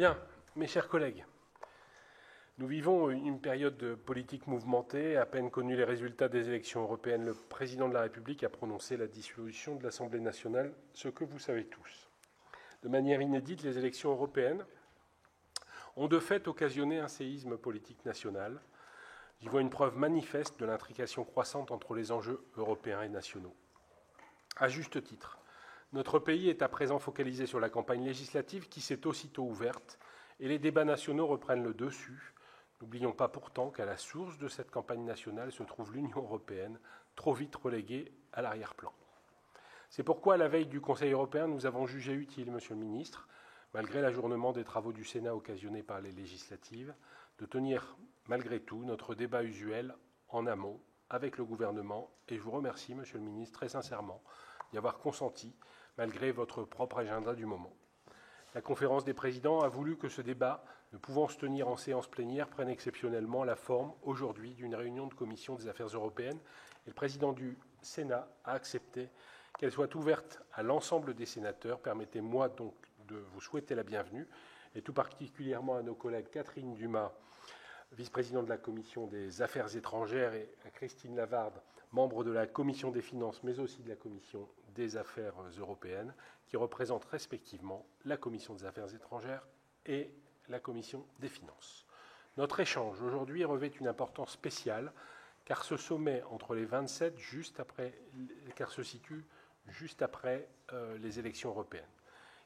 Bien, mes chers collègues, nous vivons une période de politique mouvementée. À peine connus les résultats des élections européennes, le président de la République a prononcé la dissolution de l'Assemblée nationale, ce que vous savez tous. De manière inédite, les élections européennes ont de fait occasionné un séisme politique national. J'y vois une preuve manifeste de l'intrication croissante entre les enjeux européens et nationaux. À juste titre, notre pays est à présent focalisé sur la campagne législative qui s'est aussitôt ouverte et les débats nationaux reprennent le dessus. N'oublions pas pourtant qu'à la source de cette campagne nationale se trouve l'Union européenne, trop vite reléguée à l'arrière-plan. C'est pourquoi, à la veille du Conseil européen, nous avons jugé utile, Monsieur le Ministre, malgré l'ajournement des travaux du Sénat occasionnés par les législatives, de tenir malgré tout notre débat usuel en amont avec le gouvernement. Et je vous remercie, Monsieur le Ministre, très sincèrement, d'y avoir consenti, malgré votre propre agenda du moment. La conférence des présidents a voulu que ce débat, ne pouvant se tenir en séance plénière, prenne exceptionnellement la forme, aujourd'hui, d'une réunion de commission des affaires européennes. Et le président du Sénat a accepté qu'elle soit ouverte à l'ensemble des sénateurs. Permettez-moi donc de vous souhaiter la bienvenue, et tout particulièrement à nos collègues Catherine Dumas, vice-présidente de la Commission des Affaires étrangères, et à Christine Lavarde, membre de la Commission des Finances, mais aussi de la Commission des Affaires européennes, qui représentent respectivement la Commission des Affaires étrangères et la Commission des Finances. Notre échange aujourd'hui revêt une importance spéciale, car ce sommet entre les 27 se situe juste après les élections européennes.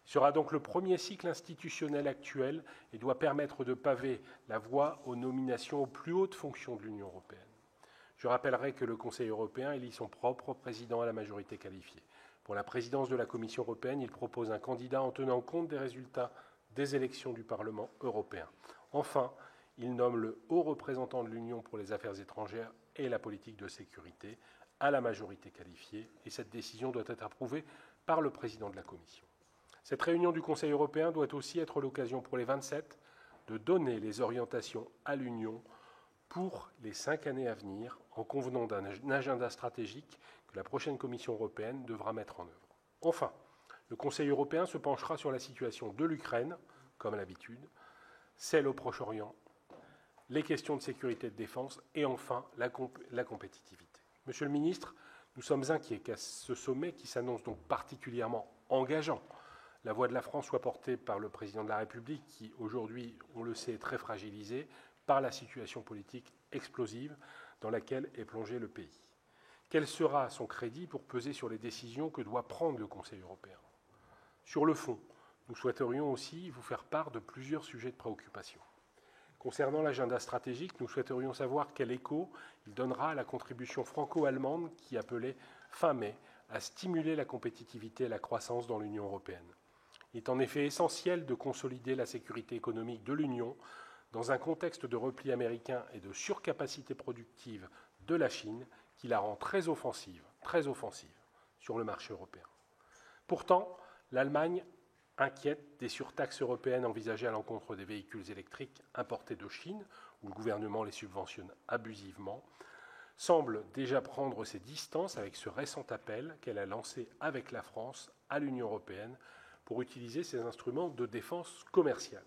Il sera donc le premier cycle institutionnel actuel et doit permettre de paver la voie aux nominations aux plus hautes fonctions de l'Union européenne. Je rappellerai que le Conseil européen élit son propre président à la majorité qualifiée. Pour la présidence de la Commission européenne, il propose un candidat en tenant compte des résultats des élections du Parlement européen. Enfin, il nomme le haut représentant de l'Union pour les affaires étrangères et la politique de sécurité à la majorité qualifiée, et cette décision doit être approuvée par le président de la Commission. Cette réunion du Conseil européen doit aussi être l'occasion pour les 27 de donner les orientations à l'Union pour les 5 années à venir, en convenant d'un agenda stratégique que la prochaine Commission européenne devra mettre en œuvre. Enfin, le Conseil européen se penchera sur la situation de l'Ukraine, comme à l'habitude, celle au Proche-Orient, les questions de sécurité et de défense, et enfin la compétitivité. Monsieur le ministre, nous sommes inquiets qu'à ce sommet, qui s'annonce donc particulièrement engageant, la voix de la France soit portée par le président de la République, qui aujourd'hui, on le sait, est très fragilisé par la situation politique explosive dans laquelle est plongé le pays. Quel sera son crédit pour peser sur les décisions que doit prendre le Conseil européen ? Sur le fond, nous souhaiterions aussi vous faire part de plusieurs sujets de préoccupation. Concernant l'agenda stratégique, nous souhaiterions savoir quel écho il donnera à la contribution franco-allemande qui appelait fin mai à stimuler la compétitivité et la croissance dans l'Union européenne. Il est en effet essentiel de consolider la sécurité économique de l'Union dans un contexte de repli américain et de surcapacité productive de la Chine qui la rend très offensive sur le marché européen. Pourtant, l'Allemagne, inquiète des surtaxes européennes envisagées à l'encontre des véhicules électriques importés de Chine, où le gouvernement les subventionne abusivement, semble déjà prendre ses distances avec ce récent appel qu'elle a lancé avec la France à l'Union européenne pour utiliser ces instruments de défense commerciale.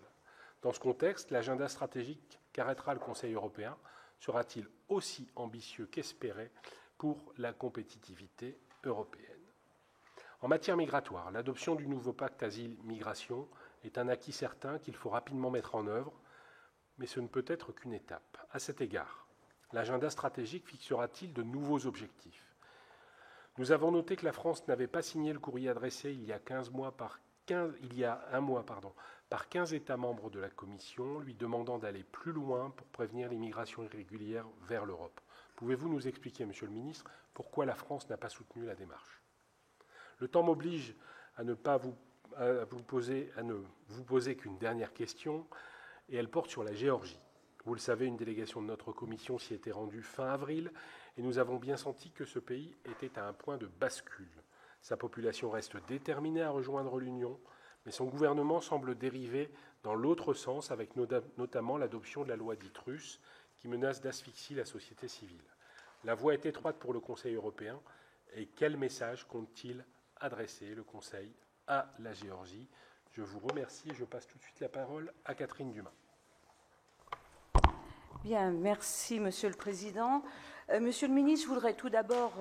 Dans ce contexte, l'agenda stratégique qu'arrêtera le Conseil européen sera-t-il aussi ambitieux qu'espéré pour la compétitivité européenne ? En matière migratoire, l'adoption du nouveau pacte asile-migration est un acquis certain qu'il faut rapidement mettre en œuvre, mais ce ne peut être qu'une étape. À cet égard, l'agenda stratégique fixera-t-il de nouveaux objectifs ? Nous avons noté que la France n'avait pas signé le courrier adressé il y a un mois par 15 États membres de la Commission, lui demandant d'aller plus loin pour prévenir l'immigration irrégulière vers l'Europe. Pouvez-vous nous expliquer, Monsieur le Ministre, pourquoi la France n'a pas soutenu la démarche ? Le temps m'oblige à ne vous poser qu'une dernière question, et elle porte sur la Géorgie. Vous le savez, une délégation de notre commission s'y était rendue fin avril, et nous avons bien senti que ce pays était à un point de bascule. Sa population reste déterminée à rejoindre l'Union, mais son gouvernement semble dériver dans l'autre sens, avec notamment l'adoption de la loi dite russe, qui menace d'asphyxier la société civile. La voie est étroite pour le Conseil européen, et quel message compte-t-il adresser, le Conseil, à la Géorgie ? Je vous remercie et je passe tout de suite la parole à Catherine Dumas. Bien, merci Monsieur le Président. Monsieur le Ministre, je voudrais tout d'abord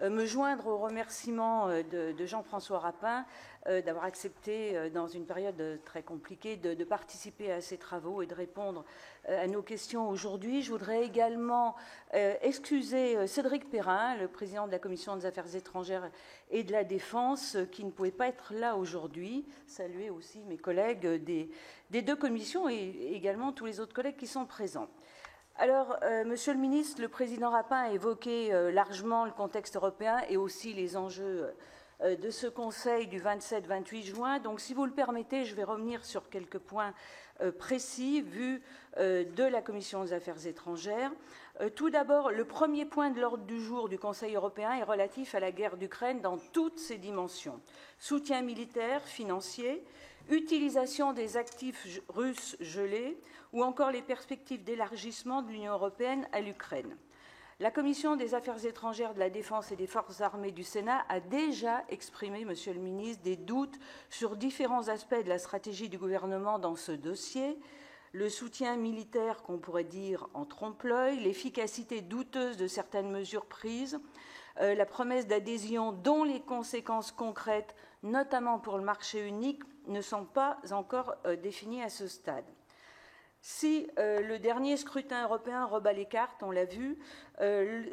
me joindre aux remerciements de Jean-François Rapin d'avoir accepté, dans une période très compliquée, de participer à ces travaux et de répondre à nos questions aujourd'hui. Je voudrais également excuser Cédric Perrin, le président de la Commission des Affaires étrangères et de la Défense, qui ne pouvait pas être là aujourd'hui. Saluer aussi mes collègues des deux commissions et également tous les autres collègues qui sont présents. Alors, Monsieur le Ministre, le président Rapin a évoqué largement le contexte européen et aussi les enjeux de ce Conseil du 27-28 juin. Donc, si vous le permettez, je vais revenir sur quelques points précis vus de la Commission des Affaires étrangères. Tout d'abord, le premier point de l'ordre du jour du Conseil européen est relatif à la guerre d'Ukraine dans toutes ses dimensions. Soutien militaire, financier, utilisation des actifs russes gelés ou encore les perspectives d'élargissement de l'Union européenne à l'Ukraine. La Commission des Affaires étrangères, de la Défense et des Forces armées du Sénat a déjà exprimé, Monsieur le Ministre, des doutes sur différents aspects de la stratégie du gouvernement dans ce dossier. Le soutien militaire, qu'on pourrait dire en trompe-l'œil, l'efficacité douteuse de certaines mesures prises, la promesse d'adhésion dont les conséquences concrètes, notamment pour le marché unique, ne sont pas encore définies à ce stade. Si le dernier scrutin européen rebat les cartes, on l'a vu,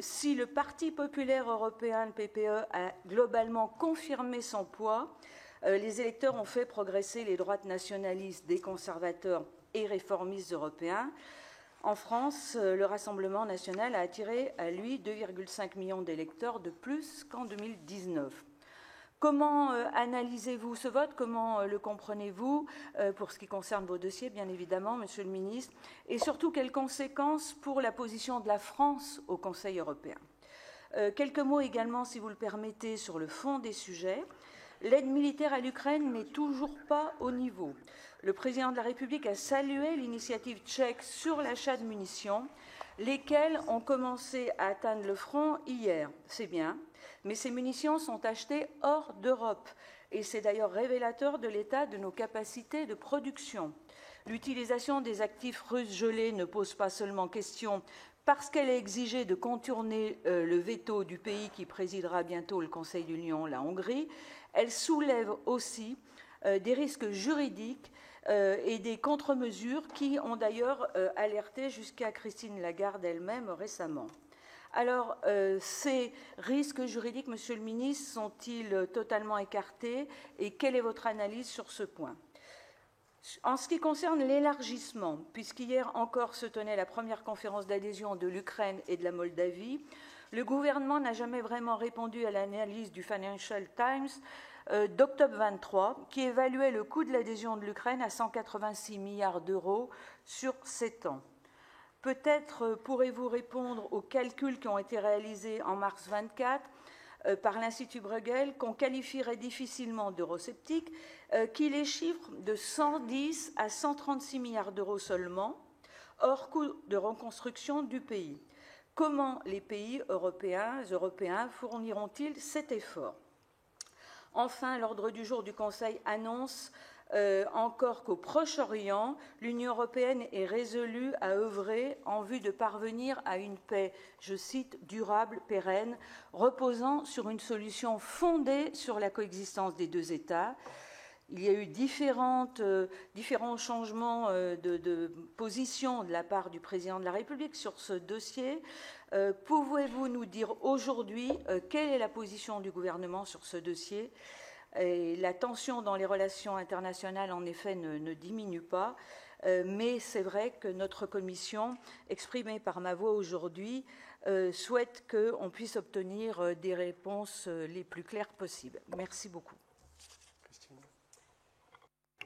si le Parti populaire européen, le PPE, a globalement confirmé son poids, les électeurs ont fait progresser les droites nationalistes des conservateurs et réformistes européens. En France, le Rassemblement national a attiré à lui 2,5 millions d'électeurs de plus qu'en 2019. Comment analysez-vous ce vote? Comment le comprenez-vous pour ce qui concerne vos dossiers, bien évidemment, Monsieur le Ministre? Et surtout, quelles conséquences pour la position de la France au Conseil européen? Quelques mots également, si vous le permettez, sur le fond des sujets. L'aide militaire à l'Ukraine n'est toujours pas au niveau. Le président de la République a salué l'initiative tchèque sur l'achat de munitions, lesquelles ont commencé à atteindre le front hier. C'est bien, mais ces munitions sont achetées hors d'Europe. Et c'est d'ailleurs révélateur de l'état de nos capacités de production. L'utilisation des actifs russes gelés ne pose pas seulement question parce qu'elle est exigée de contourner le veto du pays qui présidera bientôt le Conseil de l'Union, la Hongrie. Elle soulève aussi des risques juridiques et des contre-mesures qui ont d'ailleurs alerté jusqu'à Christine Lagarde elle-même récemment. Alors, ces risques juridiques, Monsieur le Ministre, sont-ils totalement écartés et quelle est votre analyse sur ce point? En ce qui concerne l'élargissement, puisqu'hier encore se tenait la première conférence d'adhésion de l'Ukraine et de la Moldavie, le gouvernement n'a jamais vraiment répondu à l'analyse du Financial Times d'octobre 23, qui évaluait le coût de l'adhésion de l'Ukraine à 186 milliards d'euros sur 7 ans. Peut-être pourrez-vous répondre aux calculs qui ont été réalisés en mars 24 par l'Institut Bruegel, qu'on qualifierait difficilement d'eurosceptique, qui les chiffre de 110 à 136 milliards d'euros seulement, hors coût de reconstruction du pays. Comment les pays européens fourniront-ils cet effort? Enfin, l'ordre du jour du Conseil annonce encore qu'au Proche-Orient, l'Union européenne est résolue à œuvrer en vue de parvenir à une paix, je cite, durable, pérenne, reposant sur une solution fondée sur la coexistence des deux États. Il y a eu différents changements de position de la part du président de la République sur ce dossier. Pouvez-vous nous dire aujourd'hui quelle est la position du gouvernement sur ce dossier? Et la tension dans les relations internationales, en effet, ne diminue pas, mais c'est vrai que notre commission, exprimée par ma voix aujourd'hui, souhaite qu'on puisse obtenir des réponses les plus claires possibles. Merci beaucoup.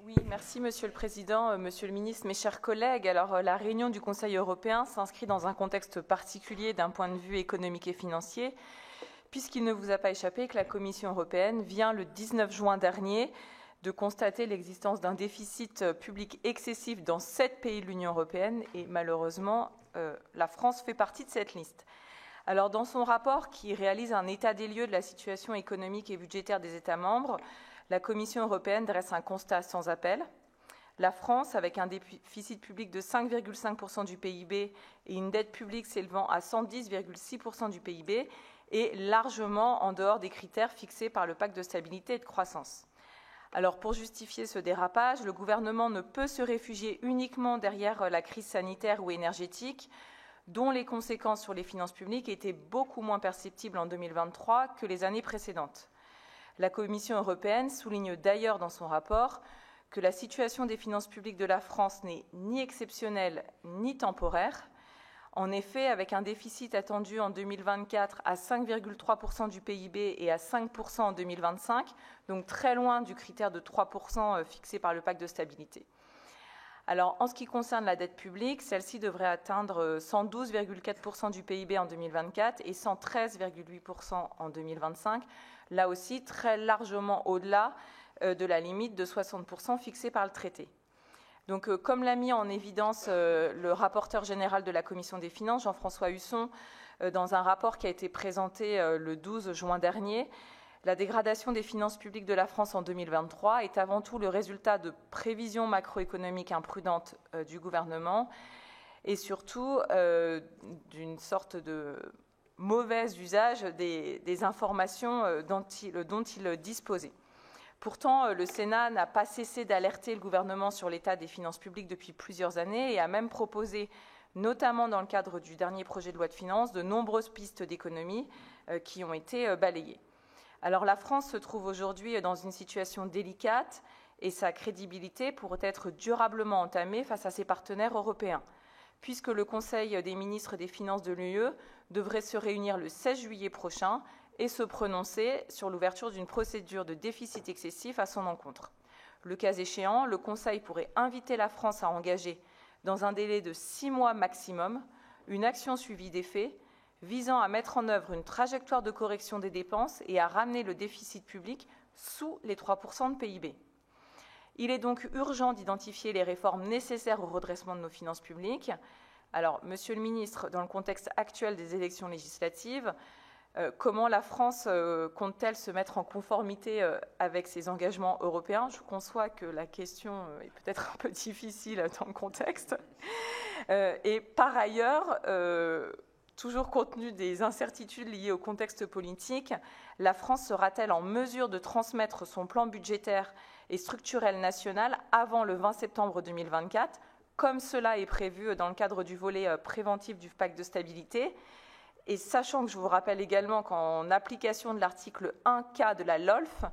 Oui, merci Monsieur le Président, Monsieur le Ministre, mes chers collègues. Alors, la réunion du Conseil européen s'inscrit dans un contexte particulier d'un point de vue économique et financier, puisqu'il ne vous a pas échappé que la Commission européenne vient le 19 juin dernier de constater l'existence d'un déficit public excessif dans 7 pays de l'Union européenne et malheureusement, la France fait partie de cette liste. Alors, dans son rapport qui réalise un état des lieux de la situation économique et budgétaire des États membres, La Commission européenne dresse un constat sans appel. La France, avec un déficit public de 5,5% du PIB et une dette publique s'élevant à 110,6% du PIB, est largement en dehors des critères fixés par le pacte de stabilité et de croissance. Alors, pour justifier ce dérapage, le gouvernement ne peut se réfugier uniquement derrière la crise sanitaire ou énergétique, dont les conséquences sur les finances publiques étaient beaucoup moins perceptibles en 2023 que les années précédentes. La Commission européenne souligne d'ailleurs dans son rapport que la situation des finances publiques de la France n'est ni exceptionnelle ni temporaire. En effet, avec un déficit attendu en 2024 à 5,3% du PIB et à 5% en 2025, donc très loin du critère de 3% fixé par le pacte de stabilité. Alors, en ce qui concerne la dette publique, celle-ci devrait atteindre 112,4% du PIB en 2024 et 113,8% en 2025, là aussi très largement au-delà de la limite de 60% fixée par le traité. Donc, comme l'a mis en évidence le rapporteur général de la Commission des finances, Jean-François Husson, dans un rapport qui a été présenté le 12 juin dernier, la dégradation des finances publiques de la France en 2023 est avant tout le résultat de prévisions macroéconomiques imprudentes du gouvernement et surtout d'une sorte de mauvais usage des informations dont il disposait. Pourtant, le Sénat n'a pas cessé d'alerter le gouvernement sur l'état des finances publiques depuis plusieurs années et a même proposé, notamment dans le cadre du dernier projet de loi de finances, de nombreuses pistes d'économie qui ont été balayées. Alors la France se trouve aujourd'hui dans une situation délicate et sa crédibilité pourrait être durablement entamée face à ses partenaires européens, puisque le Conseil des ministres des Finances de l'UE devrait se réunir le 16 juillet prochain et se prononcer sur l'ouverture d'une procédure de déficit excessif à son encontre. Le cas échéant, le Conseil pourrait inviter la France à engager, dans un délai de 6 mois maximum, une action suivie des faits visant à mettre en œuvre une trajectoire de correction des dépenses et à ramener le déficit public sous les 3% de PIB. Il est donc urgent d'identifier les réformes nécessaires au redressement de nos finances publiques. Alors, Monsieur le Ministre, dans le contexte actuel des élections législatives, comment la France compte-t-elle se mettre en conformité avec ses engagements européens? Je conçois que la question est peut-être un peu difficile dans le contexte. Et par ailleurs, toujours compte tenu des incertitudes liées au contexte politique, la France sera-t-elle en mesure de transmettre son plan budgétaire et structurel national avant le 20 septembre 2024, comme cela est prévu dans le cadre du volet préventif du pacte de stabilité? Et sachant que je vous rappelle également qu'en application de l'article 1K de la LOLF,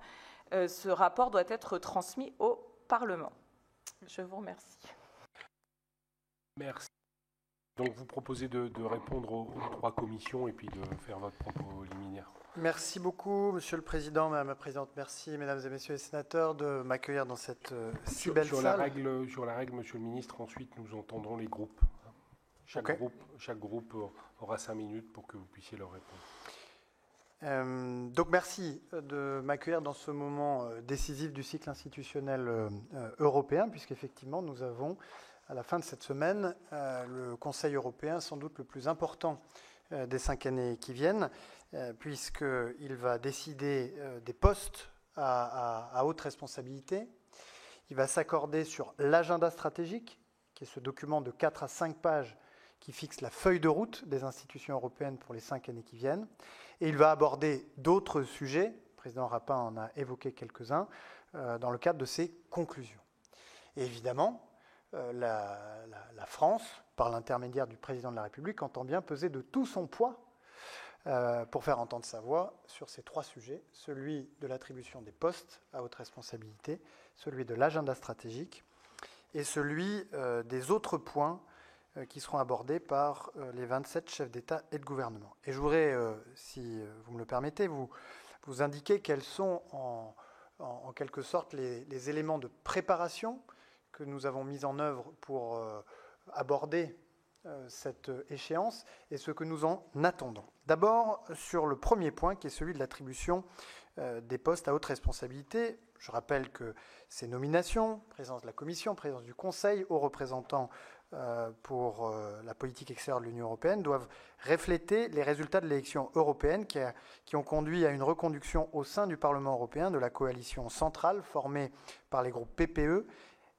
ce rapport doit être transmis au Parlement. Je vous remercie. Merci. Donc vous proposez de répondre aux 3 commissions et puis de faire votre propos liminaire. Merci beaucoup, Monsieur le Président, Madame la Présidente. Merci, Mesdames et Messieurs les sénateurs, de m'accueillir dans cette si belle salle. Sur la règle, Monsieur le Ministre, ensuite nous entendrons les groupes. Chaque groupe aura 5 minutes pour que vous puissiez leur répondre. Donc merci de m'accueillir dans ce moment décisif du cycle institutionnel européen, puisqu'effectivement nous avons, à la fin de cette semaine, le Conseil européen, sans doute le plus important des 5 années qui viennent, puisqu'il va décider des postes à haute responsabilité. Il va s'accorder sur l'agenda stratégique, qui est ce document de 4 à 5 pages qui fixe la feuille de route des institutions européennes pour les 5 années qui viennent. Et il va aborder d'autres sujets, le président Rapin en a évoqué quelques-uns, dans le cadre de ses conclusions. Et évidemment, la France, par l'intermédiaire du président de la République, entend bien peser de tout son poids pour faire entendre sa voix sur ces 3 sujets, celui de l'attribution des postes à haute responsabilité, celui de l'agenda stratégique et celui des autres points qui seront abordés par les 27 chefs d'État et de gouvernement. Et je voudrais, si vous me le permettez, vous indiquer quels sont en quelque sorte les éléments de préparation que nous avons mis en œuvre pour aborder cette échéance et ce que nous en attendons. D'abord, sur le premier point, qui est celui de l'attribution des postes à haute responsabilité. Je rappelle que ces nominations, présidence de la Commission, présidence du Conseil, hauts représentants pour la politique extérieure de l'Union européenne, doivent refléter les résultats de l'élection européenne qui ont conduit à une reconduction au sein du Parlement européen de la coalition centrale formée par les groupes PPE,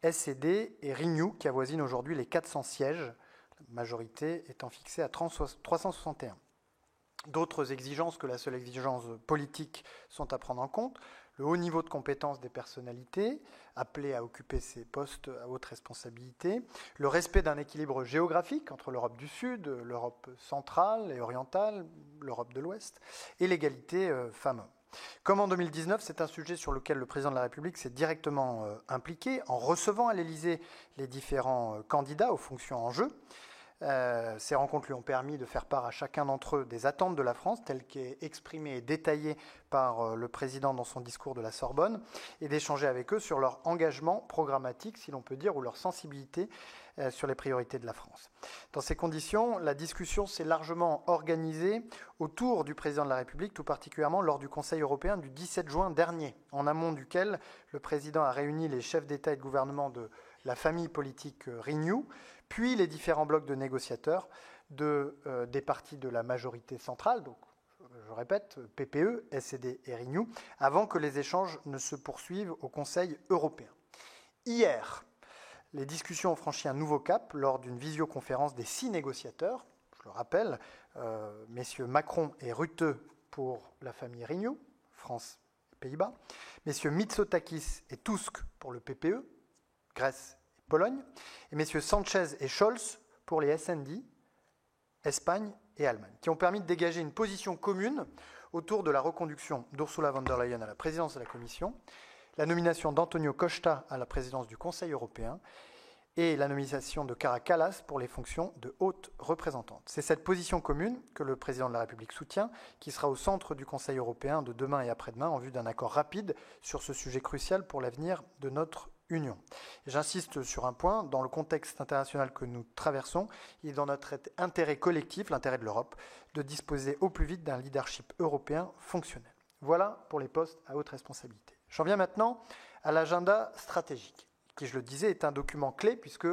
SED et Renew, qui avoisinent aujourd'hui les 400 sièges, la majorité étant fixée à 361. D'autres exigences que la seule exigence politique sont à prendre en compte. Le haut niveau de compétence des personnalités appelées à occuper ces postes à haute responsabilité, le respect d'un équilibre géographique entre l'Europe du Sud, l'Europe centrale et orientale, l'Europe de l'Ouest, et l'égalité femmes-hommes. Comme en 2019, c'est un sujet sur lequel le président de la République s'est directement impliqué en recevant à l'Élysée les différents candidats aux fonctions en jeu. Ces rencontres lui ont permis de faire part à chacun d'entre eux des attentes de la France, telles qu'est exprimée et détaillée par le président dans son discours de la Sorbonne, et d'échanger avec eux sur leur engagement programmatique, si l'on peut dire, ou leur sensibilité sur les priorités de la France. Dans ces conditions, la discussion s'est largement organisée autour du président de la République, tout particulièrement lors du Conseil européen du 17 juin dernier, en amont duquel le président a réuni les chefs d'État et de gouvernement de la famille politique Renew, puis les différents blocs de négociateurs des partis de la majorité centrale, donc je répète, PPE, SED et Renew, avant que les échanges ne se poursuivent au Conseil européen. Hier, les discussions ont franchi un nouveau cap lors d'une visioconférence des 6 négociateurs, je le rappelle, messieurs Macron et Rutte pour la famille Renew, France et Pays-Bas, messieurs Mitsotakis et Tusk pour le PPE, Grèce et Pologne, et messieurs Sanchez et Scholz pour les SND, Espagne et Allemagne, qui ont permis de dégager une position commune autour de la reconduction d'Ursula von der Leyen à la présidence de la Commission, la nomination d'Antonio Costa à la présidence du Conseil européen et la nomination de Kaja Kallas pour les fonctions de haute représentante. C'est cette position commune que le président de la République soutient, qui sera au centre du Conseil européen de demain et après-demain en vue d'un accord rapide sur ce sujet crucial pour l'avenir de notre Union. Et j'insiste sur un point, dans le contexte international que nous traversons, il est dans notre intérêt collectif, l'intérêt de l'Europe, de disposer au plus vite d'un leadership européen fonctionnel. Voilà pour les postes à haute responsabilité. J'en viens maintenant à l'agenda stratégique, qui, je le disais, est un document clé puisque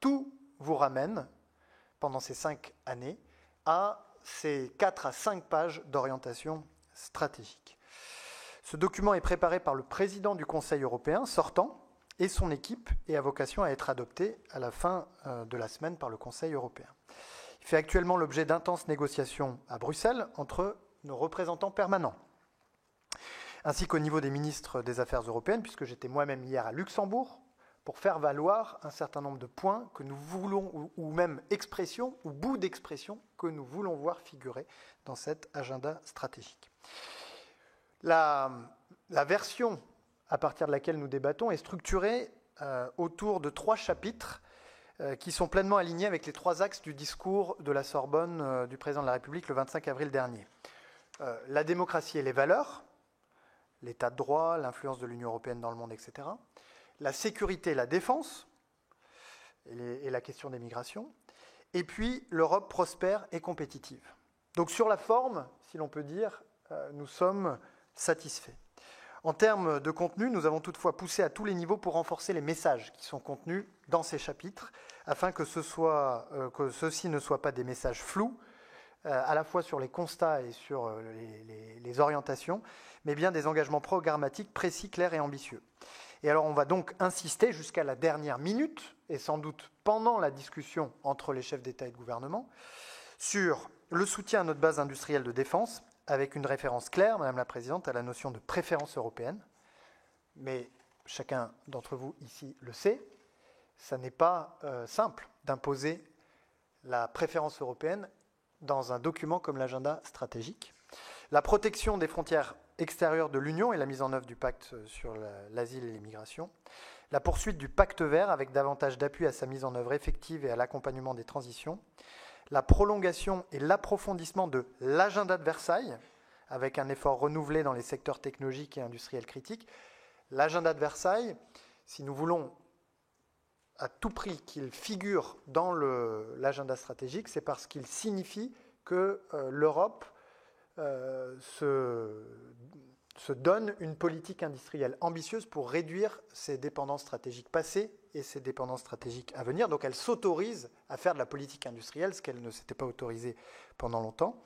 tout vous ramène, pendant ces 5 années, à ces 4 à 5 pages d'orientation stratégique. Ce document est préparé par le président du Conseil européen sortant et son équipe et a vocation à être adopté à la fin de la semaine par le Conseil européen. Il fait actuellement l'objet d'intenses négociations à Bruxelles entre nos représentants permanents, ainsi qu'au niveau des ministres des Affaires européennes, puisque j'étais moi-même hier à Luxembourg, pour faire valoir un certain nombre de points que nous voulons, ou même expressions, ou bouts d'expressions, que nous voulons voir figurer dans cet agenda stratégique. La version à partir de laquelle nous débattons est structurée autour de 3 chapitres qui sont pleinement alignés avec les 3 axes du discours de la Sorbonne du président de la République le 25 avril dernier. La démocratie et les valeurs, l'état de droit, l'influence de l'Union européenne dans le monde, etc. La sécurité et la défense, et la question des migrations. Et puis l'Europe prospère et compétitive. Donc sur la forme, si l'on peut dire, nous sommes satisfaits. En termes de contenu, nous avons toutefois poussé à tous les niveaux pour renforcer les messages qui sont contenus dans ces chapitres, afin que ceux-ci ne soient pas des messages flous, à la fois sur les constats et sur les orientations, mais bien des engagements programmatiques précis, clairs et ambitieux. Et alors on va donc insister jusqu'à la dernière minute, et sans doute pendant la discussion entre les chefs d'État et de gouvernement, sur le soutien à notre base industrielle de défense, avec une référence claire, Madame la Présidente, à la notion de préférence européenne. Mais chacun d'entre vous ici le sait, ça n'est pas simple d'imposer la préférence européenne dans un document comme l'agenda stratégique. La protection des frontières extérieures de l'Union et la mise en œuvre du pacte sur l'asile et l'immigration. La poursuite du pacte vert avec davantage d'appui à sa mise en œuvre effective et à l'accompagnement des transitions. La prolongation et l'approfondissement de l'agenda de Versailles, avec un effort renouvelé dans les secteurs technologiques et industriels critiques. L'agenda de Versailles, si nous voulons à tout prix qu'il figure dans l'agenda stratégique, c'est parce qu'il signifie que l'Europe se donne une politique industrielle ambitieuse pour réduire ses dépendances stratégiques passées et ses dépendances stratégiques à venir. Donc elle s'autorise à faire de la politique industrielle, ce qu'elle ne s'était pas autorisée pendant longtemps.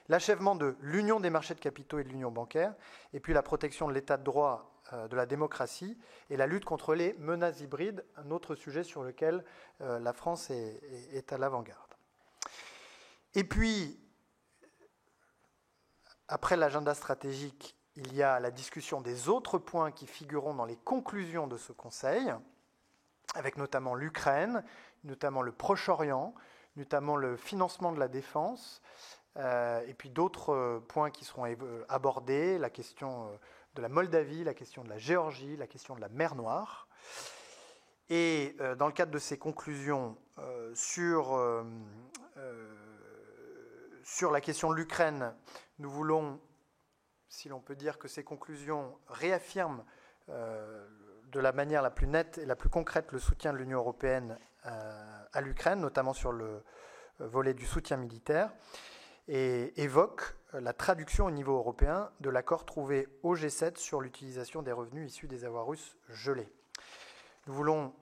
L'achèvement de l'union des marchés de capitaux et de l'union bancaire, et puis la protection de l'état de droit, de la démocratie, et la lutte contre les menaces hybrides, un autre sujet sur lequel la France est à l'avant-garde. Et puis, après l'agenda stratégique, il y a la discussion des autres points qui figureront dans les conclusions de ce Conseil, avec notamment l'Ukraine, notamment le Proche-Orient, notamment le financement de la défense, et puis d'autres points qui seront abordés, la question de la Moldavie, la question de la Géorgie, la question de la mer Noire. Et dans le cadre de ces conclusions sur la question de l'Ukraine, nous voulons, si l'on peut dire que ces conclusions réaffirment de la manière la plus nette et la plus concrète le soutien de l'Union européenne à l'Ukraine, notamment sur le volet du soutien militaire, et évoquent la traduction au niveau européen de l'accord trouvé au G7 sur l'utilisation des revenus issus des avoirs russes gelés. Nous voulons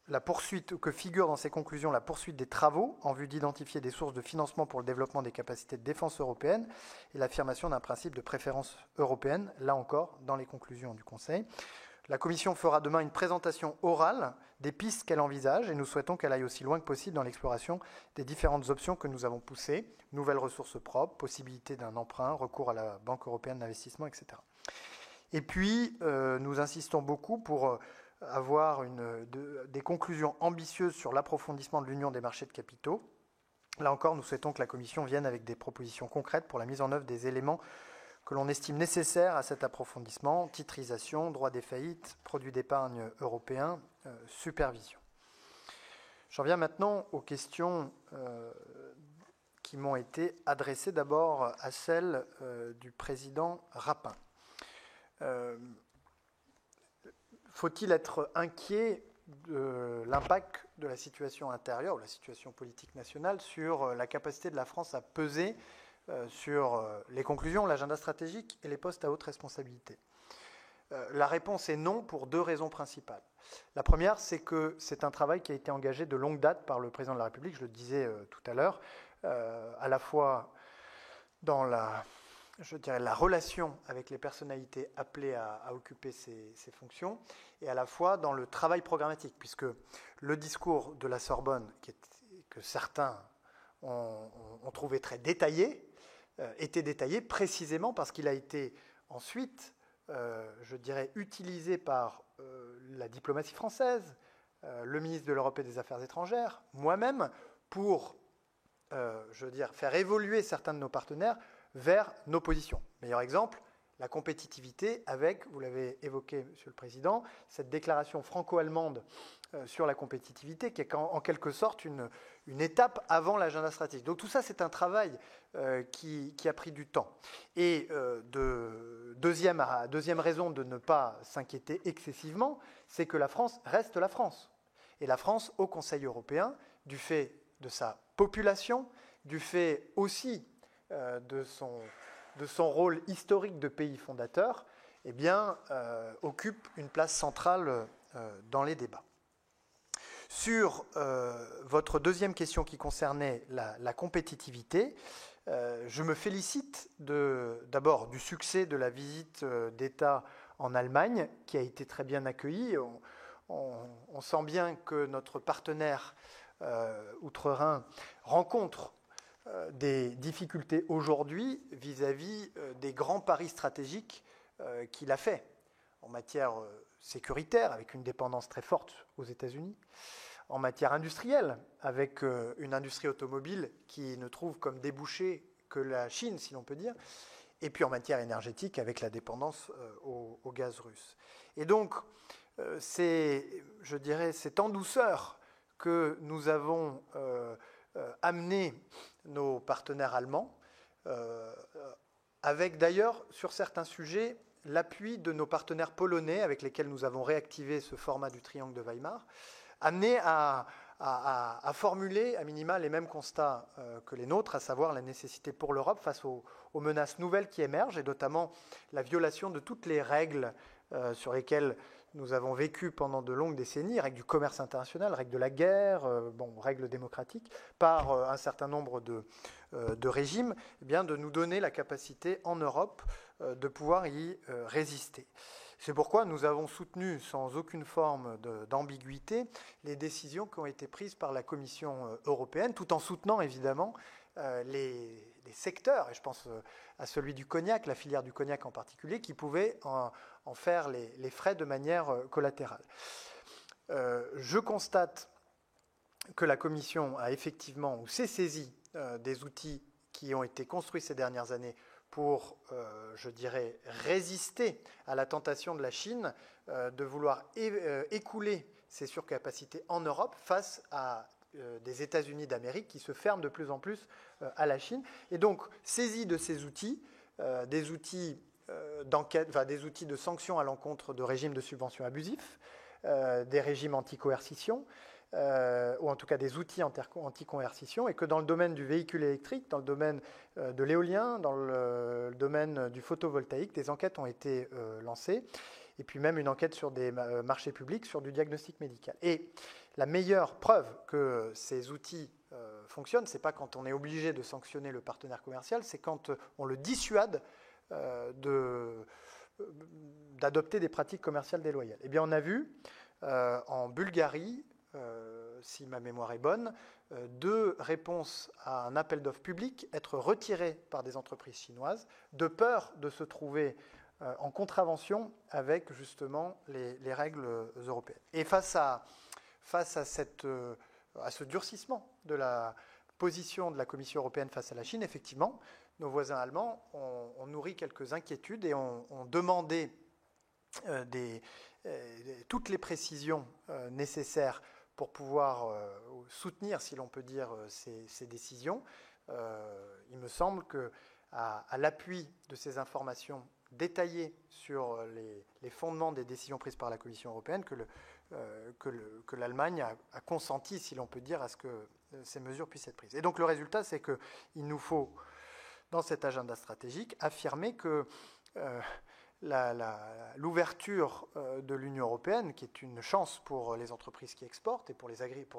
la poursuite, que figure dans ces conclusions la poursuite des travaux en vue d'identifier des sources de financement pour le développement des capacités de défense européennes et l'affirmation d'un principe de préférence européenne, là encore, dans les conclusions du Conseil. La Commission fera demain une présentation orale des pistes qu'elle envisage et nous souhaitons qu'elle aille aussi loin que possible dans l'exploration des différentes options que nous avons poussées, nouvelles ressources propres, possibilité d'un emprunt, recours à la Banque européenne d'investissement, etc. Et puis, nous insistons beaucoup pour avoir des conclusions ambitieuses sur l'approfondissement de l'union des marchés de capitaux. Là encore, nous souhaitons que la Commission vienne avec des propositions concrètes pour la mise en œuvre des éléments que l'on estime nécessaires à cet approfondissement, titrisation, droit des faillites, produits d'épargne européens, supervision. J'en viens maintenant aux questions qui m'ont été adressées, d'abord à celle du président Rapin. Faut-il être inquiet de l'impact de la situation intérieure ou la situation politique nationale sur la capacité de la France à peser sur les conclusions, l'agenda stratégique et les postes à haute responsabilité? La réponse est non pour deux raisons principales. La première, c'est que c'est un travail qui a été engagé de longue date par le président de la République, je le disais tout à l'heure, à la fois dans la relation avec les personnalités appelées à occuper ces fonctions, et à la fois dans le travail programmatique, puisque le discours de la Sorbonne, que certains ont trouvé très détaillé, était détaillé précisément parce qu'il a été ensuite, utilisé par la diplomatie française, le ministre de l'Europe et des Affaires étrangères, moi-même, pour faire évoluer certains de nos partenaires vers nos positions. Meilleur exemple, la compétitivité avec, vous l'avez évoqué, Monsieur le Président, cette déclaration franco-allemande sur la compétitivité qui est en quelque sorte une étape avant l'agenda stratégique. Donc tout ça, c'est un travail qui a pris du temps. Et deuxième raison de ne pas s'inquiéter excessivement, c'est que la France reste la France. Et la France, au Conseil européen, du fait de sa population, du fait aussi de son rôle historique de pays fondateur, occupe une place centrale dans les débats. Sur votre deuxième question qui concernait la compétitivité, je me félicite d'abord du succès de la visite d'État en Allemagne, qui a été très bien accueillie. On sent bien que notre partenaire outre-Rhin rencontre des difficultés aujourd'hui vis-à-vis des grands paris stratégiques qu'il a fait en matière sécuritaire, avec une dépendance très forte aux États-Unis, en matière industrielle, avec une industrie automobile qui ne trouve comme débouché que la Chine, si l'on peut dire, et puis en matière énergétique, avec la dépendance au gaz russe. Et donc, c'est en douceur que nous avons amené nos partenaires allemands, avec d'ailleurs, sur certains sujets, l'appui de nos partenaires polonais, avec lesquels nous avons réactivé ce format du triangle de Weimar, amené à formuler à minima les mêmes constats que les nôtres, à savoir la nécessité pour l'Europe face aux menaces nouvelles qui émergent, et notamment la violation de toutes les règles sur lesquelles nous avons vécu pendant de longues décennies, règles du commerce international, règles de la guerre, règles démocratiques, par un certain nombre de régimes, eh bien, de nous donner la capacité en Europe de pouvoir y résister. C'est pourquoi nous avons soutenu sans aucune forme d'ambiguïté les décisions qui ont été prises par la Commission européenne, tout en soutenant évidemment les secteurs, et je pense à celui du cognac, la filière du cognac en particulier, qui pouvaient en faire les frais de manière collatérale. Je constate que la Commission a effectivement, ou s'est saisie des outils qui ont été construits ces dernières années pour, je dirais, résister à la tentation de la Chine de vouloir écouler ses surcapacités en Europe face à des États-Unis d'Amérique qui se ferment de plus en plus à la Chine. Et donc, saisie de ces outils, des outils d'enquête, des outils de sanctions à l'encontre de régimes de subvention abusifs, des régimes anti-coercition, ou en tout cas des outils anti-coercition, et que dans le domaine du véhicule électrique, dans le domaine de l'éolien, dans le domaine du photovoltaïque, des enquêtes ont été lancées, et puis même une enquête sur des marchés publics, sur du diagnostic médical. Et la meilleure preuve que ces outils fonctionnent, ce n'est pas quand on est obligé de sanctionner le partenaire commercial, c'est quand on le dissuade d'adopter des pratiques commerciales déloyales. Eh bien, on a vu en Bulgarie, si ma mémoire est bonne, 2 réponses à un appel d'offres public être retirées par des entreprises chinoises de peur de se trouver en contravention avec justement les règles européennes. Et face à ce durcissement de la position de la Commission européenne face à la Chine, effectivement, nos voisins allemands ont nourri quelques inquiétudes et ont demandé toutes les précisions nécessaires pour pouvoir soutenir, si l'on peut dire, ces décisions. Il me semble qu'à l'appui de ces informations détaillées sur les fondements des décisions prises par la Commission européenne, que l'Allemagne a consenti, si l'on peut dire, à ce que ces mesures puissent être prises. Et donc le résultat, c'est qu'il nous faut, dans cet agenda stratégique, affirmer que l'ouverture de l'Union européenne, qui est une chance pour les entreprises qui exportent et pour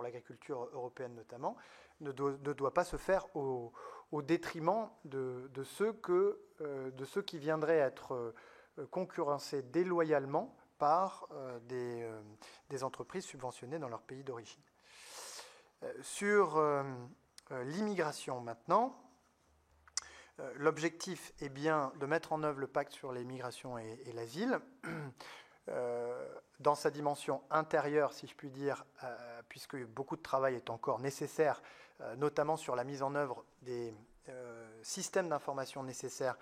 l'agriculture européenne notamment, ne doit pas se faire au détriment de ceux qui viendraient être concurrencés déloyalement par des entreprises subventionnées dans leur pays d'origine. Sur l'immigration maintenant, l'objectif est bien de mettre en œuvre le pacte sur les migrations et l'asile, dans sa dimension intérieure, si je puis dire, puisque beaucoup de travail est encore nécessaire, notamment sur la mise en œuvre des systèmes d'information nécessaires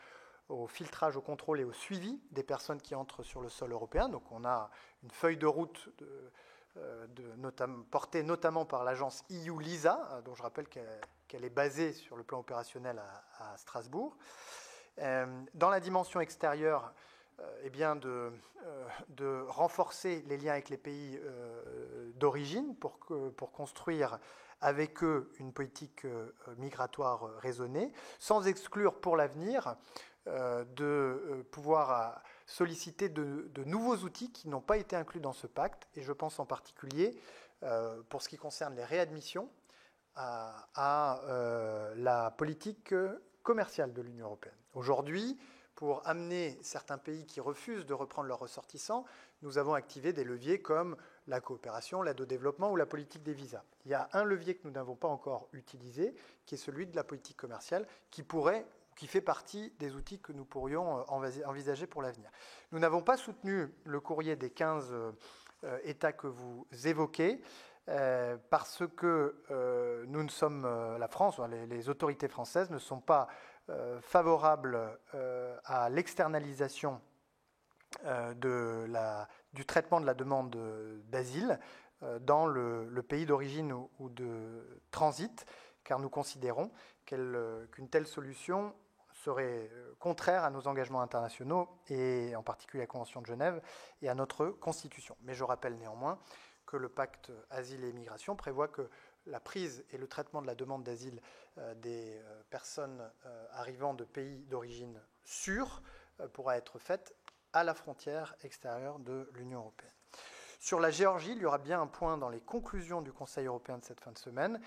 au filtrage, au contrôle et au suivi des personnes qui entrent sur le sol européen. Donc on a une feuille de route portée notamment par l'agence EU-LISA, dont je rappelle qu'elle est basée sur le plan opérationnel à Strasbourg. Dans la dimension extérieure, de renforcer les liens avec les pays d'origine pour construire avec eux une politique migratoire raisonnée, sans exclure pour l'avenir de pouvoir solliciter de nouveaux outils qui n'ont pas été inclus dans ce pacte, et je pense en particulier, pour ce qui concerne les réadmissions, à la politique commerciale de l'Union européenne. Aujourd'hui, pour amener certains pays qui refusent de reprendre leurs ressortissants, nous avons activé des leviers comme la coopération, l'aide au développement ou la politique des visas. Il y a un levier que nous n'avons pas encore utilisé, qui est celui de la politique commerciale, qui fait partie des outils que nous pourrions envisager pour l'avenir. Nous n'avons pas soutenu le courrier des 15 États que vous évoquez, parce que nous ne sommes, la France, les autorités françaises ne sont pas favorables à l'externalisation du traitement de la demande d'asile dans le pays d'origine ou de transit, car nous considérons qu'une telle solution serait contraire à nos engagements internationaux, et en particulier à la Convention de Genève et à notre Constitution. Mais je rappelle néanmoins que le pacte Asile et Immigration prévoit que la prise et le traitement de la demande d'asile des personnes arrivant de pays d'origine sûrs pourra être faite à la frontière extérieure de l'Union européenne. Sur la Géorgie, il y aura bien un point dans les conclusions du Conseil européen de cette fin de semaine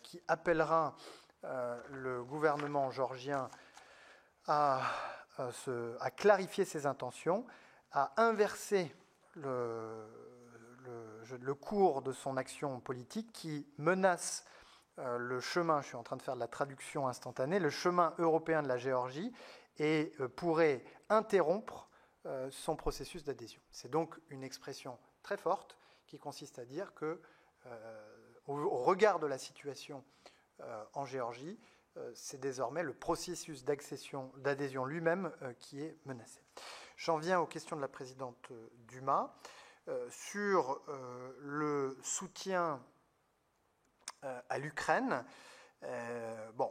qui appellera le gouvernement géorgien à clarifier ses intentions, à inverser le cours de son action politique qui menace le chemin, je suis en train de faire de la traduction instantanée, le chemin européen de la Géorgie et pourrait interrompre son processus d'adhésion. C'est donc une expression très forte qui consiste à dire que, au regard de la situation en Géorgie, c'est désormais le processus d'adhésion lui-même qui est menacé. J'en viens aux questions de la présidente Dumas. Sur le soutien à l'Ukraine,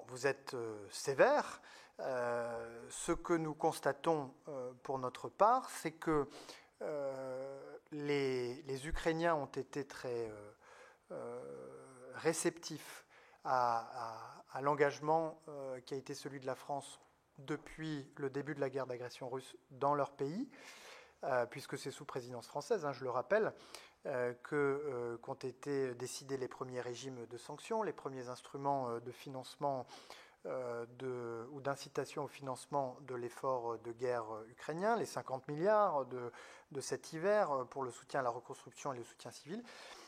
vous êtes sévère. Ce que nous constatons pour notre part, c'est que les Ukrainiens ont été très réceptifs à l'engagement qui a été celui de la France depuis le début de la guerre d'agression russe dans leur pays, puisque c'est sous présidence française, je le rappelle, qu'ont été décidés les premiers régimes de sanctions, les premiers instruments de financement ou d'incitation au financement de l'effort de guerre ukrainien, les 50 milliards de cet hiver pour le soutien à la reconstruction et le soutien civil,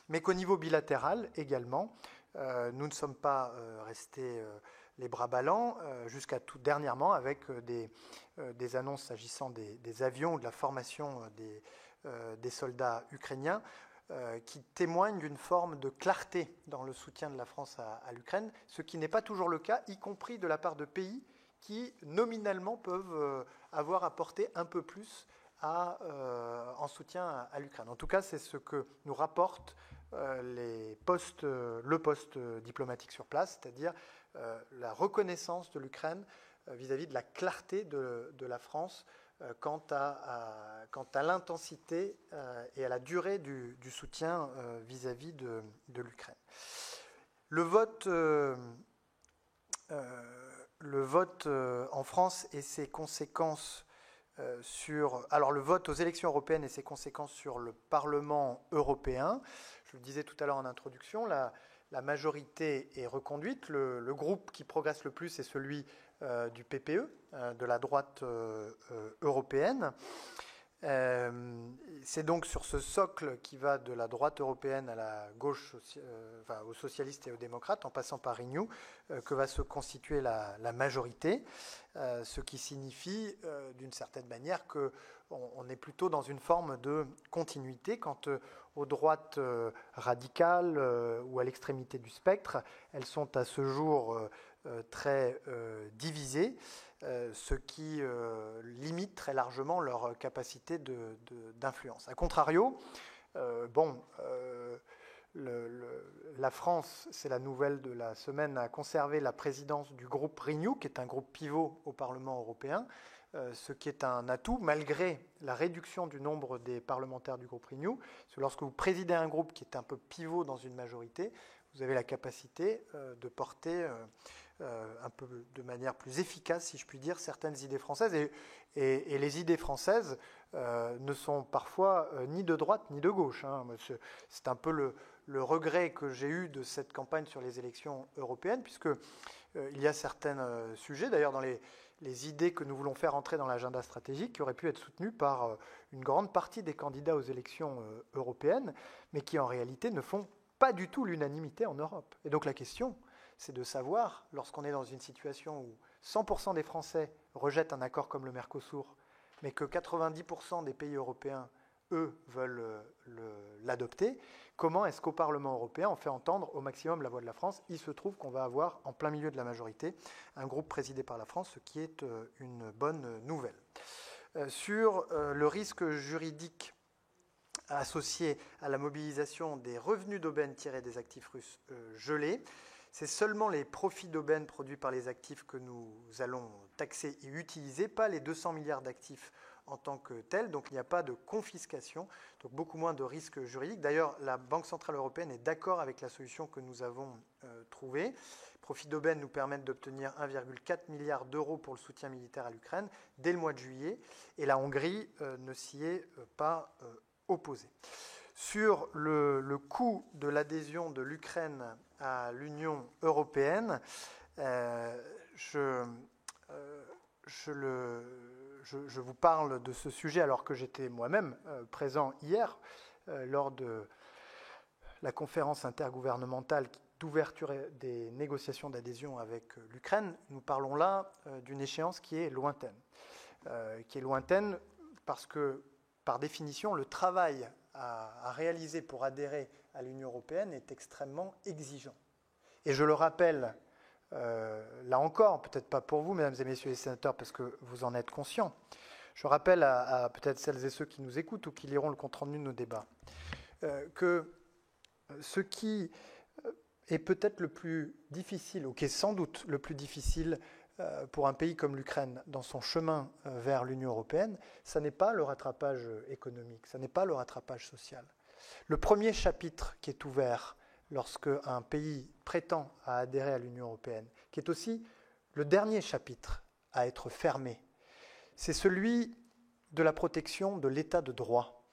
mais qu'au niveau bilatéral également, nous ne sommes pas restés les bras ballants jusqu'à tout dernièrement avec des annonces s'agissant des avions ou de la formation des soldats ukrainiens qui témoignent d'une forme de clarté dans le soutien de la France à l'Ukraine, ce qui n'est pas toujours le cas, y compris de la part de pays qui nominalement peuvent avoir apporté un peu plus en soutien à l'Ukraine. En tout cas, c'est ce que nous rapportent le poste diplomatique sur place, c'est-à-dire la reconnaissance de l'Ukraine vis-à-vis de la clarté de la France quant à l'intensité et à la durée du soutien vis-à-vis de l'Ukraine. Le vote en France et ses conséquences le vote aux élections européennes et ses conséquences sur le Parlement européen. Je le disais tout à l'heure en introduction, la majorité est reconduite. Le groupe qui progresse le plus est celui du PPE, de la droite européenne. C'est donc sur ce socle qui va de la droite européenne à la gauche, aux socialistes et aux démocrates, en passant par Renew, que va se constituer la majorité, ce qui signifie d'une certaine manière qu'on est plutôt dans une forme de continuité quant aux droites radicales ou à l'extrémité du spectre. Elles sont à ce jour très divisées, ce qui limite très largement leur capacité d'influence. A contrario, la France, c'est la nouvelle de la semaine, a conservé la présidence du groupe Renew, qui est un groupe pivot au Parlement européen, ce qui est un atout, malgré la réduction du nombre des parlementaires du groupe Renew. Parce que lorsque vous présidez un groupe qui est un peu pivot dans une majorité, vous avez la capacité de porter un peu de manière plus efficace, si je puis dire, certaines idées françaises. Et les idées françaises ne sont parfois ni de droite ni de gauche. C'est un peu le regret que j'ai eu de cette campagne sur les élections européennes, puisque il y a certains sujets, d'ailleurs dans les idées que nous voulons faire entrer dans l'agenda stratégique, qui auraient pu être soutenues par une grande partie des candidats aux élections européennes, mais qui en réalité ne font pas du tout l'unanimité en Europe. Et donc la question, c'est de savoir, lorsqu'on est dans une situation où 100% des Français rejettent un accord comme le Mercosur, mais que 90% des pays européens, eux, veulent l'adopter, comment est-ce qu'au Parlement européen, on fait entendre au maximum la voix de la France? Il se trouve qu'on va avoir, en plein milieu de la majorité, un groupe présidé par la France, ce qui est une bonne nouvelle. Sur le risque juridique associé à la mobilisation des revenus d'aubaine tirés des actifs russes gelés, c'est seulement les profits d'aubaine produits par les actifs que nous allons taxer et utiliser, pas les 200 milliards d'actifs en tant que tel, donc il n'y a pas de confiscation, donc beaucoup moins de risques juridiques. D'ailleurs, la Banque Centrale Européenne est d'accord avec la solution que nous avons trouvée. Profit d'aubaine nous permettent d'obtenir 1,4 milliard d'euros pour le soutien militaire à l'Ukraine dès le mois de juillet, et la Hongrie ne s'y est pas opposée. Sur le coût de l'adhésion de l'Ukraine à l'Union européenne, je vous parle de ce sujet alors que j'étais moi-même présent hier lors de la conférence intergouvernementale d'ouverture des négociations d'adhésion avec l'Ukraine. Nous parlons là d'une échéance qui est lointaine. Parce que, par définition, le travail à réaliser pour adhérer à l'Union européenne est extrêmement exigeant. Et je le rappelle, là encore, peut-être pas pour vous, mesdames et messieurs les sénateurs, parce que vous en êtes conscients, je rappelle à peut-être celles et ceux qui nous écoutent ou qui liront le compte-rendu de nos débats, que ce qui est peut-être le plus difficile, ou qui est sans doute le plus difficile pour un pays comme l'Ukraine dans son chemin vers l'Union européenne, ce n'est pas le rattrapage économique, ce n'est pas le rattrapage social. Le premier chapitre qui est ouvert lorsque un pays prétend à adhérer à l'Union européenne, qui est aussi le dernier chapitre à être fermé, c'est celui de la protection de l'état de droit,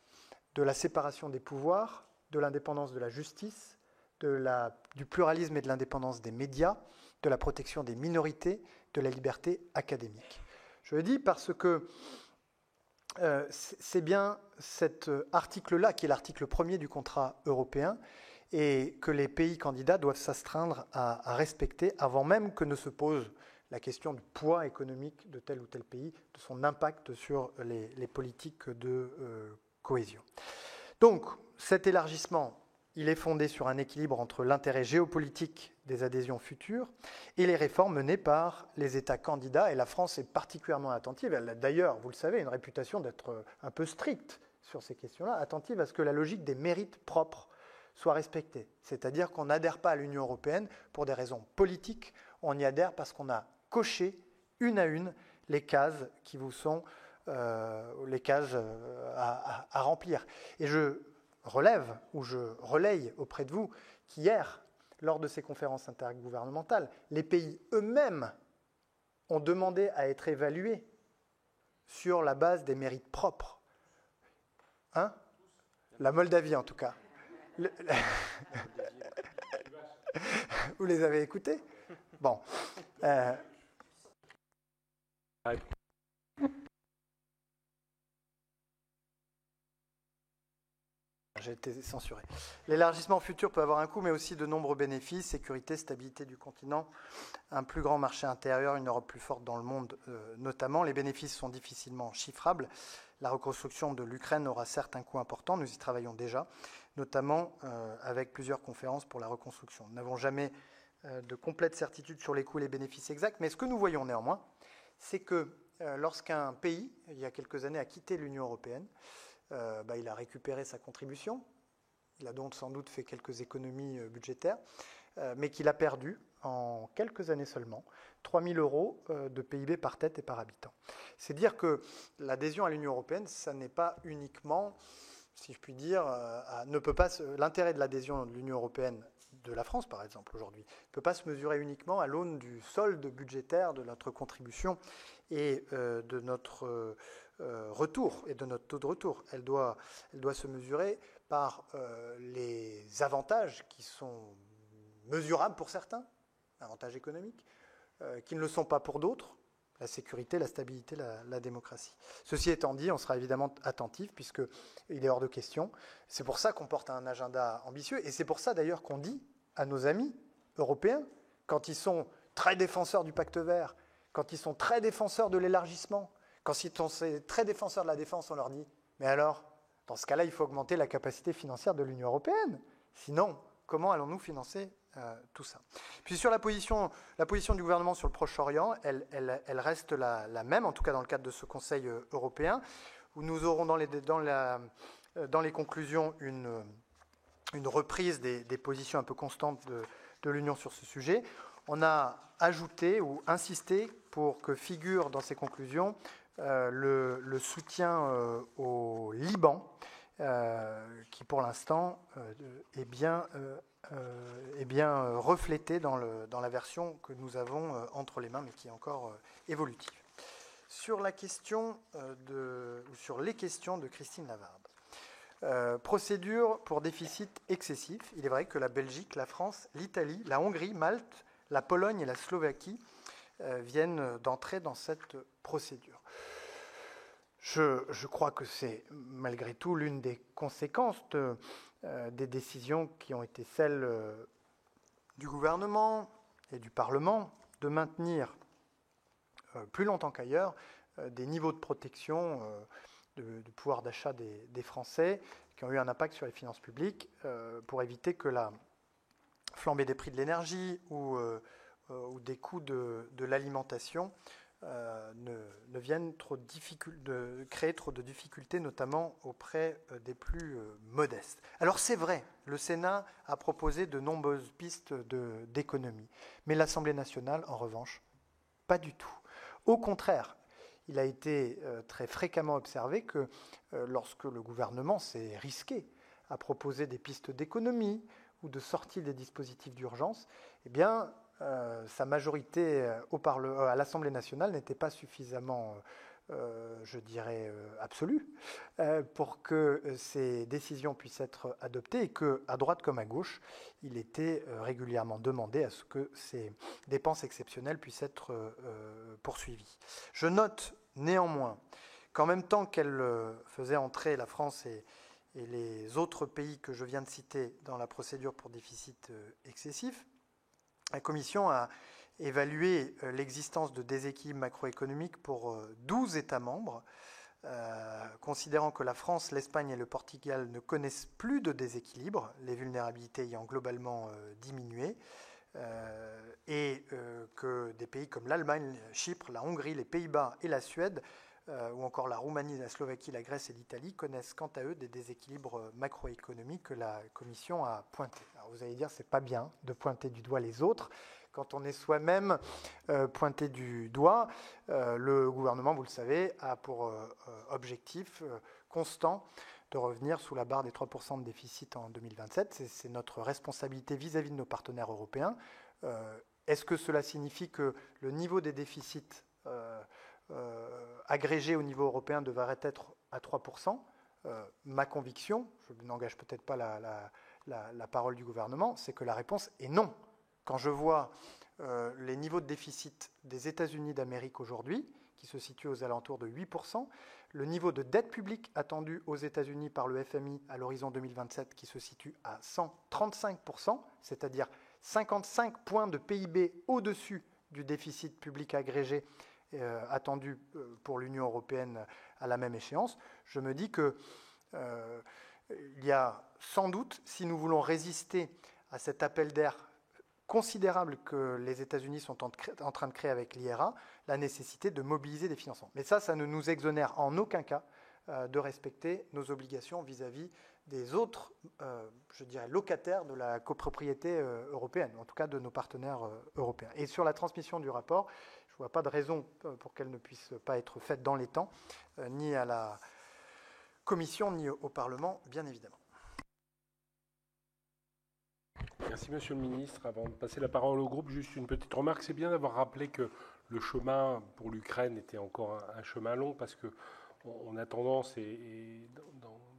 de la séparation des pouvoirs, de l'indépendance de la justice, du pluralisme et de l'indépendance des médias, de la protection des minorités, de la liberté académique. Je le dis parce que c'est bien cet article-là qui est l'article premier du contrat européen et que les pays candidats doivent s'astreindre à respecter avant même que ne se pose la question du poids économique de tel ou tel pays, de son impact sur les politiques de cohésion. Donc, cet élargissement, il est fondé sur un équilibre entre l'intérêt géopolitique des adhésions futures et les réformes menées par les États candidats. Et la France est particulièrement attentive. Elle a d'ailleurs, vous le savez, une réputation d'être un peu stricte sur ces questions-là, attentive à ce que la logique des mérites propres soit respectée. C'est-à-dire qu'on n'adhère pas à l'Union européenne pour des raisons politiques, on y adhère parce qu'on a coché une à une les cases qui vous sont les cases à remplir. Et je relève, ou je relaye auprès de vous, qu'hier, lors de ces conférences intergouvernementales, les pays eux-mêmes ont demandé à être évalués sur la base des mérites propres. Hein ? La Moldavie, en tout cas. Vous les avez écoutés ? Bon. J'ai été censuré. L'élargissement futur peut avoir un coût, mais aussi de nombreux bénéfices, sécurité, stabilité du continent, un plus grand marché intérieur, une Europe plus forte dans le monde notamment. Les bénéfices sont difficilement chiffrables. La reconstruction de l'Ukraine aura certes un coût important, nous y travaillons déjà, notamment avec plusieurs conférences pour la reconstruction. Nous n'avons jamais de complète certitude sur les coûts et les bénéfices exacts, mais ce que nous voyons néanmoins, c'est que lorsqu'un pays, il y a quelques années, a quitté l'Union européenne, il a récupéré sa contribution, il a donc sans doute fait quelques économies budgétaires, mais qu'il a perdu en quelques années seulement 3 000 € de PIB par tête et par habitant. C'est dire que l'adhésion à l'Union européenne, ça n'est pas uniquement, si je puis dire, l'intérêt de l'adhésion de l'Union européenne de la France, par exemple, aujourd'hui, ne peut pas se mesurer uniquement à l'aune du solde budgétaire de notre contribution et de notre retour et de notre taux de retour. Elle doit se mesurer par les avantages qui sont mesurables pour certains, avantages économiques, qui ne le sont pas pour d'autres, la sécurité, la stabilité, la démocratie. Ceci étant dit, on sera évidemment attentif puisqu'il est hors de question. C'est pour ça qu'on porte un agenda ambitieux et c'est pour ça d'ailleurs qu'on dit à nos amis européens, quand ils sont très défenseurs du pacte vert, quand ils sont très défenseurs de l'élargissement, quand ils sont très défenseurs de la défense, on leur dit « Mais alors, dans ce cas-là, il faut augmenter la capacité financière de l'Union européenne. Sinon, comment allons-nous financer tout ça ?» Puis sur la position du gouvernement sur le Proche-Orient, elle reste la même, en tout cas dans le cadre de ce Conseil européen, où nous aurons dans les conclusions une reprise des positions un peu constantes de l'Union sur ce sujet. On a ajouté ou insisté pour que figure dans ces conclusions le soutien au Liban, qui pour l'instant est bien reflété dans la version que nous avons entre les mains, mais qui est encore évolutive. Sur la question sur les questions de Christine Lavarde. Procédure pour déficit excessif. Il est vrai que la Belgique, la France, l'Italie, la Hongrie, Malte, la Pologne et la Slovaquie viennent d'entrer dans cette procédure. Je crois que c'est malgré tout l'une des conséquences des décisions qui ont été celles du gouvernement et du Parlement de maintenir plus longtemps qu'ailleurs des niveaux de protection de pouvoir d'achat des Français qui ont eu un impact sur les finances publiques pour éviter que la flambée des prix de l'énergie ou des coûts de l'alimentation ne viennent créer trop de difficultés, notamment auprès des plus modestes. Alors c'est vrai, le Sénat a proposé de nombreuses pistes d'économie, mais l'Assemblée nationale, en revanche, pas du tout. Au contraire, il a été très fréquemment observé que lorsque le gouvernement s'est risqué à proposer des pistes d'économie ou de sortie des dispositifs d'urgence, eh bien, sa majorité à l'Assemblée nationale n'était pas suffisamment, je dirais, absolue pour que ces décisions puissent être adoptées et qu'à droite comme à gauche, il était régulièrement demandé à ce que ces dépenses exceptionnelles puissent être poursuivies. Je note néanmoins qu'en même temps qu'elle faisait entrer la France et les autres pays que je viens de citer dans la procédure pour déficit excessif, la Commission a évalué l'existence de déséquilibres macroéconomiques pour 12 États membres, considérant que la France, l'Espagne et le Portugal ne connaissent plus de déséquilibre, les vulnérabilités ayant globalement diminué, et que des pays comme l'Allemagne, Chypre, la Hongrie, les Pays-Bas et la Suède, ou encore la Roumanie, la Slovaquie, la Grèce et l'Italie, connaissent quant à eux des déséquilibres macroéconomiques que la Commission a pointés. Alors vous allez dire, c'est pas bien de pointer du doigt les autres. Quand on est soi-même pointé du doigt, le gouvernement, vous le savez, a pour objectif constant de revenir sous la barre des 3% de déficit en 2027. C'est notre responsabilité vis-à-vis de nos partenaires européens. Est-ce que cela signifie que le niveau des déficits agrégé au niveau européen devrait être à 3%. Ma conviction, je n'engage peut-être pas la parole du gouvernement, c'est que la réponse est non. Quand je vois les niveaux de déficit des États-Unis d'Amérique aujourd'hui, qui se situent aux alentours de 8%, le niveau de dette publique attendu aux États-Unis par le FMI à l'horizon 2027 qui se situe à 135%, c'est-à-dire 55 points de PIB au-dessus du déficit public agrégé attendu pour l'Union européenne à la même échéance, je me dis que il y a sans doute, si nous voulons résister à cet appel d'air considérable que les États-Unis sont en train de créer avec l'IRA, la nécessité de mobiliser des financements. Mais ça ne nous exonère en aucun cas de respecter nos obligations vis-à-vis des autres, je dirais, locataires de la copropriété européenne, en tout cas de nos partenaires européens. Et sur la transmission du rapport, je ne vois pas de raison pour qu'elle ne puisse pas être faite dans les temps, ni à la Commission, ni au Parlement, bien évidemment. Merci, Monsieur le Ministre. Avant de passer la parole au groupe, juste une petite remarque. C'est bien d'avoir rappelé que le chemin pour l'Ukraine était encore un chemin long, parce qu'on a tendance,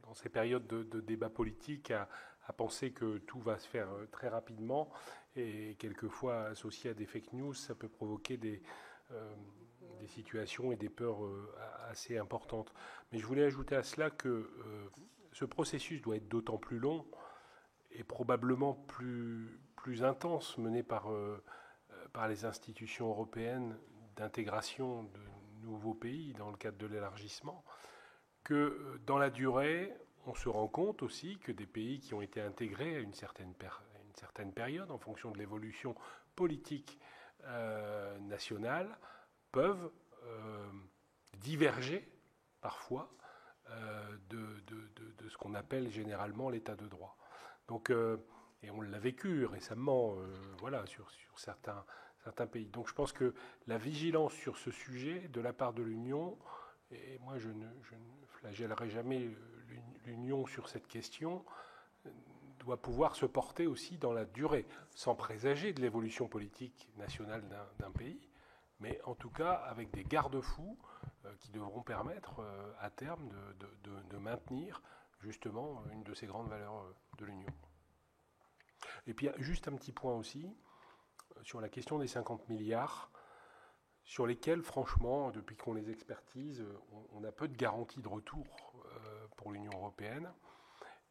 dans ces périodes de débat politique, à penser que tout va se faire très rapidement, et quelquefois, associé à des fake news, ça peut provoquer des situations et des peurs assez importantes. Mais je voulais ajouter à cela que ce processus doit être d'autant plus long et probablement plus intense, mené par les institutions européennes d'intégration de nouveaux pays dans le cadre de l'élargissement, que dans la durée, on se rend compte aussi que des pays qui ont été intégrés à une certaine période, en fonction de l'évolution politique nationale, peuvent diverger parfois de ce qu'on appelle généralement l'état de droit. Donc, et on l'a vécu récemment, voilà, sur certains pays. Donc je pense que la vigilance sur ce sujet de la part de l'Union et moi je ne flagellerai jamais l'Union sur cette question, doit pouvoir se porter aussi dans la durée, sans présager de l'évolution politique nationale d'un pays, mais en tout cas avec des garde-fous qui devront permettre à terme de maintenir justement une de ces grandes valeurs de l'Union. Et puis juste un petit point aussi sur la question des 50 milliards, sur lesquels, franchement, depuis qu'on les expertise, on a peu de garanties de retour pour l'Union européenne.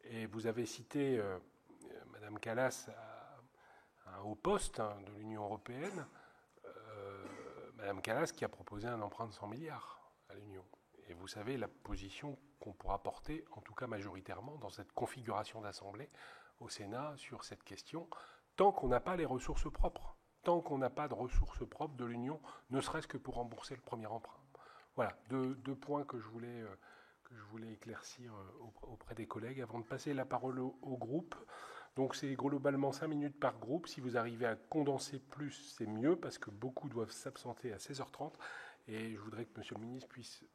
Et vous avez cité Madame Kallas à un haut poste de l'Union européenne, Madame Kallas qui a proposé un emprunt de 100 milliards à l'Union. Et vous savez la position qu'on pourra porter, en tout cas majoritairement, dans cette configuration d'Assemblée au Sénat sur cette question, tant qu'on n'a pas les ressources propres, tant qu'on n'a pas de ressources propres de l'Union, ne serait-ce que pour rembourser le premier emprunt. Voilà, deux points que je voulais éclaircir auprès des collègues avant de passer la parole au groupe. Donc c'est globalement 5 minutes par groupe. Si vous arrivez à condenser plus, c'est mieux, parce que beaucoup doivent s'absenter à 16h30. Et je voudrais que Monsieur le ministre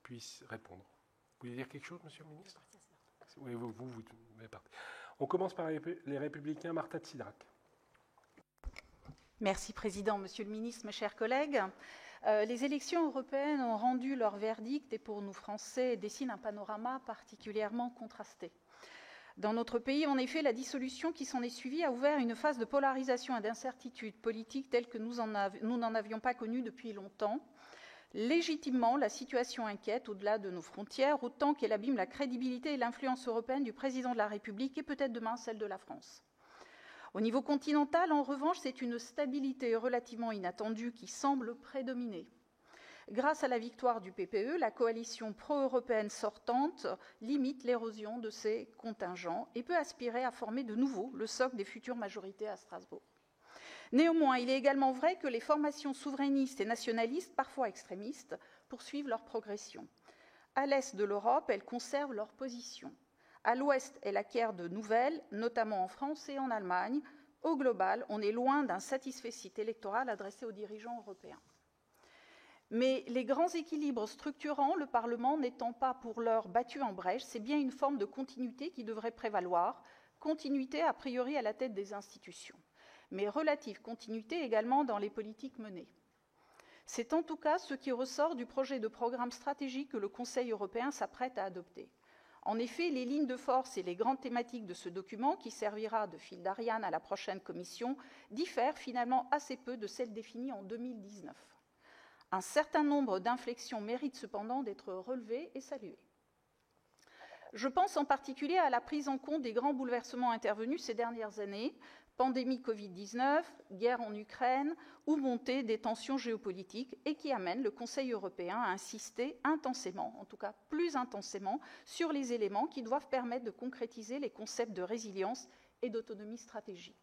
puisse répondre. Vous voulez dire quelque chose, Monsieur le ministre? Oui, vous partez. On commence par les Républicains. Marta de Cidrac. Merci, Président. Monsieur le ministre, mes chers collègues, les élections européennes ont rendu leur verdict et pour nous Français dessinent un panorama particulièrement contrasté. Dans notre pays, en effet, la dissolution qui s'en est suivie a ouvert une phase de polarisation et d'incertitude politique telle que nous n'en avions pas connue depuis longtemps. Légitimement, la situation inquiète au-delà de nos frontières, autant qu'elle abîme la crédibilité et l'influence européenne du président de la République et peut-être demain celle de la France. Au niveau continental, en revanche, c'est une stabilité relativement inattendue qui semble prédominer. Grâce à la victoire du PPE, la coalition pro-européenne sortante limite l'érosion de ses contingents et peut aspirer à former de nouveau le socle des futures majorités à Strasbourg. Néanmoins, il est également vrai que les formations souverainistes et nationalistes, parfois extrémistes, poursuivent leur progression. À l'est de l'Europe, elles conservent leur position. À l'ouest, elles acquièrent de nouvelles, notamment en France et en Allemagne. Au global, on est loin d'un satisfecit électoral adressé aux dirigeants européens. Mais les grands équilibres structurants, le Parlement n'étant pas pour l'heure battu en brèche, c'est bien une forme de continuité qui devrait prévaloir, continuité a priori à la tête des institutions, mais relative continuité également dans les politiques menées. C'est en tout cas ce qui ressort du projet de programme stratégique que le Conseil européen s'apprête à adopter. En effet, les lignes de force et les grandes thématiques de ce document, qui servira de fil d'Ariane à la prochaine Commission, diffèrent finalement assez peu de celles définies en 2019. Un certain nombre d'inflexions méritent cependant d'être relevées et saluées. Je pense en particulier à la prise en compte des grands bouleversements intervenus ces dernières années, pandémie Covid-19, guerre en Ukraine ou montée des tensions géopolitiques, et qui amène le Conseil européen à insister intensément, en tout cas plus intensément, sur les éléments qui doivent permettre de concrétiser les concepts de résilience et d'autonomie stratégique.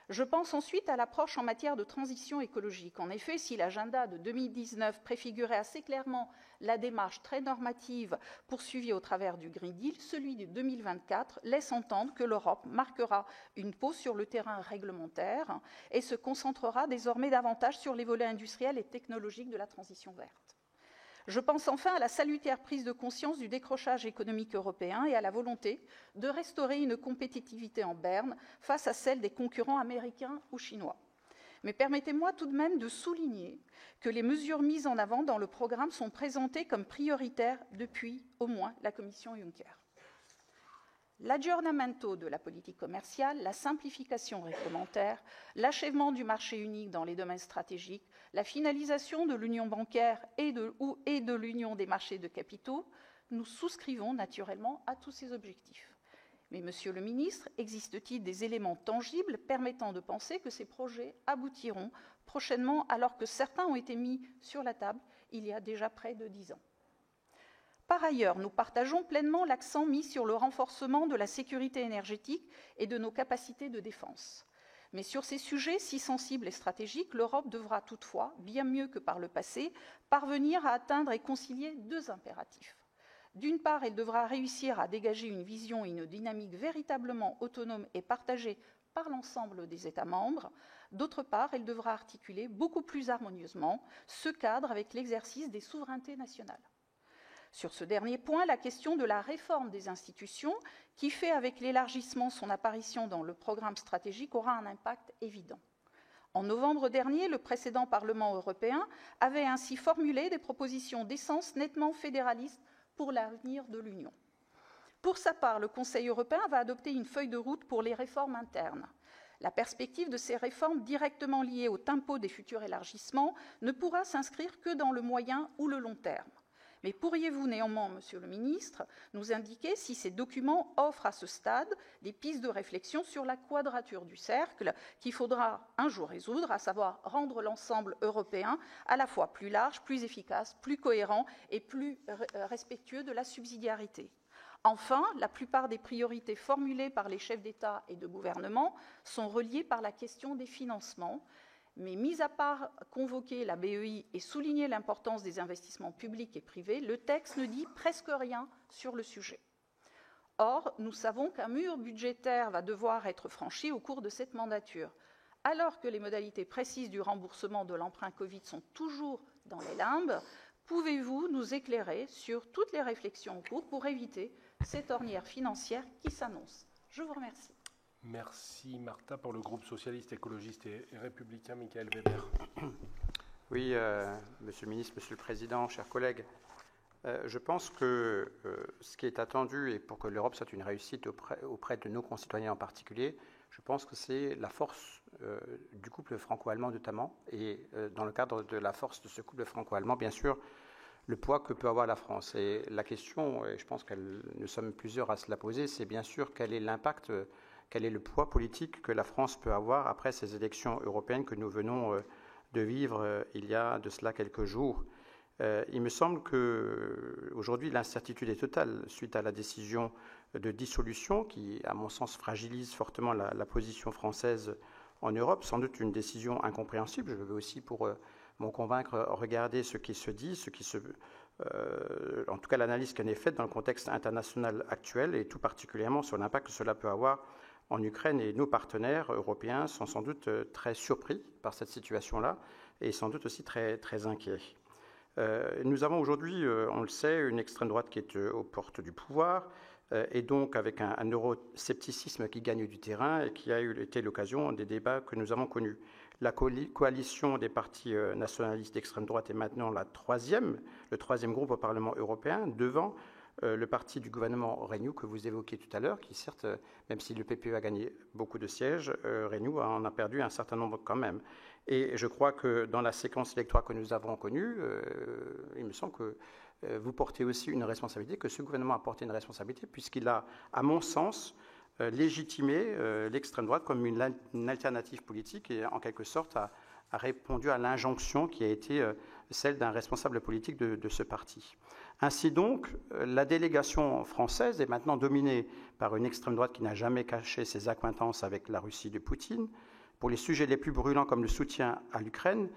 Je pense ensuite à l'approche en matière de transition écologique. En effet, si l'agenda de 2019 préfigurait assez clairement la démarche très normative poursuivie au travers du Green Deal, celui de 2024 laisse entendre que l'Europe marquera une pause sur le terrain réglementaire et se concentrera désormais davantage sur les volets industriels et technologiques de la transition verte. Je pense enfin à la salutaire prise de conscience du décrochage économique européen et à la volonté de restaurer une compétitivité en berne face à celle des concurrents américains ou chinois. Mais permettez-moi tout de même de souligner que les mesures mises en avant dans le programme sont présentées comme prioritaires depuis au moins la Commission Juncker. L'aggiornamento de la politique commerciale, la simplification réglementaire, l'achèvement du marché unique dans les domaines stratégiques, la finalisation de l'union bancaire et de l'union des marchés de capitaux, nous souscrivons naturellement à tous ces objectifs. Mais, Monsieur le ministre, existe-t-il des éléments tangibles permettant de penser que ces projets aboutiront prochainement alors que certains ont été mis sur la table il y a déjà près de 10 ans ? Par ailleurs, nous partageons pleinement l'accent mis sur le renforcement de la sécurité énergétique et de nos capacités de défense. Mais sur ces sujets si sensibles et stratégiques, l'Europe devra toutefois, bien mieux que par le passé, parvenir à atteindre et concilier deux impératifs. D'une part, elle devra réussir à dégager une vision et une dynamique véritablement autonomes et partagées par l'ensemble des États membres. D'autre part, elle devra articuler beaucoup plus harmonieusement ce cadre avec l'exercice des souverainetés nationales. Sur ce dernier point, la question de la réforme des institutions, qui fait avec l'élargissement son apparition dans le programme stratégique, aura un impact évident. En novembre dernier, le précédent Parlement européen avait ainsi formulé des propositions d'essence nettement fédéralistes pour l'avenir de l'Union. Pour sa part, le Conseil européen va adopter une feuille de route pour les réformes internes. La perspective de ces réformes directement liées au tempo des futurs élargissements ne pourra s'inscrire que dans le moyen ou le long terme. Mais pourriez-vous néanmoins, Monsieur le Ministre, nous indiquer si ces documents offrent à ce stade des pistes de réflexion sur la quadrature du cercle qu'il faudra un jour résoudre, à savoir rendre l'ensemble européen à la fois plus large, plus efficace, plus cohérent et plus respectueux de la subsidiarité? Enfin, la plupart des priorités formulées par les chefs d'État et de gouvernement sont reliées par la question des financements. Mais mis à part convoquer la BEI et souligner l'importance des investissements publics et privés, le texte ne dit presque rien sur le sujet. Or, nous savons qu'un mur budgétaire va devoir être franchi au cours de cette mandature. Alors que les modalités précises du remboursement de l'emprunt Covid sont toujours dans les limbes, pouvez-vous nous éclairer sur toutes les réflexions en cours pour éviter cette ornière financière qui s'annonce? Je vous remercie. Merci Martha. Pour le groupe socialiste, écologiste et républicain, Michael Weber. Oui, Monsieur le Ministre, Monsieur le Président, chers collègues, je pense que ce qui est attendu, et pour que l'Europe soit une réussite auprès de nos concitoyens en particulier, je pense que c'est la force du couple franco-allemand notamment, et dans le cadre de la force de ce couple franco-allemand, bien sûr, le poids que peut avoir la France. Et la question, et je pense que nous sommes plusieurs à se la poser, c'est bien sûr quel est l'impact, quel est le poids politique que la France peut avoir après ces élections européennes que nous venons de vivre il y a de cela quelques jours. Il me semble qu'aujourd'hui, l'incertitude est totale suite à la décision de dissolution qui, à mon sens, fragilise fortement la position française en Europe. Sans doute une décision incompréhensible. Je veux aussi, pour m'en convaincre, regarder ce qui se dit, en tout cas l'analyse qui en est faite dans le contexte international actuel et tout particulièrement sur l'impact que cela peut avoir en Ukraine. Et nos partenaires européens sont sans doute très surpris par cette situation-là et sans doute aussi très, très inquiets. Nous avons aujourd'hui, on le sait, une extrême droite qui est aux portes du pouvoir et donc avec un euroscepticisme qui gagne du terrain et qui a été l'occasion des débats que nous avons connus. La coalition des partis nationalistes d'extrême droite est maintenant le troisième groupe au Parlement européen, devant le parti du gouvernement Renew que vous évoquiez tout à l'heure, qui certes, même si le PPE a gagné beaucoup de sièges, Renew en a perdu un certain nombre quand même. Et je crois que dans la séquence électorale que nous avons connue, il me semble que vous portez aussi une responsabilité, que ce gouvernement a porté une responsabilité, puisqu'il a, à mon sens, légitimé l'extrême droite comme une alternative politique et en quelque sorte a répondu à l'injonction qui a été celle d'un responsable politique de ce parti. Ainsi donc, la délégation française est maintenant dominée par une extrême droite qui n'a jamais caché ses accointances avec la Russie de Poutine. Pour les sujets les plus brûlants comme le soutien à l'Ukraine,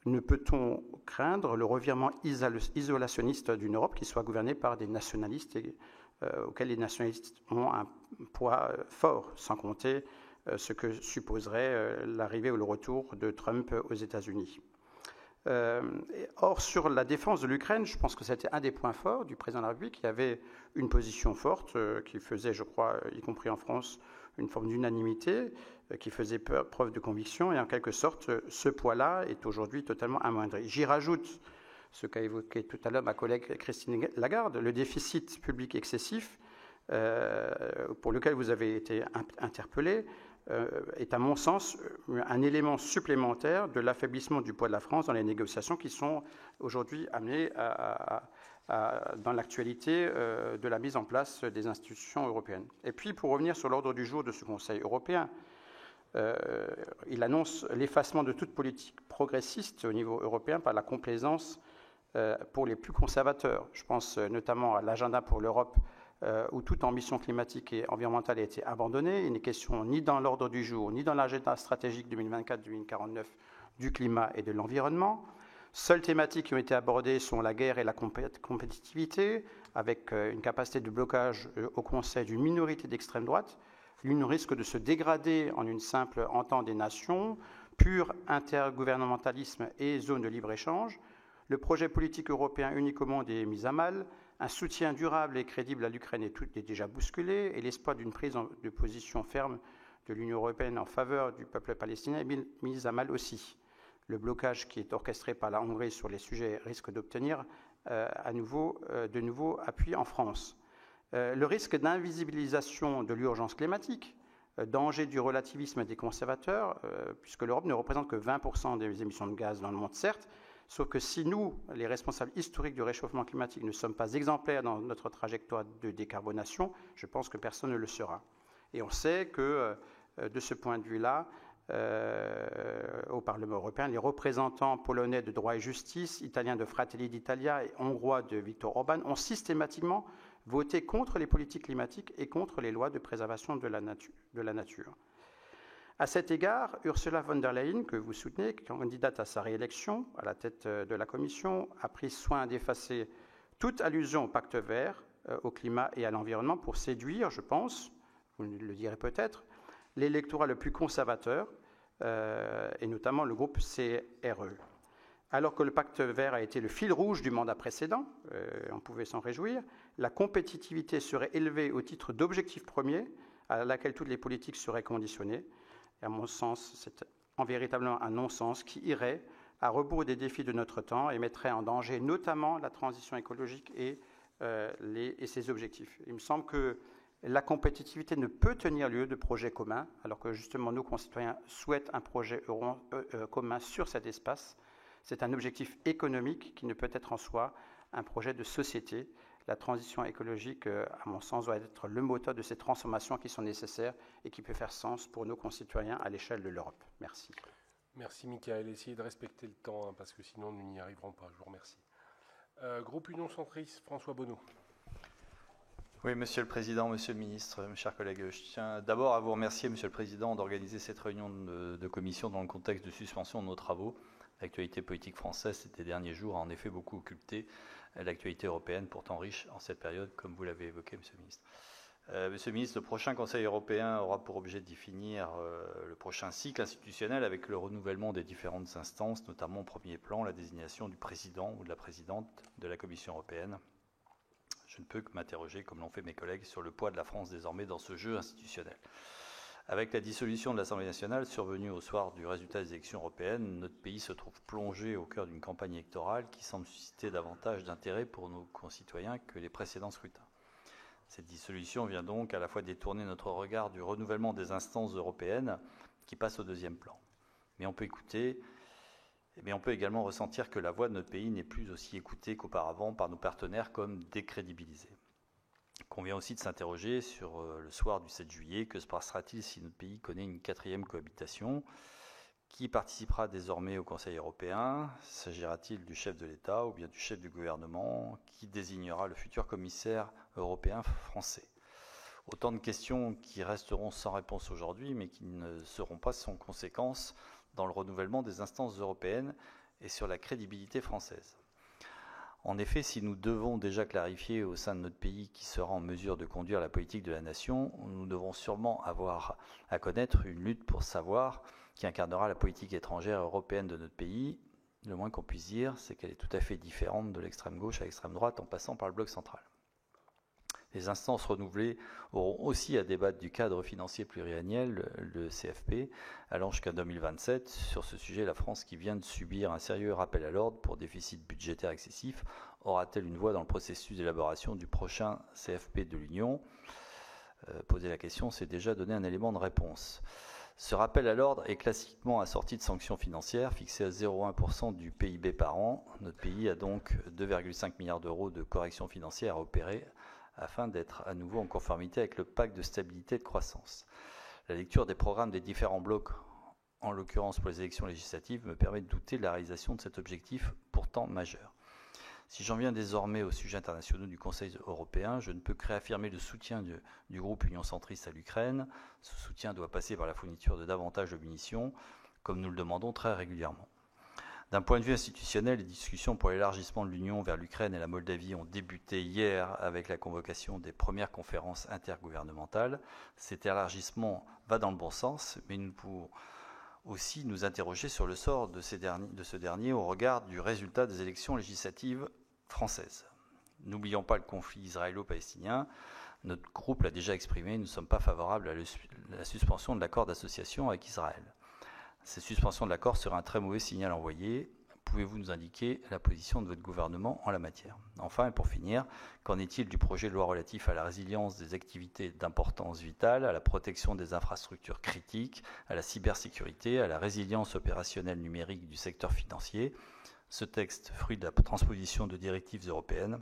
ne peut-on craindre le revirement isolationniste d'une Europe qui soit gouvernée par des nationalistes auxquels les nationalistes ont un poids fort, sans compter ce que supposerait l'arrivée ou le retour de Trump aux États-Unis. Or, sur la défense de l'Ukraine, je pense que c'était un des points forts du président de la République, qui avait une position forte, qui faisait, je crois, y compris en France, une forme d'unanimité, qui faisait preuve de conviction, et en quelque sorte, ce poids-là est aujourd'hui totalement amoindri. J'y rajoute ce qu'a évoqué tout à l'heure ma collègue Christine Lagarde, le déficit public excessif, pour lequel vous avez été interpellé, est à mon sens un élément supplémentaire de l'affaiblissement du poids de la France dans les négociations qui sont aujourd'hui amenées dans l'actualité de la mise en place des institutions européennes. Et puis, pour revenir sur l'ordre du jour de ce Conseil européen, il annonce l'effacement de toute politique progressiste au niveau européen par la complaisance pour les plus conservateurs. Je pense notamment à l'agenda pour l'Europe où toute ambition climatique et environnementale a été abandonnée. Il n'est question ni dans l'ordre du jour, ni dans l'agenda stratégique 2024-2049 du climat et de l'environnement. Seules thématiques qui ont été abordées sont la guerre et la compétitivité, avec une capacité de blocage au Conseil d'une minorité d'extrême droite. L'Union risque de se dégrader en une simple entente des nations, pur intergouvernementalisme et zone de libre-échange. Le projet politique européen unique au monde est mis à mal. un soutien durable et crédible à l'Ukraine est déjà bousculé et l'espoir d'une prise de position ferme de l'Union européenne en faveur du peuple palestinien est mis à mal aussi. Le blocage qui est orchestré par la Hongrie sur les sujets risque d'obtenir de nouveau appui en France. Le risque d'invisibilisation de l'urgence climatique, danger du relativisme des conservateurs, puisque l'Europe ne représente que 20% des émissions de gaz dans le monde, certes, sauf que si nous, les responsables historiques du réchauffement climatique, ne sommes pas exemplaires dans notre trajectoire de décarbonation, je pense que personne ne le sera. Et on sait que, de ce point de vue-là, au Parlement européen, les représentants polonais de droit et justice, italiens de Fratelli d'Italia et hongrois de Viktor Orban ont systématiquement voté contre les politiques climatiques et contre les lois de préservation de la nature. À cet égard, Ursula von der Leyen, que vous soutenez, candidate à sa réélection à la tête de la Commission, a pris soin d'effacer toute allusion au pacte vert, au climat et à l'environnement pour séduire, je pense, vous le direz peut-être, l'électorat le plus conservateur, et notamment le groupe CRE. Alors que le pacte vert a été le fil rouge du mandat précédent, on pouvait s'en réjouir, la compétitivité serait élevée au titre d'objectif premier, à laquelle toutes les politiques seraient conditionnées. Et à mon sens, c'est véritablement un non-sens qui irait à rebours des défis de notre temps et mettrait en danger notamment la transition écologique et ses objectifs. Il me semble que la compétitivité ne peut tenir lieu de projets communs, alors que justement nos concitoyens souhaitent un projet commun sur cet espace. C'est un objectif économique qui ne peut être en soi un projet de société. La transition écologique, à mon sens, doit être le moteur de ces transformations qui sont nécessaires et qui peuvent faire sens pour nos concitoyens à l'échelle de l'Europe. Merci. Merci, Michael. Essayez de respecter le temps, parce que sinon nous n'y arriverons pas. Je vous remercie. Groupe Union Centriste, François Bonneau. Oui, Monsieur le Président, Monsieur le Ministre, mes chers collègues, je tiens d'abord à vous remercier, Monsieur le Président, d'organiser cette réunion de commission dans le contexte de suspension de nos travaux. L'actualité politique française ces derniers jours a en effet beaucoup occulté l'actualité européenne, pourtant riche en cette période, comme vous l'avez évoqué, Monsieur le Ministre. Monsieur le Ministre, le prochain Conseil européen aura pour objet de définir le prochain cycle institutionnel avec le renouvellement des différentes instances, notamment au premier plan la désignation du président ou de la présidente de la Commission européenne. Je ne peux que m'interroger, comme l'ont fait mes collègues, sur le poids de la France désormais dans ce jeu institutionnel. Avec la dissolution de l'Assemblée nationale survenue au soir du résultat des élections européennes, notre pays se trouve plongé au cœur d'une campagne électorale qui semble susciter davantage d'intérêt pour nos concitoyens que les précédents scrutins. Cette dissolution vient donc à la fois détourner notre regard du renouvellement des instances européennes qui passe au deuxième plan. Mais on peut également ressentir que la voix de notre pays n'est plus aussi écoutée qu'auparavant par nos partenaires comme décrédibilisée. Il convient aussi de s'interroger sur le soir du 7 juillet. Que se passera-t-il si notre pays connaît une quatrième cohabitation? Qui participera désormais au Conseil européen? S'agira-t-il du chef de l'État ou bien du chef du gouvernement? Qui désignera le futur commissaire européen français? Autant de questions qui resteront sans réponse aujourd'hui, mais qui ne seront pas sans conséquences dans le renouvellement des instances européennes et sur la crédibilité française. En effet, si nous devons déjà clarifier au sein de notre pays qui sera en mesure de conduire la politique de la nation, nous devons sûrement avoir à connaître une lutte pour savoir qui incarnera la politique étrangère européenne de notre pays. Le moins qu'on puisse dire, c'est qu'elle est tout à fait différente de l'extrême gauche à l'extrême droite en passant par le bloc central. Les instances renouvelées auront aussi à débattre du cadre financier pluriannuel, le CFP, allant jusqu'à 2027. Sur ce sujet, la France, qui vient de subir un sérieux rappel à l'ordre pour déficit budgétaire excessif, aura-t-elle une voix dans le processus d'élaboration du prochain CFP de l'Union? Poser la question, c'est déjà donner un élément de réponse. Ce rappel à l'ordre est classiquement assorti de sanctions financières fixées à 0,1% du PIB par an. Notre pays a donc 2,5 milliards d'euros de corrections financières à opérer afin d'être à nouveau en conformité avec le pacte de stabilité et de croissance. La lecture des programmes des différents blocs, en l'occurrence pour les élections législatives, me permet de douter de la réalisation de cet objectif pourtant majeur. Si j'en viens désormais aux sujets internationaux du Conseil européen, je ne peux que réaffirmer le soutien du groupe Union Centriste à l'Ukraine. Ce soutien doit passer par la fourniture de davantage de munitions, comme nous le demandons très régulièrement. D'un point de vue institutionnel, les discussions pour l'élargissement de l'Union vers l'Ukraine et la Moldavie ont débuté hier avec la convocation des premières conférences intergouvernementales. Cet élargissement va dans le bon sens, mais nous pouvons aussi nous interroger sur le sort de ce dernier au regard du résultat des élections législatives françaises. N'oublions pas le conflit israélo-palestinien. Notre groupe l'a déjà exprimé, nous ne sommes pas favorables à la suspension de l'accord d'association avec Israël. Cette suspension de l'accord serait un très mauvais signal envoyé. Pouvez-vous nous indiquer la position de votre gouvernement en la matière? Enfin, et pour finir, qu'en est-il du projet de loi relatif à la résilience des activités d'importance vitale, à la protection des infrastructures critiques, à la cybersécurité, à la résilience opérationnelle numérique du secteur financier? Ce texte, fruit de la transposition de directives européennes,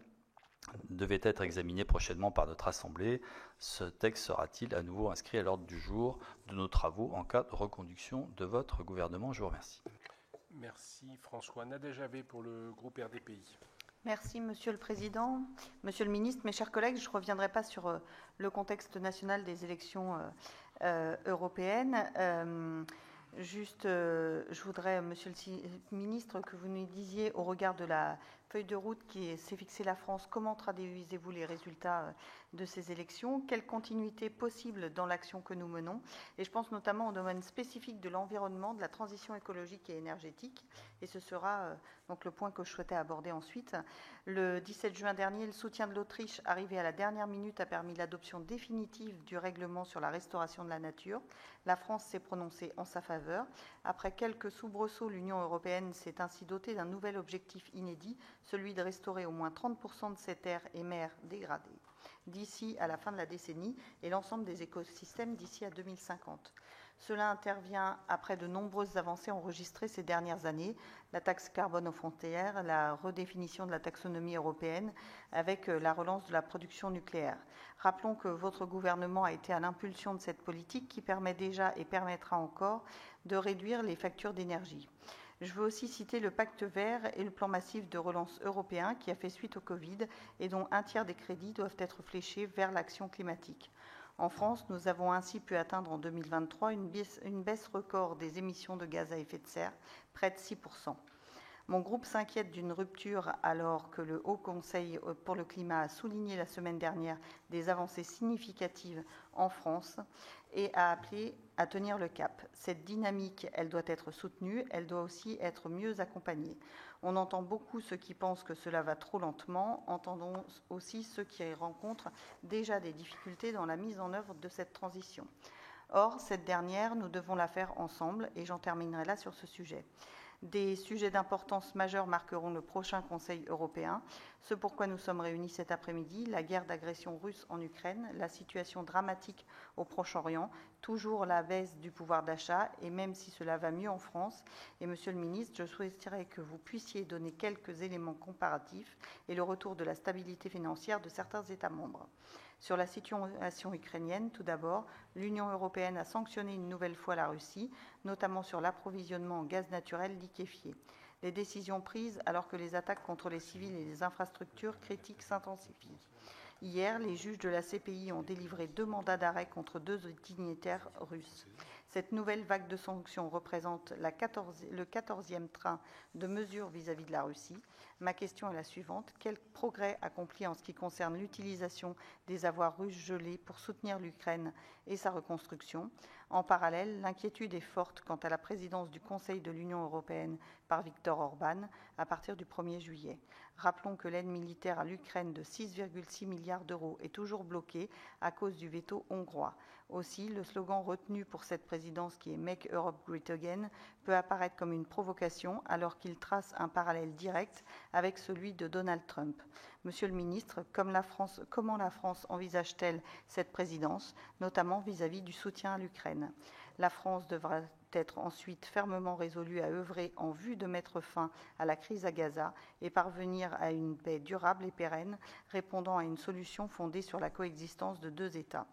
devait être examiné prochainement par notre Assemblée. Ce texte sera-t-il à nouveau inscrit à l'ordre du jour de nos travaux en cas de reconduction de votre gouvernement? Je vous remercie. Merci François. Nadège Havet pour le groupe RDPI. Merci Monsieur le Président. Monsieur le Ministre, mes chers collègues, je ne reviendrai pas sur le contexte national des élections européennes. Je voudrais, Monsieur le Ministre, que vous nous disiez, au regard de la feuille de route qui s'est fixée la France, comment traduisez-vous les résultats de ces élections? Quelle continuité possible dans l'action que nous menons? Et je pense notamment au domaine spécifique de l'environnement, de la transition écologique et énergétique. Et ce sera donc le point que je souhaitais aborder ensuite. Le 17 juin dernier, le soutien de l'Autriche, arrivé à la dernière minute, a permis l'adoption définitive du règlement sur la restauration de la nature. La France s'est prononcée en sa faveur. Après quelques soubresauts, l'Union européenne s'est ainsi dotée d'un nouvel objectif inédit, celui de restaurer au moins 30% de ces terres et mers dégradées d'ici à la fin de la décennie et l'ensemble des écosystèmes d'ici à 2050. Cela intervient après de nombreuses avancées enregistrées ces dernières années, la taxe carbone aux frontières, la redéfinition de la taxonomie européenne avec la relance de la production nucléaire. Rappelons que votre gouvernement a été à l'impulsion de cette politique qui permet déjà et permettra encore de réduire les factures d'énergie. Je veux aussi citer le pacte vert et le plan massif de relance européen qui a fait suite au Covid et dont un tiers des crédits doivent être fléchés vers l'action climatique. En France, nous avons ainsi pu atteindre en 2023 une baisse record des émissions de gaz à effet de serre, près de 6%. Mon groupe s'inquiète d'une rupture alors que le Haut Conseil pour le climat a souligné la semaine dernière des avancées significatives en France et a appelé à tenir le cap. Cette dynamique, elle doit être soutenue, elle doit aussi être mieux accompagnée. On entend beaucoup ceux qui pensent que cela va trop lentement, entendons aussi ceux qui rencontrent déjà des difficultés dans la mise en œuvre de cette transition. Or, cette dernière, nous devons la faire ensemble et j'en terminerai là sur ce sujet. Des sujets d'importance majeure marqueront le prochain Conseil européen. Ce pourquoi nous sommes réunis cet après-midi, la guerre d'agression russe en Ukraine, la situation dramatique au Proche-Orient, toujours la baisse du pouvoir d'achat, et même si cela va mieux en France, et Monsieur le Ministre, je souhaiterais que vous puissiez donner quelques éléments comparatifs et le retour de la stabilité financière de certains États membres. Sur la situation ukrainienne, tout d'abord, l'Union européenne a sanctionné une nouvelle fois la Russie, notamment sur l'approvisionnement en gaz naturel liquéfié. Les décisions prises alors que les attaques contre les civils et les infrastructures critiques s'intensifient. Hier, les juges de la CPI ont délivré 2 mandats d'arrêt contre 2 dignitaires russes. Cette nouvelle vague de sanctions représente le 14e train de mesures vis-à-vis de la Russie. Ma question est la suivante. Quel progrès accompli en ce qui concerne l'utilisation des avoirs russes gelés pour soutenir l'Ukraine et sa reconstruction? En parallèle, l'inquiétude est forte quant à la présidence du Conseil de l'Union européenne par Viktor Orban à partir du 1er juillet. Rappelons que l'aide militaire à l'Ukraine de 6,6 milliards d'euros est toujours bloquée à cause du veto hongrois. Aussi, le slogan retenu pour cette présidence qui est « Make Europe Great Again » peut apparaître comme une provocation alors qu'il trace un parallèle direct avec celui de Donald Trump. Monsieur le ministre, comment la France envisage-t-elle cette présidence, notamment vis-à-vis du soutien à l'Ukraine? La France devra être ensuite fermement résolue à œuvrer en vue de mettre fin à la crise à Gaza et parvenir à une paix durable et pérenne, répondant à une solution fondée sur la coexistence de 2 États.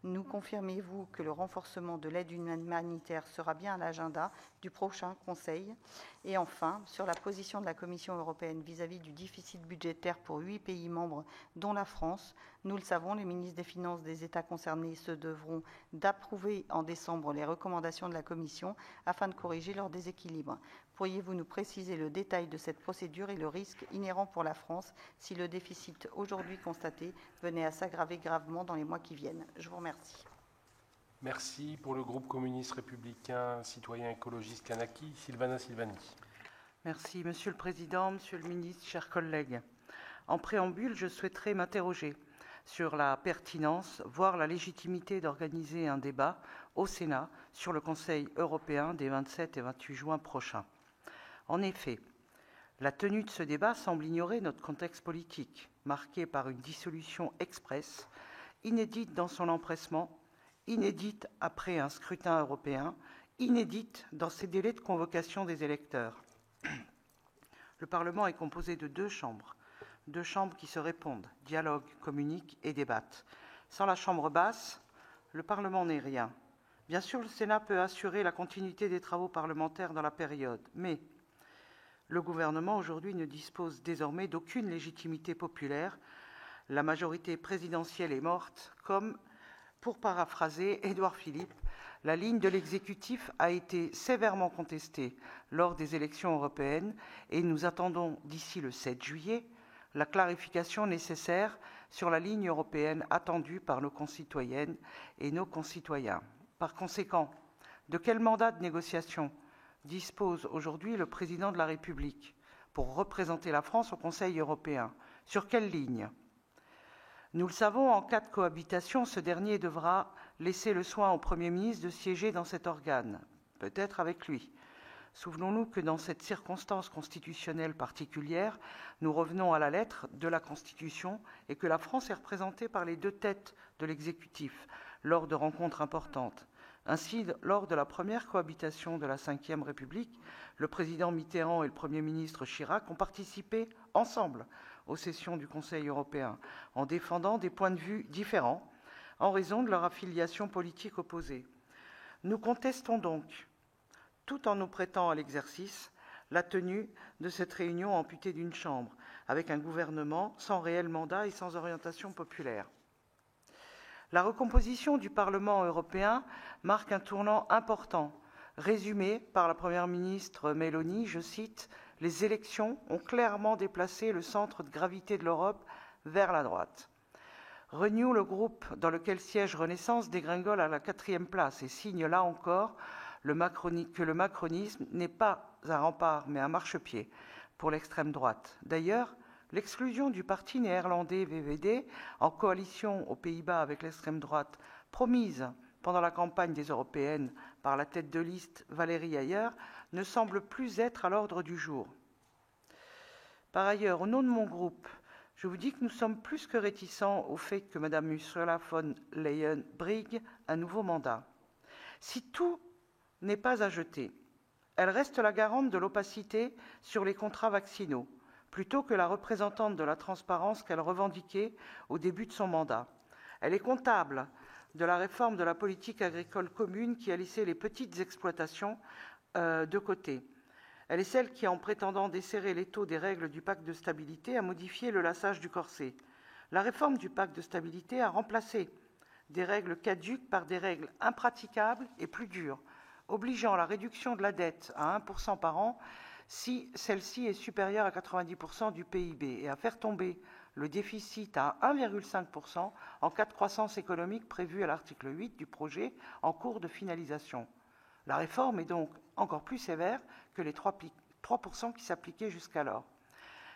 Nous confirmez-vous que le renforcement de l'aide humanitaire sera bien à l'agenda du prochain Conseil? Et enfin, sur la position de la Commission européenne vis-à-vis du déficit budgétaire pour 8 pays membres, dont la France, nous le savons, les ministres des Finances des États concernés se devront d'approuver en décembre les recommandations de la Commission afin de corriger leur déséquilibre. Pourriez-vous nous préciser le détail de cette procédure et le risque inhérent pour la France si le déficit aujourd'hui constaté venait à s'aggraver gravement dans les mois qui viennent? Je vous remercie. Merci. Pour le groupe communiste républicain citoyen écologiste Kanaki, Sylvana Silvani. Merci Monsieur le Président, Monsieur le Ministre, chers collègues. En préambule, je souhaiterais m'interroger sur la pertinence, voire la légitimité d'organiser un débat au Sénat sur le Conseil européen des 27 et 28 juin prochains. En effet, la tenue de ce débat semble ignorer notre contexte politique, marqué par une dissolution express, inédite dans son empressement, inédite après un scrutin européen, inédite dans ses délais de convocation des électeurs. Le Parlement est composé de deux chambres qui se répondent, dialoguent, communiquent et débattent. Sans la chambre basse, le Parlement n'est rien. Bien sûr, le Sénat peut assurer la continuité des travaux parlementaires dans la période, mais le gouvernement aujourd'hui ne dispose désormais d'aucune légitimité populaire. La majorité présidentielle est morte, comme, pour paraphraser Édouard Philippe, la ligne de l'exécutif a été sévèrement contestée lors des élections européennes et nous attendons d'ici le 7 juillet la clarification nécessaire sur la ligne européenne attendue par nos concitoyennes et nos concitoyens. Par conséquent, de quel mandat de négociation dispose aujourd'hui le président de la République pour représenter la France au Conseil européen? Sur quelle ligne? Nous le savons, en cas de cohabitation, ce dernier devra laisser le soin au Premier ministre de siéger dans cet organe, peut-être avec lui. Souvenons-nous que dans cette circonstance constitutionnelle particulière, nous revenons à la lettre de la Constitution et que la France est représentée par les deux têtes de l'exécutif lors de rencontres importantes. Ainsi, lors de la première cohabitation de la Ve République, le président Mitterrand et le Premier ministre Chirac ont participé ensemble aux sessions du Conseil européen, en défendant des points de vue différents en raison de leur affiliation politique opposée. Nous contestons donc, tout en nous prêtant à l'exercice, la tenue de cette réunion amputée d'une chambre, avec un gouvernement sans réel mandat et sans orientation populaire. La recomposition du Parlement européen marque un tournant important, résumé par la Première ministre Meloni, je cite, « Les élections ont clairement déplacé le centre de gravité de l'Europe vers la droite ». Renew, le groupe dans lequel siège Renaissance, dégringole à la 4e place et signe là encore que le macronisme n'est pas un rempart mais un marchepied pour l'extrême droite. D'ailleurs, l'exclusion du parti néerlandais VVD, en coalition aux Pays-Bas avec l'extrême droite, promise pendant la campagne des européennes par la tête de liste Valérie Hayer, ne semble plus être à l'ordre du jour. Par ailleurs, au nom de mon groupe, je vous dis que nous sommes plus que réticents au fait que Mme Ursula von Leyen brigue un nouveau mandat. Si tout n'est pas à jeter, elle reste la garante de l'opacité sur les contrats vaccinaux, plutôt que la représentante de la transparence qu'elle revendiquait au début de son mandat. Elle est comptable de la réforme de la politique agricole commune qui a laissé les petites exploitations de côté. Elle est celle qui, en prétendant desserrer l'étau des règles du pacte de stabilité, a modifié le lassage du corset. La réforme du pacte de stabilité a remplacé des règles caduques par des règles impraticables et plus dures, obligeant la réduction de la dette à 1% par an si celle-ci est supérieure à 90% du PIB et à faire tomber le déficit à 1,5% en cas de croissance économique prévue à l'article 8 du projet en cours de finalisation. La réforme est donc encore plus sévère que les 3% qui s'appliquaient jusqu'alors.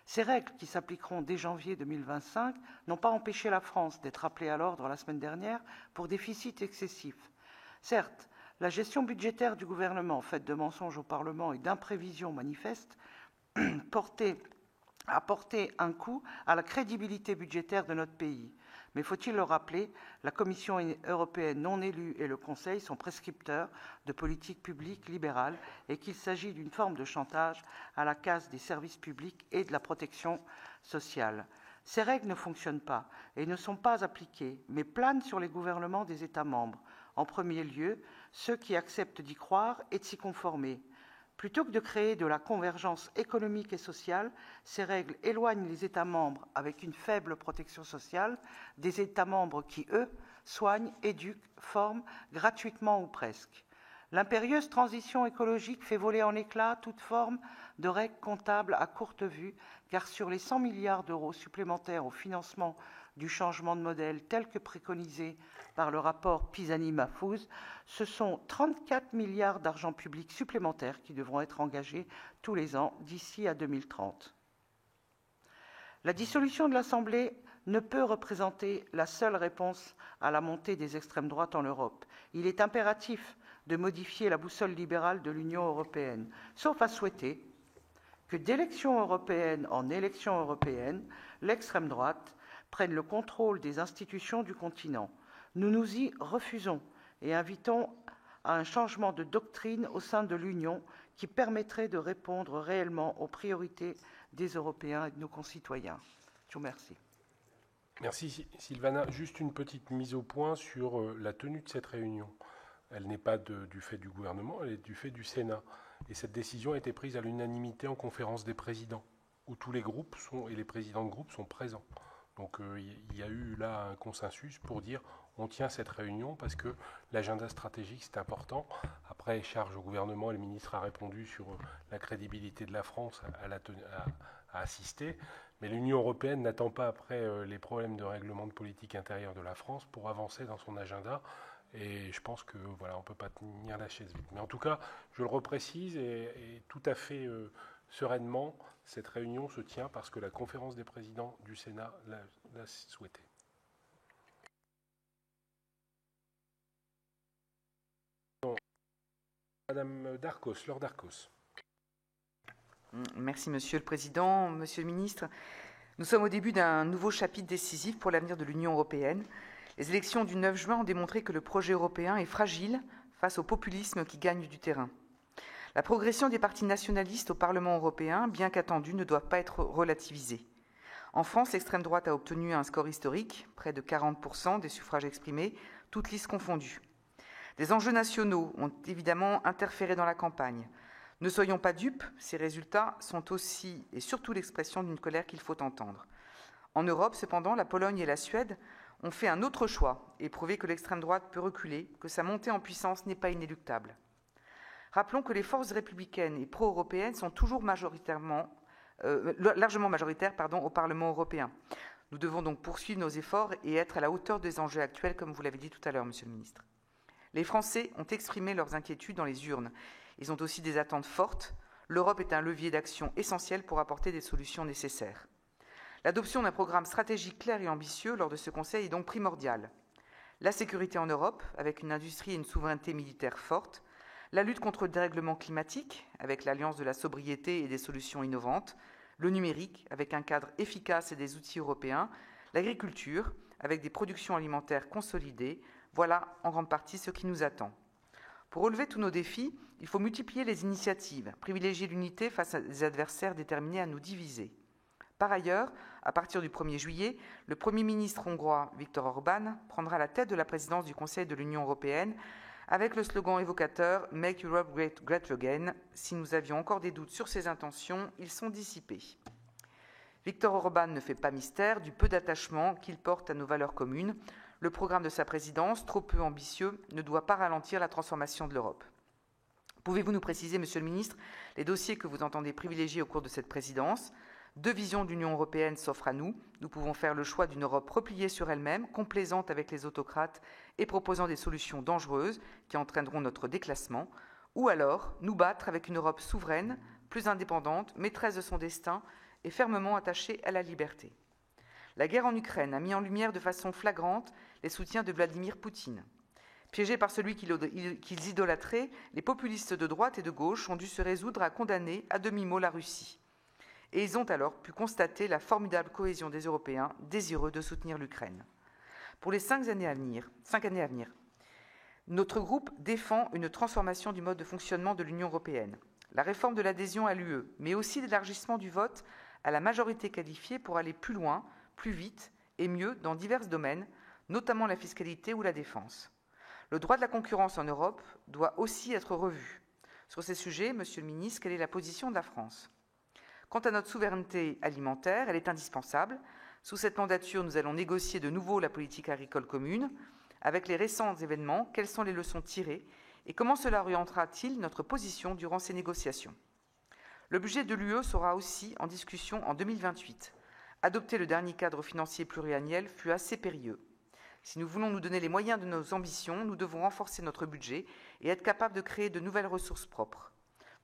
Ces règles, qui s'appliqueront dès janvier 2025, n'ont pas empêché la France d'être appelée à l'ordre la semaine dernière pour déficit excessif. Certes, la gestion budgétaire du gouvernement, faite de mensonges au Parlement et d'imprévisions manifestes, a porté un coup à la crédibilité budgétaire de notre pays. Mais faut-il le rappeler, la Commission européenne non élue et le Conseil sont prescripteurs de politiques publiques libérales et qu'il s'agit d'une forme de chantage à la casse des services publics et de la protection sociale. Ces règles ne fonctionnent pas et ne sont pas appliquées, mais planent sur les gouvernements des États membres. En premier lieu, ceux qui acceptent d'y croire et de s'y conformer. Plutôt que de créer de la convergence économique et sociale, ces règles éloignent les États membres avec une faible protection sociale des États membres qui, eux, soignent, éduquent, forment gratuitement ou presque. L'impérieuse transition écologique fait voler en éclats toute forme de règles comptables à courte vue, car sur les 100 milliards d'euros supplémentaires au financement du changement de modèle tel que préconisé par le rapport Pisani-Mahfouz, ce sont 34 milliards d'argent public supplémentaires qui devront être engagés tous les ans d'ici à 2030. La dissolution de l'Assemblée ne peut représenter la seule réponse à la montée des extrêmes droites en Europe. Il est impératif de modifier la boussole libérale de l'Union européenne, sauf à souhaiter que d'élection européenne en élection européenne, l'extrême droite prenne le contrôle des institutions du continent. Nous nous y refusons et invitons à un changement de doctrine au sein de l'Union qui permettrait de répondre réellement aux priorités des Européens et de nos concitoyens. Je vous remercie. Merci Sylvana. Juste une petite mise au point sur la tenue de cette réunion. Elle n'est pas du fait du gouvernement, elle est du fait du Sénat. Et cette décision a été prise à l'unanimité en conférence des présidents, où tous les groupes et les présidents de groupe sont présents. Donc il y a eu là un consensus pour dire on tient cette réunion parce que l'agenda stratégique c'est important. Après, charge au gouvernement, et le ministre a répondu sur la crédibilité de la France à assister. Mais l'Union européenne n'attend pas après les problèmes de règlement de politique intérieure de la France pour avancer dans son agenda. Et je pense que voilà, on ne peut pas tenir la chaise vide. Mais en tout cas, je le reprécise et tout à fait sereinement, cette réunion se tient parce que la conférence des présidents du Sénat l'a souhaité. Madame Darcos, Laure Darcos. Merci Monsieur le Président, Monsieur le Ministre. Nous sommes au début d'un nouveau chapitre décisif pour l'avenir de l'Union européenne. Les élections du 9 juin ont démontré que le projet européen est fragile face au populisme qui gagne du terrain. La progression des partis nationalistes au Parlement européen, bien qu'attendue, ne doit pas être relativisée. En France, l'extrême droite a obtenu un score historique, près de 40% des suffrages exprimés, toutes listes confondues. Des enjeux nationaux ont évidemment interféré dans la campagne. Ne soyons pas dupes, ces résultats sont aussi et surtout l'expression d'une colère qu'il faut entendre. En Europe, cependant, la Pologne et la Suède ont fait un autre choix et prouvé que l'extrême droite peut reculer, que sa montée en puissance n'est pas inéluctable. Rappelons que les forces républicaines et pro-européennes sont toujours largement majoritaires au Parlement européen. Nous devons donc poursuivre nos efforts et être à la hauteur des enjeux actuels, comme vous l'avez dit tout à l'heure, Monsieur le Ministre. Les Français ont exprimé leurs inquiétudes dans les urnes. Ils ont aussi des attentes fortes. L'Europe est un levier d'action essentiel pour apporter des solutions nécessaires. L'adoption d'un programme stratégique clair et ambitieux lors de ce Conseil est donc primordiale. La sécurité en Europe, avec une industrie et une souveraineté militaire forte, la lutte contre le dérèglement climatique, avec l'alliance de la sobriété et des solutions innovantes, le numérique, avec un cadre efficace et des outils européens, l'agriculture, avec des productions alimentaires consolidées, voilà en grande partie ce qui nous attend. Pour relever tous nos défis, il faut multiplier les initiatives, privilégier l'unité face à des adversaires déterminés à nous diviser. Par ailleurs, à partir du 1er juillet, le Premier ministre hongrois Viktor Orbán prendra la tête de la présidence du Conseil de l'Union européenne avec le slogan évocateur « Make Europe Great Again ». Si nous avions encore des doutes sur ses intentions, ils sont dissipés. Viktor Orbán ne fait pas mystère du peu d'attachement qu'il porte à nos valeurs communes. Le programme de sa présidence, trop peu ambitieux, ne doit pas ralentir la transformation de l'Europe. Pouvez-vous nous préciser, Monsieur le Ministre, les dossiers que vous entendez privilégier au cours de cette présidence ? Deux visions de l'Union européenne s'offrent à nous. Nous pouvons faire le choix d'une Europe repliée sur elle-même, complaisante avec les autocrates et proposant des solutions dangereuses qui entraîneront notre déclassement, ou alors nous battre avec une Europe souveraine, plus indépendante, maîtresse de son destin et fermement attachée à la liberté. La guerre en Ukraine a mis en lumière de façon flagrante les soutiens de Vladimir Poutine. Piégés par celui qu'ils idolâtraient, les populistes de droite et de gauche ont dû se résoudre à condamner à demi-mot la Russie. Et ils ont alors pu constater la formidable cohésion des Européens désireux de soutenir l'Ukraine. Pour les 5 années à venir, notre groupe défend une transformation du mode de fonctionnement de l'Union européenne, la réforme de l'adhésion à l'UE, mais aussi l'élargissement du vote à la majorité qualifiée pour aller plus loin, plus vite et mieux dans divers domaines, notamment la fiscalité ou la défense. Le droit de la concurrence en Europe doit aussi être revu. Sur ces sujets, Monsieur le Ministre, quelle est la position de la France ? Quant à notre souveraineté alimentaire, elle est indispensable. Sous cette mandature, nous allons négocier de nouveau la politique agricole commune. Avec les récents événements, quelles sont les leçons tirées et comment cela orientera-t-il notre position durant ces négociations ? Le budget de l'UE sera aussi en discussion en 2028. Adopter le dernier cadre financier pluriannuel fut assez périlleux. Si nous voulons nous donner les moyens de nos ambitions, nous devons renforcer notre budget et être capables de créer de nouvelles ressources propres.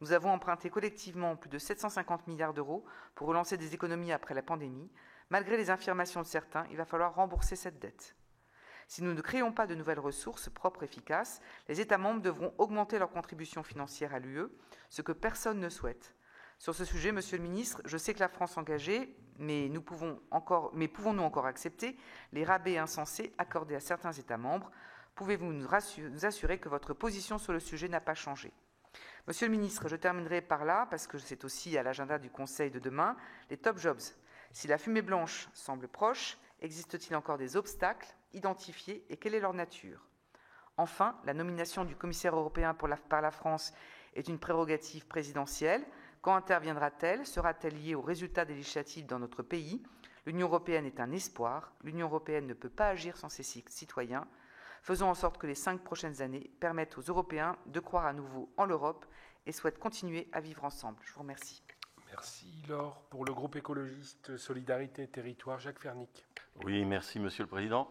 Nous avons emprunté collectivement plus de 750 milliards d'euros pour relancer des économies après la pandémie. Malgré les affirmations de certains, il va falloir rembourser cette dette. Si nous ne créons pas de nouvelles ressources propres efficaces, les États membres devront augmenter leur contribution financière à l'UE, ce que personne ne souhaite. Sur ce sujet, Monsieur le Ministre, je sais que la France est engagée, mais pouvons-nous encore accepter les rabais insensés accordés à certains États membres? Pouvez-vous nous assurer que votre position sur le sujet n'a pas changé? Monsieur le Ministre, je terminerai par là, parce que c'est aussi à l'agenda du Conseil de demain, les top jobs. Si la fumée blanche semble proche, existe-t-il encore des obstacles identifiés et quelle est leur nature? Enfin, la nomination du commissaire européen par la France est une prérogative présidentielle. Quand interviendra-t-elle? Sera-t-elle liée aux résultats des législatives dans notre pays? L'Union européenne est un espoir. L'Union européenne ne peut pas agir sans ses citoyens. Faisons en sorte que les 5 prochaines années permettent aux Européens de croire à nouveau en l'Europe et souhaitent continuer à vivre ensemble. Je vous remercie. Merci Laure. Pour le groupe écologiste Solidarité et Territoire, Jacques Fernic. Oui, merci Monsieur le Président.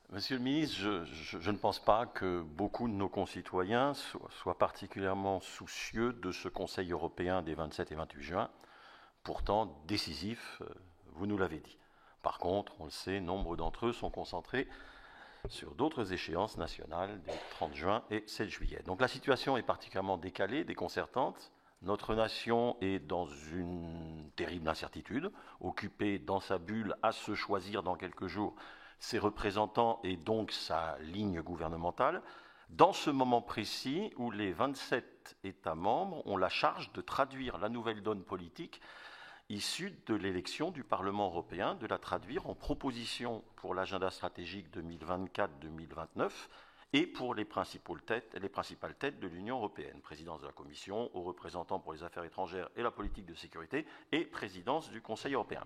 Monsieur le Ministre, je ne pense pas que beaucoup de nos concitoyens soient particulièrement soucieux de ce Conseil européen des 27 et 28 juin, pourtant décisif, vous nous l'avez dit. Par contre, on le sait, nombre d'entre eux sont concentrés sur d'autres échéances nationales des 30 juin et 7 juillet. Donc la situation est particulièrement décalée, déconcertante. Notre nation est dans une terrible incertitude, occupée dans sa bulle à se choisir dans quelques jours ses représentants et donc sa ligne gouvernementale, dans ce moment précis où les 27 États membres ont la charge de traduire la nouvelle donne politique issue de l'élection du Parlement européen, de la traduire en propositions pour l'agenda stratégique 2024-2029 et pour les principales têtes de l'Union européenne, présidence de la Commission, haut représentant pour les affaires étrangères et la politique de sécurité, et présidence du Conseil européen.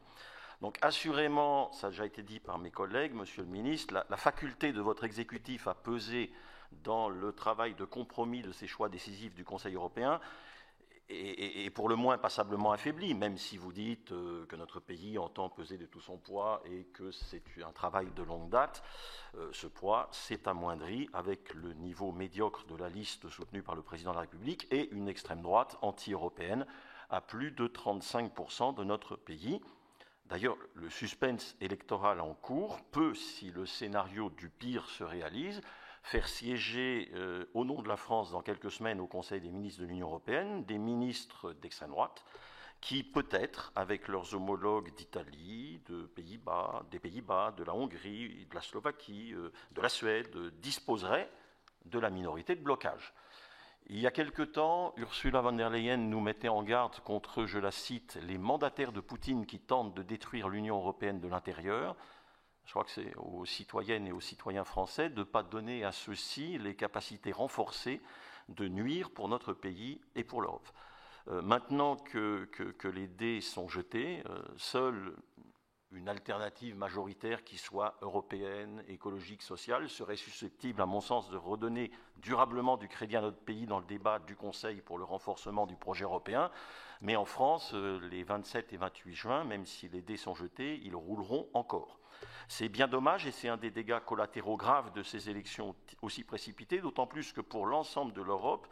Donc assurément, ça a déjà été dit par mes collègues, Monsieur le Ministre, la faculté de votre exécutif à peser dans le travail de compromis de ces choix décisifs du Conseil européen est pour le moins passablement affaiblie, même si vous dites que notre pays entend peser de tout son poids et que c'est un travail de longue date. Ce poids s'est amoindri avec le niveau médiocre de la liste soutenue par le Président de la République et une extrême droite anti-européenne à plus de 35% de notre pays. D'ailleurs, le suspense électoral en cours peut, si le scénario du pire se réalise, faire siéger au nom de la France dans quelques semaines au Conseil des ministres de l'Union européenne des ministres d'extrême droite qui, peut-être, avec leurs homologues d'Italie, des Pays-Bas, de la Hongrie, de la Slovaquie, de la Suède, disposeraient de la minorité de blocage. Il y a quelque temps, Ursula von der Leyen nous mettait en garde contre, je la cite, les mandataires de Poutine qui tentent de détruire l'Union européenne de l'intérieur. Je crois que c'est aux citoyennes et aux citoyens français de ne pas donner à ceux-ci les capacités renforcées de nuire pour notre pays et pour l'Europe. Maintenant que les dés sont jetés, seule une alternative majoritaire qui soit européenne, écologique, sociale serait susceptible, à mon sens, de redonner durablement du crédit à notre pays dans le débat du Conseil pour le renforcement du projet européen. Mais en France, les 27 et 28 juin, même si les dés sont jetés, ils rouleront encore. C'est bien dommage et c'est un des dégâts collatéraux graves de ces élections aussi précipitées, d'autant plus que pour l'ensemble de l'Europe,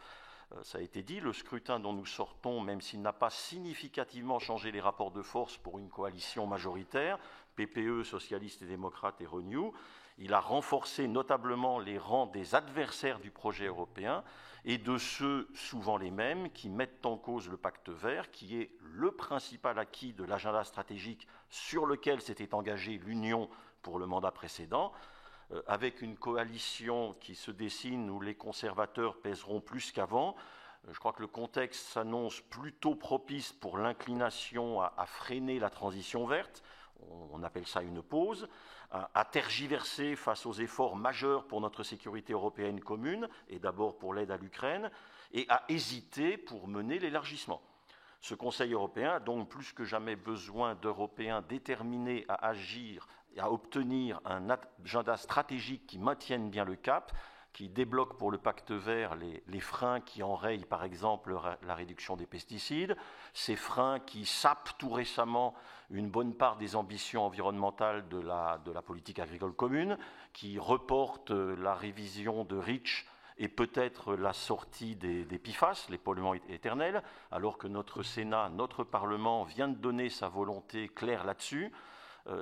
ça a été dit, le scrutin dont nous sortons, même s'il n'a pas significativement changé les rapports de force pour une coalition majoritaire, PPE, Socialistes et Démocrates et Renew, il a renforcé notablement les rangs des adversaires du projet européen et de ceux, souvent les mêmes, qui mettent en cause le pacte vert, qui est le principal acquis de l'agenda stratégique sur lequel s'était engagée l'Union pour le mandat précédent, avec une coalition qui se dessine où les conservateurs pèseront plus qu'avant. Je crois que le contexte s'annonce plutôt propice pour l'inclination à freiner la transition verte, on appelle ça une pause, à tergiverser face aux efforts majeurs pour notre sécurité européenne commune, et d'abord pour l'aide à l'Ukraine, et à hésiter pour mener l'élargissement. Ce Conseil européen a donc plus que jamais besoin d'Européens déterminés à agir et à obtenir un agenda stratégique qui maintienne bien le cap, qui débloque pour le pacte vert les freins qui enrayent par exemple la réduction des pesticides, ces freins qui sapent tout récemment une bonne part des ambitions environnementales de la politique agricole commune, qui reportent la révision de REACH et peut-être la sortie des PFAS, les polluants éternels, alors que notre Sénat, notre Parlement vient de donner sa volonté claire là-dessus.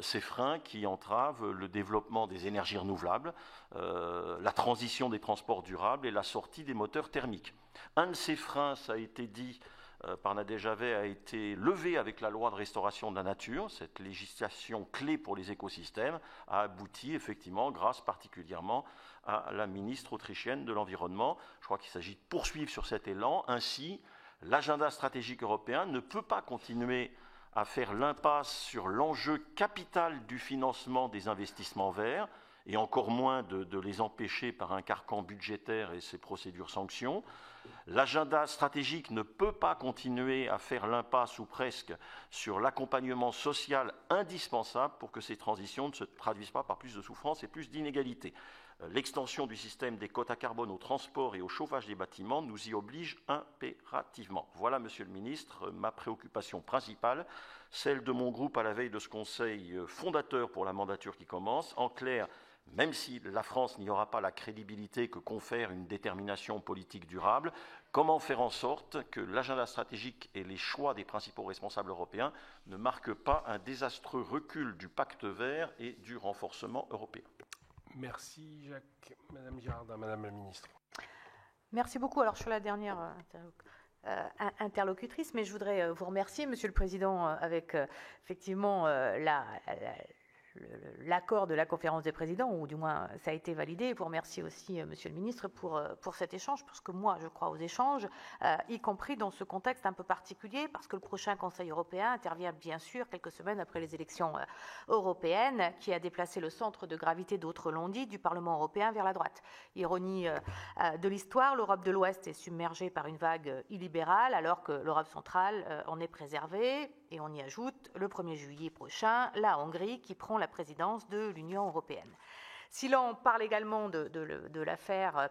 Ces freins qui entravent le développement des énergies renouvelables, la transition des transports durables et la sortie des moteurs thermiques. Un de ces freins, ça a été dit par Nadège Havet, a été levé avec la loi de restauration de la nature. Cette législation clé pour les écosystèmes a abouti effectivement grâce particulièrement à la ministre autrichienne de l'Environnement. Je crois qu'il s'agit de poursuivre sur cet élan. Ainsi, l'agenda stratégique européen ne peut pas continuer à faire l'impasse sur l'enjeu capital du financement des investissements verts, et encore moins de les empêcher par un carcan budgétaire et ses procédures sanctions. L'agenda stratégique ne peut pas continuer à faire l'impasse ou presque sur l'accompagnement social indispensable pour que ces transitions ne se traduisent pas par plus de souffrance et plus d'inégalités. L'extension du système des quotas carbone au transport et au chauffage des bâtiments nous y oblige impérativement. Voilà, Monsieur le Ministre, ma préoccupation principale, celle de mon groupe à la veille de ce Conseil fondateur pour la mandature qui commence. En clair, même si la France n'y aura pas la crédibilité que confère une détermination politique durable, comment faire en sorte que l'agenda stratégique et les choix des principaux responsables européens ne marquent pas un désastreux recul du pacte vert et du renforcement européen? Merci Jacques. Madame Girardin, Madame la Ministre. Merci beaucoup. Alors sur la dernière interlocutrice, mais je voudrais vous remercier, Monsieur le Président, avec effectivement l'accord de la conférence des présidents, ou du moins ça a été validé, et vous remercier aussi, Monsieur le Ministre, pour cet échange, parce que moi je crois aux échanges, y compris dans ce contexte un peu particulier, parce que le prochain Conseil européen intervient bien sûr quelques semaines après les élections européennes, qui a déplacé le centre de gravité, d'autres l'ont dit, du Parlement européen vers la droite. Ironie de l'histoire, l'Europe de l'Ouest est submergée par une vague illibérale, alors que l'Europe centrale en est préservée. Et on y ajoute le 1er juillet prochain la Hongrie qui prend la présidence de l'Union européenne. Si l'on parle également de l'affaire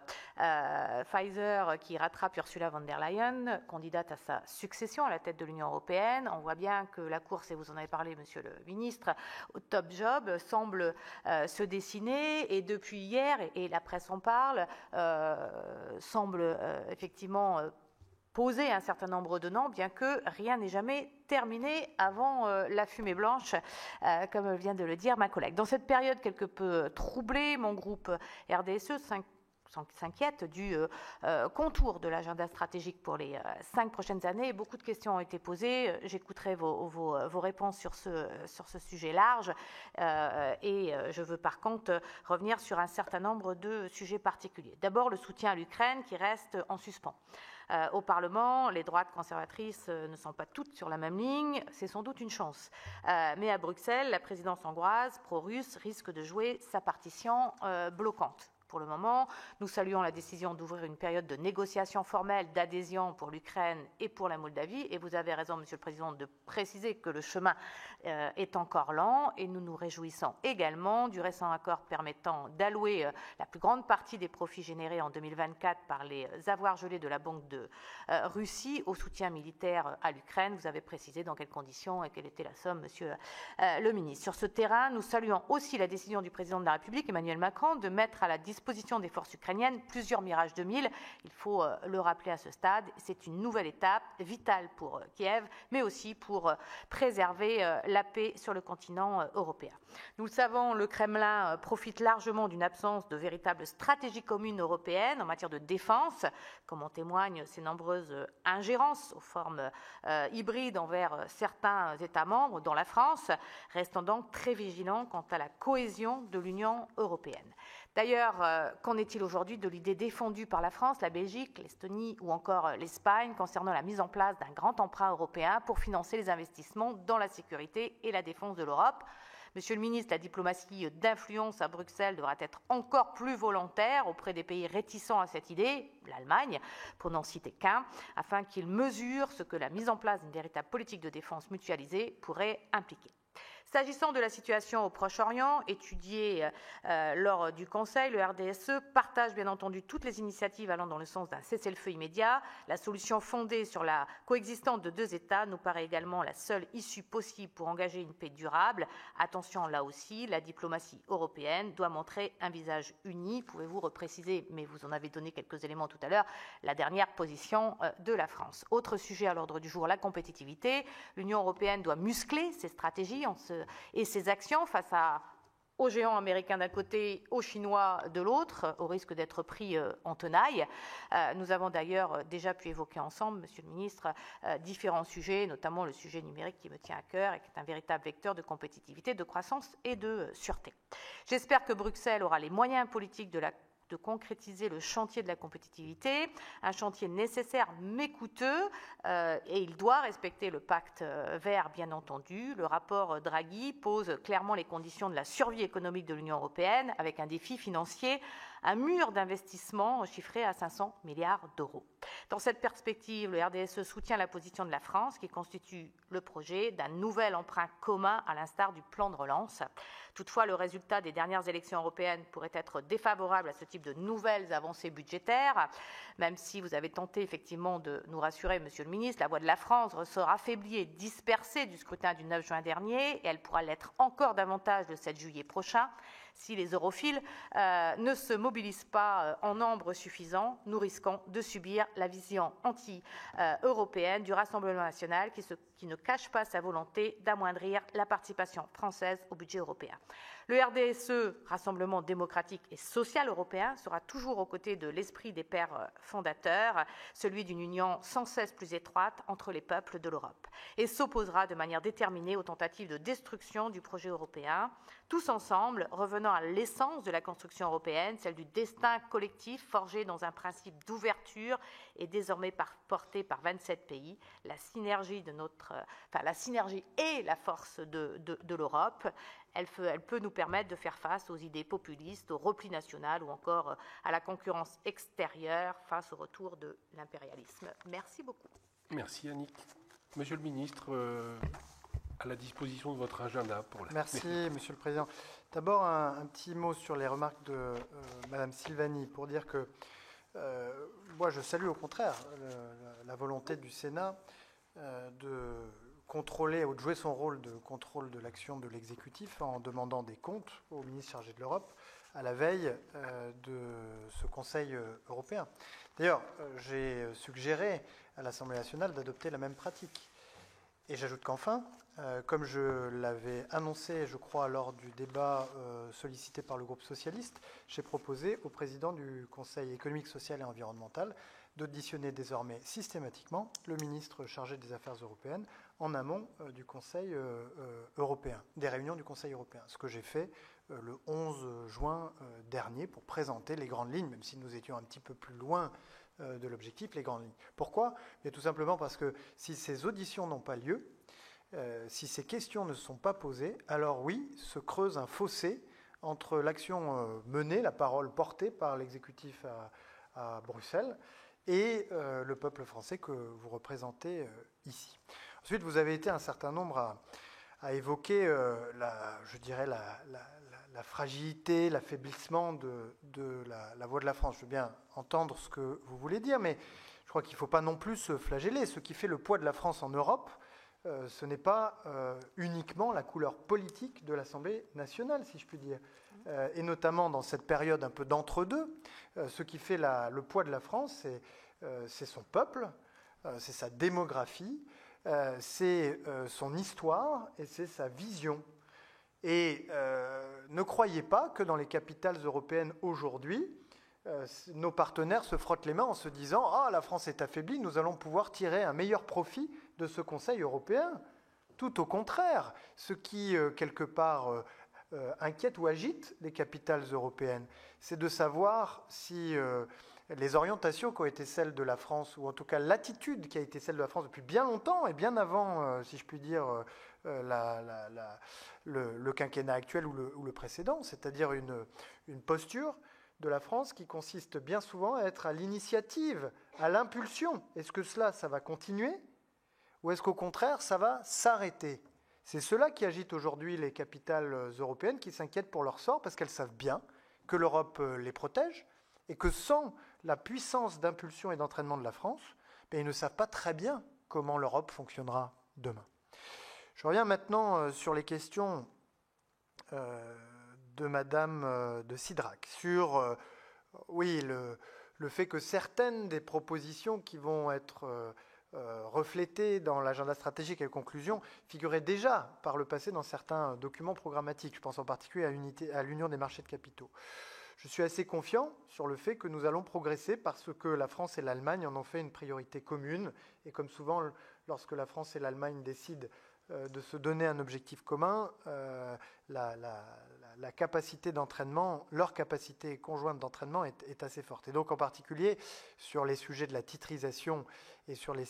Pfizer qui rattrape Ursula von der Leyen, candidate à sa succession à la tête de l'Union européenne, on voit bien que la course, et vous en avez parlé, Monsieur le Ministre, au top job semble se dessiner, et depuis hier, et la presse en parle, semble effectivement poser un certain nombre de noms, bien que rien n'est jamais terminé avant la fumée blanche, comme vient de le dire ma collègue. Dans cette période quelque peu troublée, mon groupe RDSE s'inquiète du contour de l'agenda stratégique pour les 5 prochaines années. Beaucoup de questions ont été posées. J'écouterai vos réponses sur ce sujet large. Et je veux par contre revenir sur un certain nombre de sujets particuliers. D'abord, le soutien à l'Ukraine qui reste en suspens. Au Parlement, les droites conservatrices ne sont pas toutes sur la même ligne, c'est sans doute une chance. Mais à Bruxelles, la présidence hongroise pro-russe risque de jouer sa partition bloquante. Pour le moment, nous saluons la décision d'ouvrir une période de négociation formelle d'adhésion pour l'Ukraine et pour la Moldavie. Et vous avez raison, Monsieur le Président, de préciser que le chemin est encore lent. Et nous nous réjouissons également du récent accord permettant d'allouer la plus grande partie des profits générés en 2024 par les avoirs gelés de la Banque de Russie au soutien militaire à l'Ukraine. Vous avez précisé dans quelles conditions et quelle était la somme, Monsieur le Ministre. Sur ce terrain, nous saluons aussi la décision du Président de la République, Emmanuel Macron, de mettre à la disposition des forces ukrainiennes plusieurs Mirage 2000. Il faut le rappeler à ce stade, c'est une nouvelle étape vitale pour Kiev, mais aussi pour préserver la paix sur le continent européen. Nous le savons, le Kremlin profite largement d'une absence de véritable stratégie commune européenne en matière de défense, comme en témoignent ses nombreuses ingérences aux formes hybrides envers certains États membres, dont la France, restant donc très vigilant quant à la cohésion de l'Union européenne. D'ailleurs, qu'en est-il aujourd'hui de l'idée défendue par la France, la Belgique, l'Estonie ou encore l'Espagne concernant la mise en place d'un grand emprunt européen pour financer les investissements dans la sécurité et la défense de l'Europe? Monsieur le ministre, la diplomatie d'influence à Bruxelles devra être encore plus volontaire auprès des pays réticents à cette idée, l'Allemagne, pour n'en citer qu'un, afin qu'ils mesurent ce que la mise en place d'une véritable politique de défense mutualisée pourrait impliquer. S'agissant de la situation au Proche-Orient, étudiée lors du Conseil, le RDSE partage bien entendu toutes les initiatives allant dans le sens d'un cessez-le-feu immédiat. La solution fondée sur la coexistence de deux États nous paraît également la seule issue possible pour engager une paix durable. Attention, là aussi, la diplomatie européenne doit montrer un visage uni. Pouvez-vous repréciser, mais vous en avez donné quelques éléments tout à l'heure, la dernière position de la France. Autre sujet à l'ordre du jour, la compétitivité. L'Union européenne doit muscler ses stratégies et ses actions face aux géants américains d'un côté, aux Chinois de l'autre, au risque d'être pris en tenaille. Nous avons d'ailleurs déjà pu évoquer ensemble, Monsieur le Ministre, différents sujets, notamment le sujet numérique qui me tient à cœur et qui est un véritable vecteur de compétitivité, de croissance et de sûreté. J'espère que Bruxelles aura les moyens politiques de concrétiser le chantier de la compétitivité, un chantier nécessaire mais coûteux, et il doit respecter le pacte vert, bien entendu. Le rapport Draghi pose clairement les conditions de la survie économique de l'Union européenne, avec un défi financier, un mur d'investissement chiffré à 500 milliards d'euros. Dans cette perspective, le RDSE soutient la position de la France, qui constitue le projet d'un nouvel emprunt commun à l'instar du plan de relance. Toutefois, le résultat des dernières élections européennes pourrait être défavorable à ce type de nouvelles avancées budgétaires, même si vous avez tenté effectivement de nous rassurer, Monsieur le Ministre, la voix de la France ressort affaiblie et dispersée du scrutin du 9 juin dernier, et elle pourra l'être encore davantage le 7 juillet prochain. Si les europhiles ne se mobilisent pas en nombre suffisant, nous risquons de subir la vision anti-européenne du Rassemblement national qui ne cache pas sa volonté d'amoindrir la participation française au budget européen. Le RDSE, Rassemblement démocratique et social européen, sera toujours aux côtés de l'esprit des pères fondateurs, celui d'une union sans cesse plus étroite entre les peuples de l'Europe, et s'opposera de manière déterminée aux tentatives de destruction du projet européen. Tous ensemble, revenant à l'essence de la construction européenne, celle du destin collectif forgé dans un principe d'ouverture et désormais porté par 27 pays, la synergie et la force de l'Europe. Elle peut nous permettre de faire face aux idées populistes, au repli national ou encore à la concurrence extérieure face au retour de l'impérialisme. Merci beaucoup. Merci Annick. Monsieur le ministre, à la disposition de votre agenda pour la... Merci Monsieur le Président. D'abord un petit mot sur les remarques de Madame Silvani pour dire que moi je salue au contraire la volonté du Sénat de contrôler ou de jouer son rôle de contrôle de l'action de l'exécutif en demandant des comptes au ministre chargé de l'Europe à la veille de ce Conseil européen. D'ailleurs, j'ai suggéré à l'Assemblée nationale d'adopter la même pratique. Et j'ajoute qu'enfin, comme je l'avais annoncé, je crois, lors du débat sollicité par le groupe socialiste, j'ai proposé au président du Conseil économique, social et environnemental d'auditionner désormais systématiquement le ministre chargé des Affaires européennes en amont du Conseil européen, des réunions du Conseil européen. Ce que j'ai fait le 11 juin dernier pour présenter les grandes lignes, même si nous étions un petit peu plus loin de l'objectif, les grandes lignes. Pourquoi ? Mais tout simplement parce que si ces auditions n'ont pas lieu, si ces questions ne sont pas posées, alors oui, se creuse un fossé entre l'action menée, la parole portée par l'exécutif à Bruxelles, et le peuple français que vous représentez ici. Ensuite, vous avez été un certain nombre à évoquer, la fragilité, l'affaiblissement de la voix de la France. Je veux bien entendre ce que vous voulez dire, mais je crois qu'il ne faut pas non plus se flageller. Ce qui fait le poids de la France en Europe, ce n'est pas uniquement la couleur politique de l'Assemblée nationale, si je puis dire. Et notamment dans cette période un peu d'entre-deux, ce qui fait le poids de la France, c'est son peuple, c'est sa démographie, c'est son histoire et c'est sa vision. Et ne croyez pas que dans les capitales européennes aujourd'hui, nos partenaires se frottent les mains en se disant « Ah, la France est affaiblie, nous allons pouvoir tirer un meilleur profit de ce Conseil européen ». Tout au contraire, ce qui, quelque part, inquiète ou agite les capitales européennes, c'est de savoir si les orientations qui ont été celles de la France, ou en tout cas l'attitude qui a été celle de la France depuis bien longtemps et bien avant, si je puis dire, le quinquennat actuel ou le précédent, c'est-à-dire une posture de la France qui consiste bien souvent à être à l'initiative, à l'impulsion. Est-ce que ça va continuer ou est-ce qu'au contraire, ça va s'arrêter ? C'est cela qui agite aujourd'hui les capitales européennes qui s'inquiètent pour leur sort parce qu'elles savent bien que l'Europe les protège et que sans la puissance d'impulsion et d'entraînement de la France, ils ne savent pas très bien comment l'Europe fonctionnera demain. Je reviens maintenant sur les questions de Madame de Cidrac, sur le fait que certaines des propositions qui vont être reflétées dans l'agenda stratégique et les conclusions figuraient déjà par le passé dans certains documents programmatiques. Je pense en particulier à l'Union des marchés de capitaux. Je suis assez confiant sur le fait que nous allons progresser parce que la France et l'Allemagne en ont fait une priorité commune. Et comme souvent, lorsque la France et l'Allemagne décident de se donner un objectif commun, la capacité d'entraînement, leur capacité conjointe d'entraînement est assez forte. Et donc en particulier sur les sujets de la titrisation et sur le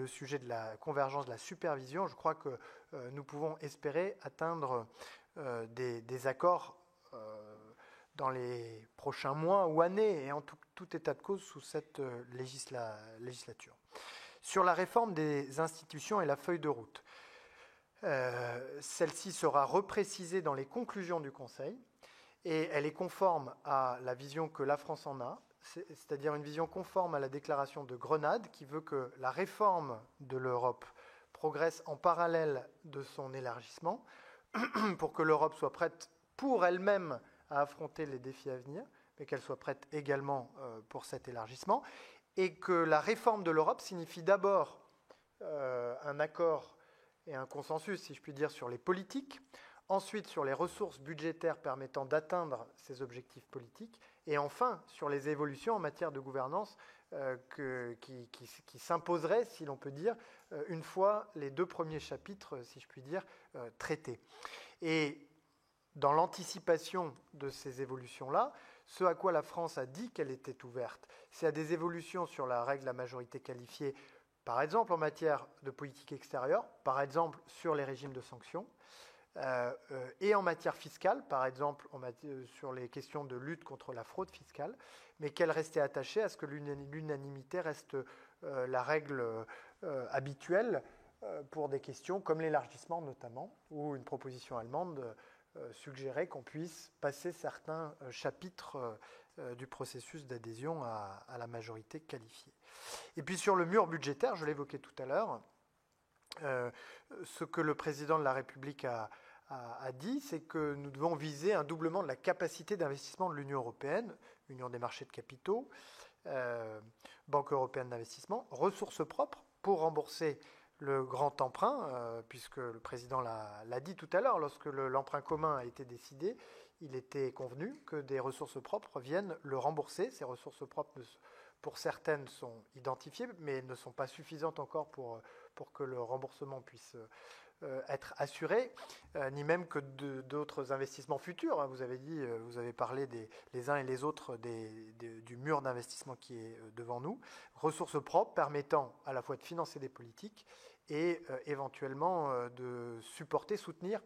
sujet de la convergence de la supervision, je crois que nous pouvons espérer atteindre des accords dans les prochains mois ou années, et en tout état de cause sous cette législature. Sur la réforme des institutions et la feuille de route, celle-ci sera reprécisée dans les conclusions du Conseil et elle est conforme à la vision que la France en a, c'est-à-dire une vision conforme à la déclaration de Grenade qui veut que la réforme de l'Europe progresse en parallèle de son élargissement pour que l'Europe soit prête pour elle-même à affronter les défis à venir, mais qu'elle soit prête également pour cet élargissement, et que la réforme de l'Europe signifie d'abord un accord et un consensus, si je puis dire, sur les politiques, ensuite sur les ressources budgétaires permettant d'atteindre ces objectifs politiques, et enfin sur les évolutions en matière de gouvernance qui s'imposeraient, si l'on peut dire, une fois les 2 premiers chapitres, si je puis dire, traités. Et dans l'anticipation de ces évolutions-là, ce à quoi la France a dit qu'elle était ouverte, c'est à des évolutions sur la règle de la majorité qualifiée, par exemple en matière de politique extérieure, par exemple sur les régimes de sanctions, et en matière fiscale, par exemple sur les questions de lutte contre la fraude fiscale, mais qu'elle restait attachée à ce que l'unanimité reste la règle habituelle pour des questions comme l'élargissement notamment, ou une proposition allemande suggérait qu'on puisse passer certains chapitres du processus d'adhésion à la majorité qualifiée. Et puis sur le mur budgétaire, je l'évoquais tout à l'heure, ce que le président de la République a dit, c'est que nous devons viser un doublement de la capacité d'investissement de l'Union européenne, Union des marchés de capitaux, Banque européenne d'investissement, ressources propres pour rembourser le grand emprunt, puisque le président l'a dit tout à l'heure, lorsque l'emprunt commun a été décidé, il était convenu que des ressources propres viennent le rembourser. Ces ressources propres, pour certaines, sont identifiées, mais ne sont pas suffisantes encore pour que le remboursement puisse être assuré, ni même que d'autres investissements futurs. Vous avez dit, vous avez parlé les uns et les autres du mur d'investissement qui est devant nous. Ressources propres permettant à la fois de financer des politiques et éventuellement de supporter, soutenir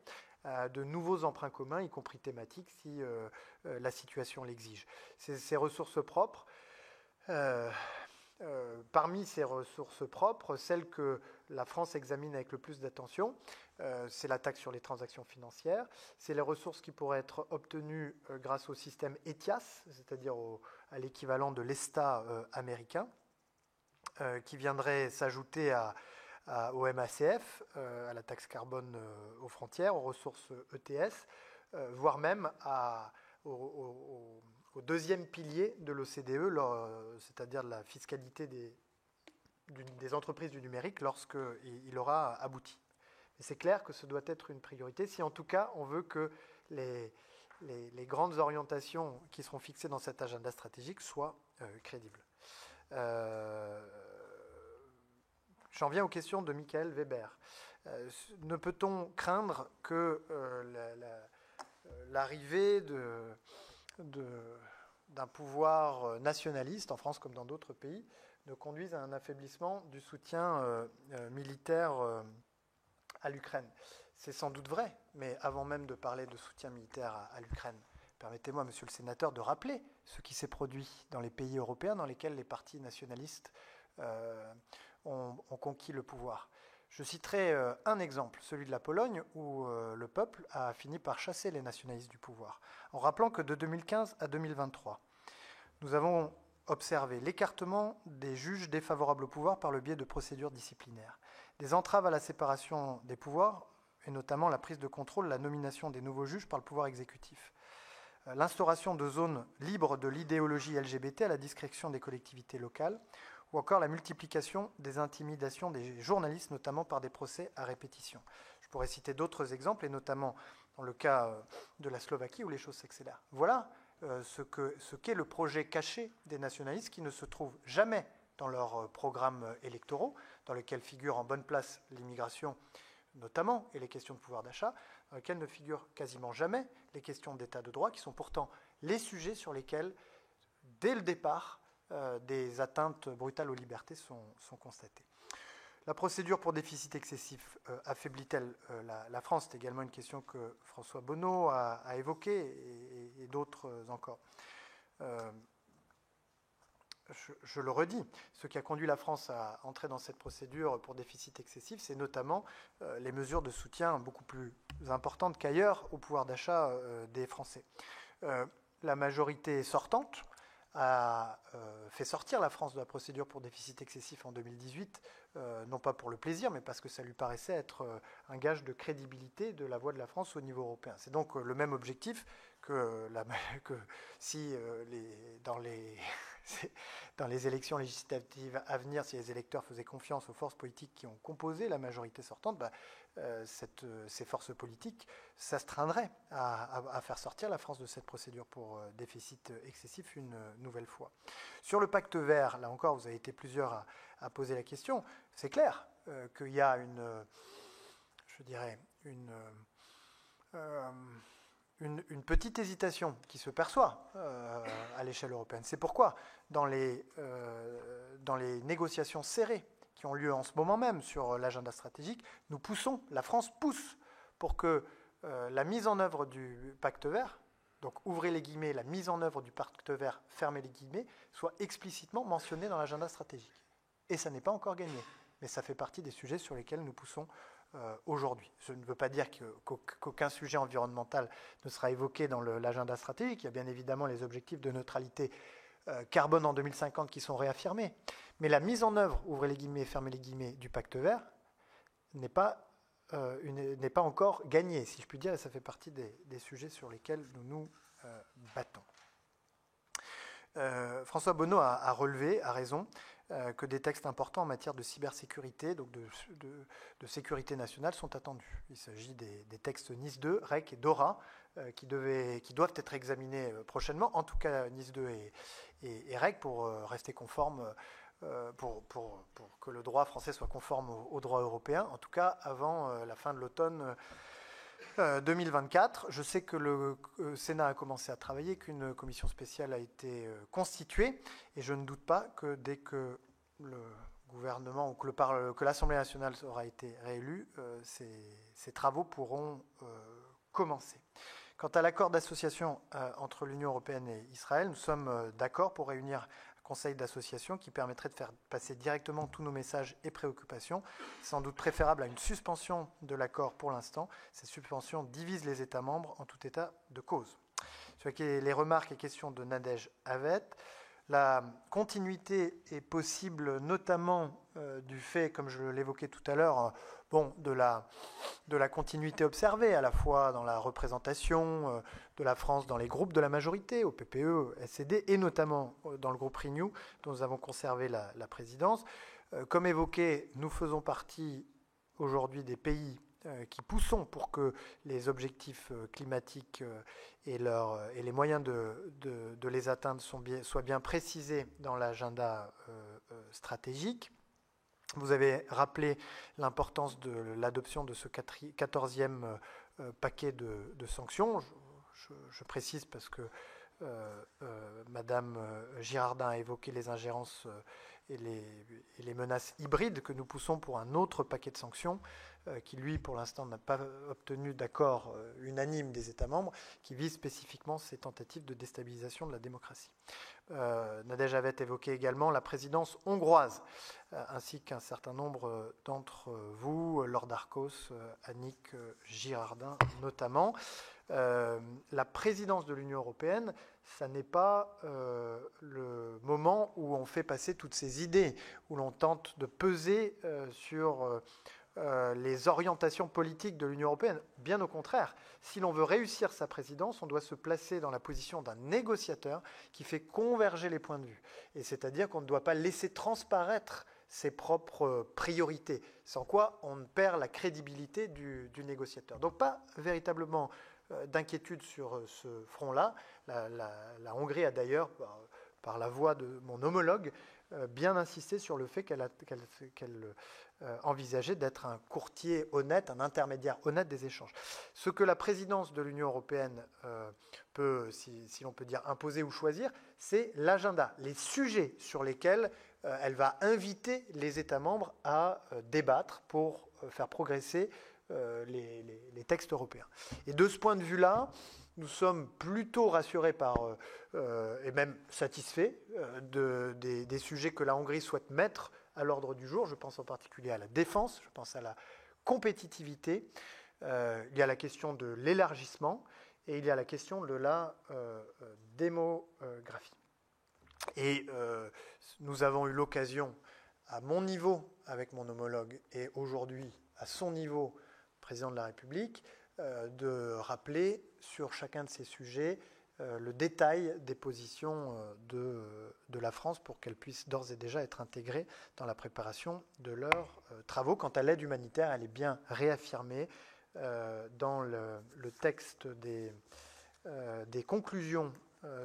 de nouveaux emprunts communs, y compris thématiques, si la situation l'exige. Ces ressources propres, parmi ces ressources propres, celle que la France examine avec le plus d'attention, c'est la taxe sur les transactions financières. C'est les ressources qui pourraient être obtenues grâce au système ETIAS, c'est-à-dire à l'équivalent de l'ESTA américain, qui viendrait s'ajouter au MACF, à la taxe carbone aux frontières, aux ressources ETS, voire même au deuxième pilier de l'OCDE, c'est-à-dire la fiscalité des entreprises du numérique lorsqu'il aura abouti. Mais c'est clair que ce doit être une priorité si en tout cas on veut que les grandes orientations qui seront fixées dans cet agenda stratégique soient crédibles. J'en viens aux questions de Michael Weber. Ne peut-on craindre que l'arrivée d'un pouvoir nationaliste, en France comme dans d'autres pays, ne conduise à un affaiblissement du soutien militaire à l'Ukraine? C'est sans doute vrai, mais avant même de parler de soutien militaire à l'Ukraine, permettez-moi, monsieur le sénateur, de rappeler ce qui s'est produit dans les pays européens dans lesquels les partis nationalistes ont conquis le pouvoir. Je citerai un exemple, celui de la Pologne, où le peuple a fini par chasser les nationalistes du pouvoir, en rappelant que de 2015 à 2023, nous avons observé l'écartement des juges défavorables au pouvoir par le biais de procédures disciplinaires, des entraves à la séparation des pouvoirs, et notamment la prise de contrôle, la nomination des nouveaux juges par le pouvoir exécutif, l'instauration de zones libres de l'idéologie LGBT à la discrétion des collectivités locales, ou encore la multiplication des intimidations des journalistes, notamment par des procès à répétition. Je pourrais citer d'autres exemples, et notamment dans le cas de la Slovaquie, où les choses s'accélèrent. Voilà ce qu'est le projet caché des nationalistes, qui ne se trouve jamais dans leurs programmes électoraux, dans lesquels figure en bonne place l'immigration notamment, et les questions de pouvoir d'achat, dans lesquels ne figurent quasiment jamais les questions d'état de droit, qui sont pourtant les sujets sur lesquels, dès le départ, des atteintes brutales aux libertés sont constatées. La procédure pour déficit excessif affaiblit-elle la France? C'est également une question que François Bonneau a évoquée, et d'autres encore. Je le redis, ce qui a conduit la France à entrer dans cette procédure pour déficit excessif, c'est notamment les mesures de soutien beaucoup plus importantes qu'ailleurs au pouvoir d'achat des Français. La majorité sortante a fait sortir la France de la procédure pour déficit excessif en 2018, non pas pour le plaisir, mais parce que ça lui paraissait être un gage de crédibilité de la voix de la France au niveau européen. C'est donc le même objectif que si dans les élections législatives à venir, si les électeurs faisaient confiance aux forces politiques qui ont composé la majorité sortante, ces forces politiques s'astreindraient à faire sortir la France de cette procédure pour déficit excessif une nouvelle fois. Sur le pacte vert, là encore, vous avez été plusieurs à poser la question. C'est clair qu'il y a une petite hésitation qui se perçoit à l'échelle européenne. C'est pourquoi, dans les négociations serrées qui ont lieu en ce moment même sur l'agenda stratégique, la France pousse pour que la mise en œuvre du pacte vert, donc ouvrez les guillemets, la mise en œuvre du pacte vert, fermez les guillemets, soit explicitement mentionnée dans l'agenda stratégique. Et ça n'est pas encore gagné, mais ça fait partie des sujets sur lesquels nous poussons aujourd'hui. Je ne veux pas dire qu'aucun sujet environnemental ne sera évoqué dans l'agenda stratégique. Il y a bien évidemment les objectifs de neutralité carbone en 2050 qui sont réaffirmés. Mais la mise en œuvre, ouvrez les guillemets, fermez les guillemets, du pacte vert n'est pas encore gagnée, si je puis dire, et ça fait partie des sujets sur lesquels nous nous battons. François Bonneau a relevé, à raison, que des textes importants en matière de cybersécurité, donc de sécurité nationale, sont attendus. Il s'agit des textes Nice 2, REC et DORA, qui doivent être examinés prochainement, en tout cas Nice 2 et REC, pour rester conformes, pour que le droit français soit conforme au droit européen, en tout cas avant la fin de l'automne 2024. Je sais que le Sénat a commencé à travailler, qu'une commission spéciale a été constituée, et je ne doute pas que dès que le gouvernement ou que l'Assemblée nationale aura été réélue, ces travaux pourront commencer. Quant à l'accord d'association entre l'Union européenne et Israël, nous sommes d'accord pour réunir conseil d'association qui permettrait de faire passer directement tous nos messages et préoccupations. C'est sans doute préférable à une suspension de l'accord pour l'instant. Cette suspension divise les États membres en tout état de cause. Sur les remarques et questions de Nadège Havet, la continuité est possible notamment du fait, comme je l'évoquais tout à l'heure, de la continuité observée à la fois dans la représentation de la France dans les groupes de la majorité, au PPE, SED, et notamment dans le groupe Renew, dont nous avons conservé la présidence. Comme évoqué, nous faisons partie aujourd'hui des pays qui poussons pour que les objectifs climatiques et les moyens de les atteindre soient bien précisés dans l'agenda stratégique. Vous avez rappelé l'importance de l'adoption de ce 14e paquet de sanctions. Je précise parce que Madame Girardin a évoqué les ingérences et les menaces hybrides que nous poussons pour un autre paquet de sanctions qui, lui, pour l'instant, n'a pas obtenu d'accord unanime des États membres, qui vise spécifiquement ces tentatives de déstabilisation de la démocratie. Nadège avait évoqué également la présidence hongroise, ainsi qu'un certain nombre d'entre vous, Lord Darcos, Annick Girardin notamment. La présidence de l'Union européenne, ça n'est pas le moment où on fait passer toutes ces idées, où l'on tente de peser sur les orientations politiques de l'Union européenne. Bien au contraire, si l'on veut réussir sa présidence, on doit se placer dans la position d'un négociateur qui fait converger les points de vue. Et c'est-à-dire qu'on ne doit pas laisser transparaître ses propres priorités, sans quoi on perd la crédibilité du négociateur. Donc pas véritablement d'inquiétude sur ce front-là. La Hongrie a d'ailleurs, par la voix de mon homologue, bien insisté sur le fait qu'elle envisageait d'être un courtier honnête, un intermédiaire honnête des échanges. Ce que la présidence de l'Union européenne peut, si l'on peut dire, imposer ou choisir, c'est l'agenda, les sujets sur lesquels elle va inviter les États membres à débattre pour faire progresser les textes européens. Et de ce point de vue-là, nous sommes plutôt rassurés et même satisfaits des sujets que la Hongrie souhaite mettre à l'ordre du jour. Je pense en particulier à la défense, je pense à la compétitivité, il y a la question de l'élargissement et il y a la question de la démographie. Et nous avons eu l'occasion, à mon niveau avec mon homologue et aujourd'hui à son niveau, président de la République, de rappeler sur chacun de ces sujets le détail des positions de la France pour qu'elles puissent d'ores et déjà être intégrées dans la préparation de leurs travaux. Quant à l'aide humanitaire, elle est bien réaffirmée dans le texte des conclusions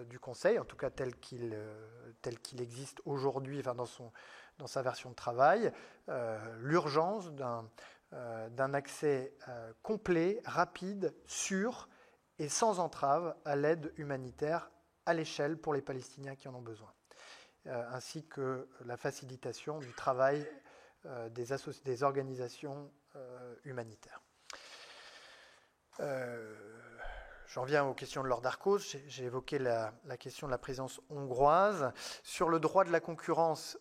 du Conseil, en tout cas tel qu'il existe aujourd'hui, enfin dans sa version de travail, l'urgence d'un accès complet, rapide, sûr et sans entrave à l'aide humanitaire à l'échelle pour les Palestiniens qui en ont besoin, ainsi que la facilitation du travail des organisations humanitaires. J'en viens aux questions de Lord Darcos. J'ai évoqué la question de la présidence hongroise. Sur le droit de la concurrence,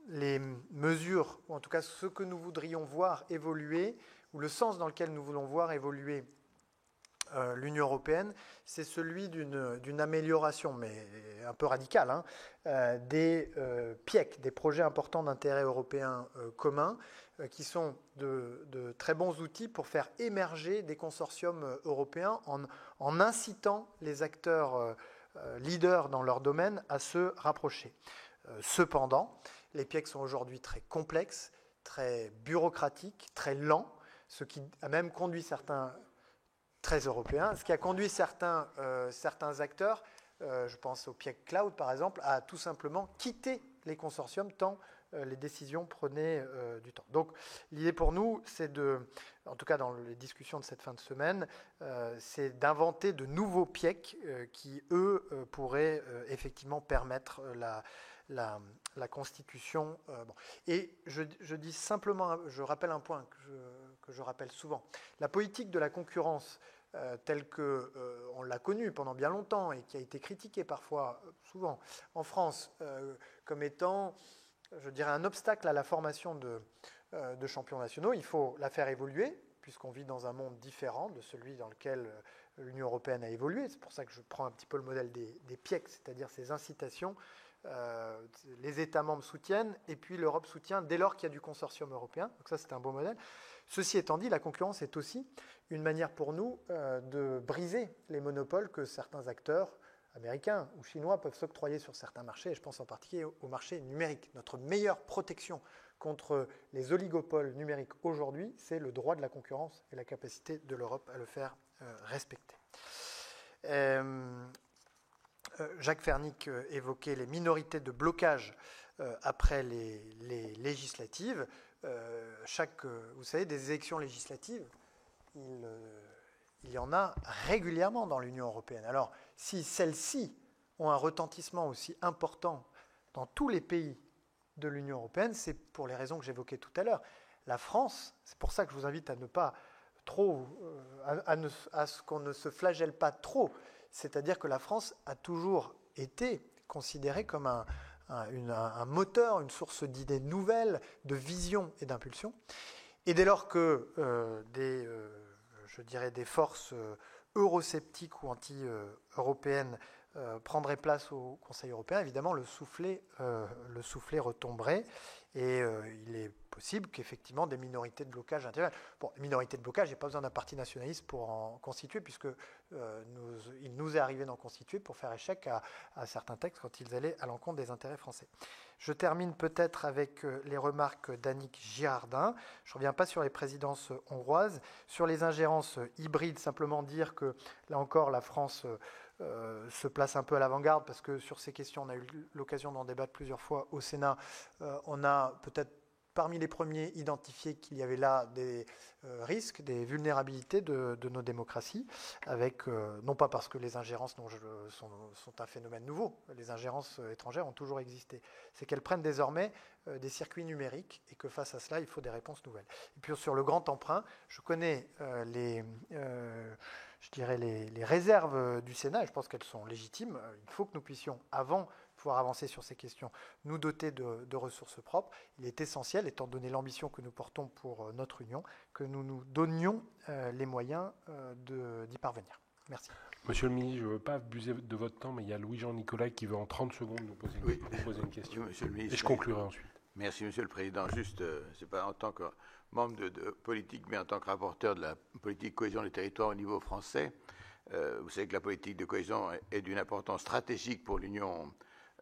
les mesures, ou en tout cas ce que nous voudrions voir évoluer, ou le sens dans lequel nous voulons voir évoluer l'Union européenne, c'est celui d'une amélioration, mais un peu radicale, des PIEC, des projets importants d'intérêt européen commun, qui sont de très bons outils pour faire émerger des consortiums européens en incitant les acteurs leaders dans leur domaine à se rapprocher. Cependant, les PIEC sont aujourd'hui très complexes, très bureaucratiques, très lents, ce qui a même conduit certains très européens, ce qui a conduit certains acteurs, je pense au PIEC Cloud par exemple, à tout simplement quitter les consortiums tant les décisions prenaient du temps. Donc l'idée pour nous, c'est en tout cas dans les discussions de cette fin de semaine, c'est d'inventer de nouveaux PIEC qui, eux, pourraient effectivement permettre la constitution. Et je dis simplement, je rappelle un point que je rappelle souvent. La politique de la concurrence telle qu'on l'a connue pendant bien longtemps et qui a été critiquée parfois, souvent, en France, comme étant, je dirais, un obstacle à la formation de champions nationaux. Il faut la faire évoluer, puisqu'on vit dans un monde différent de celui dans lequel l'Union européenne a évolué. C'est pour ça que je prends un petit peu le modèle des PIEC, c'est-à-dire ces incitations. Les États membres soutiennent et puis l'Europe soutient dès lors qu'il y a du consortium européen. Donc ça, c'est un beau modèle. Ceci étant dit, la concurrence est aussi une manière pour nous de briser les monopoles que certains acteurs américains ou chinois peuvent s'octroyer sur certains marchés, et je pense en particulier au marché numérique. Notre meilleure protection contre les oligopoles numériques aujourd'hui, c'est le droit de la concurrence et la capacité de l'Europe à le faire respecter. Jacques Fernic évoquait les minorités de blocage après les législatives. Vous savez, des élections législatives, il y en a régulièrement dans l'Union européenne. Alors, si celles-ci ont un retentissement aussi important dans tous les pays de l'Union européenne, c'est pour les raisons que j'évoquais tout à l'heure. La France, c'est pour ça que je vous invite à ne pas trop, à ce qu'on ne se flagelle pas trop. C'est-à-dire que la France a toujours été considéré comme un moteur, une source d'idées nouvelles, de vision et d'impulsion. Et dès lors que je dirais des forces eurosceptiques ou anti-européennes prendraient place au Conseil européen, évidemment le soufflet retomberait et il est possible qu'effectivement des minorités de blocage interviennent. Bon, les minorités de blocage, il n'y a pas besoin d'un parti nationaliste pour en constituer, puisque il nous est arrivé d'en constituer pour faire échec à certains textes quand ils allaient à l'encontre des intérêts français. Je termine peut-être avec les remarques d'Annick Girardin. Je ne reviens pas sur les présidences hongroises. Sur les ingérences hybrides, simplement dire que, là encore, la France se place un peu à l'avant-garde, parce que sur ces questions, on a eu l'occasion d'en débattre plusieurs fois au Sénat. On a peut-être parmi les premiers identifié qu'il y avait là des risques, des vulnérabilités de nos démocraties, avec, non pas parce que les ingérences sont un phénomène nouveau, les ingérences étrangères ont toujours existé, c'est qu'elles prennent désormais des circuits numériques et que face à cela, il faut des réponses nouvelles. Et puis sur le grand emprunt, je connais les réserves du Sénat, et je pense qu'elles sont légitimes. Il faut que nous puissions, avant de pouvoir avancer sur ces questions, nous doter de ressources propres. Il est essentiel, étant donné l'ambition que nous portons pour notre Union, que nous nous donnions les moyens d'y parvenir. Merci. Monsieur le ministre, je ne veux pas abuser de votre temps, mais il y a Louis-Jean Nicolas qui veut en 30 secondes nous poser une question. Monsieur le ministre, et je conclurai ensuite. Merci, Monsieur le Président. Juste, c'est pas en tant que membre de politique, mais en tant que rapporteur de la politique cohésion des territoires au niveau français. Vous savez que la politique de cohésion est d'une importance stratégique pour l'Union